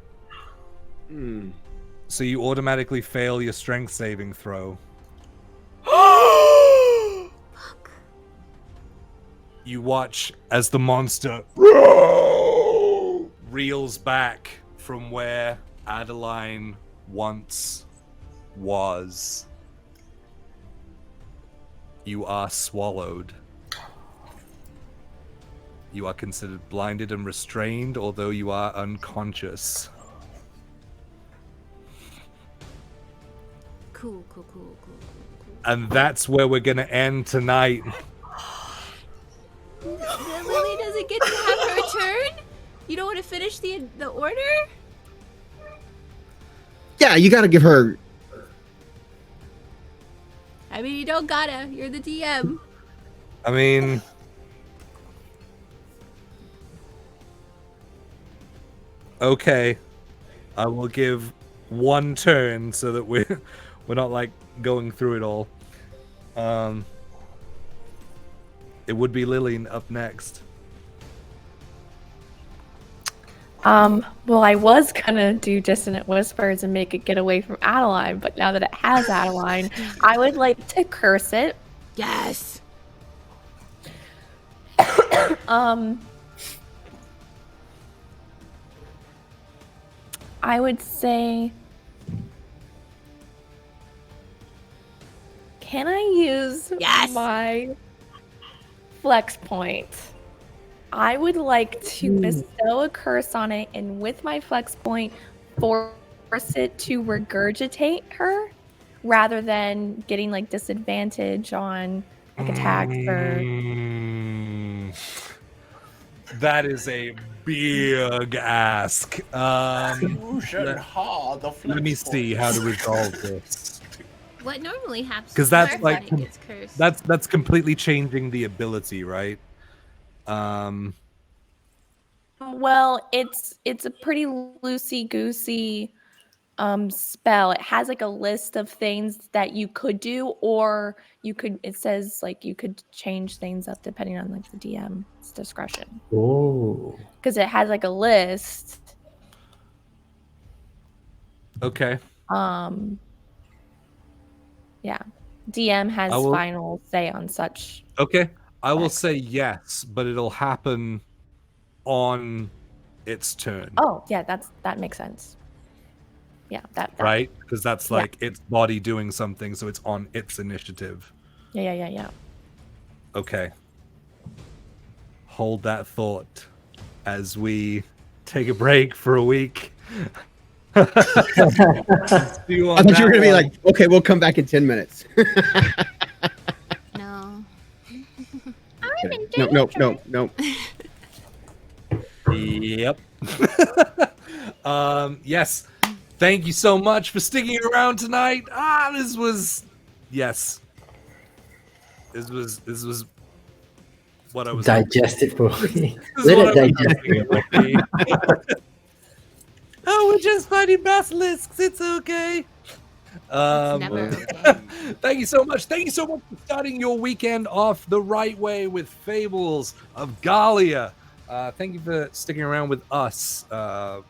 So you automatically fail your strength saving throw. You watch as the monster reels back from where Adeline once was. You are swallowed. You are considered blinded and restrained, although you are unconscious. Cool. And that's where we're gonna end tonight. Lily doesn't get to have her turn? You don't want to finish the order? Yeah, you gotta give her. I mean, you don't gotta. You're the DM. I mean... Okay, I will give one turn so that we're not like going through it all. It would be Lillian up next. Well, I was gonna do Dissonant Whispers and make it get away from Adeline, but now that it has Adeline, I would like to curse it. Yes. I would say, can I use Yes. my flex point? I would like to bestow a curse on it, and with my flex point, force it to regurgitate her, rather than getting like disadvantage on like attacks or. That is a big ask. Let me see how to resolve this. What normally happens? 'Cause that's when like- it gets cursed? That's completely changing the ability, right? Well, it's a pretty loosey goosey spell. It has like a list of things that you could do, or you could. It says like you could change things up depending on like the DM's discretion. Oh. Because it has like a list. Okay. Yeah. DM has I will- final say on such. Okay. I will say yes, but it'll happen on its turn. Oh, yeah, that makes sense. Yeah, that Right? Because that's Yeah. like its body doing something, so it's on its initiative. Yeah. Okay. Hold that thought as we take a break for a week. I thought you were gonna be like, okay, we'll come back in 10 minutes. No. No. Yep. Yes. Thank you so much for sticking around tonight. This was what I was Digest it for me. This is Let what it I was digest. hoping it would be. Oh, we're just fighting basilisks. It's okay. Never okay. Thank you so much. Thank you so much for starting your weekend off the right way with Fables of Ghalia. Thank you for sticking around with us.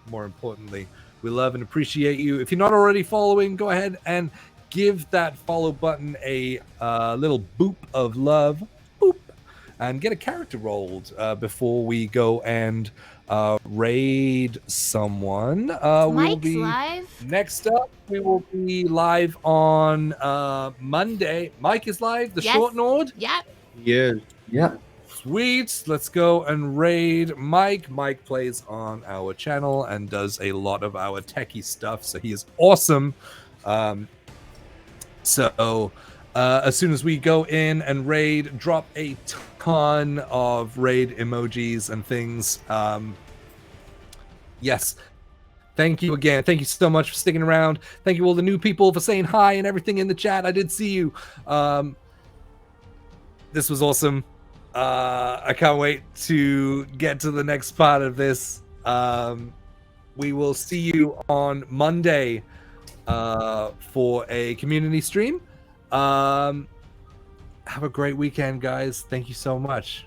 More importantly, we love and appreciate you. If you're not already following, go ahead and give that follow button a little boop of love. Boop. And get a character rolled before we go and raid someone. We'll Mike's be live. next up. We will be live on Monday. Mike is live. The Yes. Short Nord. Yep. Yeah. Yeah. Sweet. Let's go and raid Mike. Mike plays on our channel and does a lot of our techie stuff. So he is awesome. So as soon as we go in and raid, drop a ton of raid emojis and things. Yes. Thank you again. Thank you so much for sticking around. Thank you all the new people for saying hi and everything in the chat. I did see you. This was awesome. I can't wait to get to the next part of this. We will see you on Monday for a community stream. Have a great weekend, guys. Thank you so much.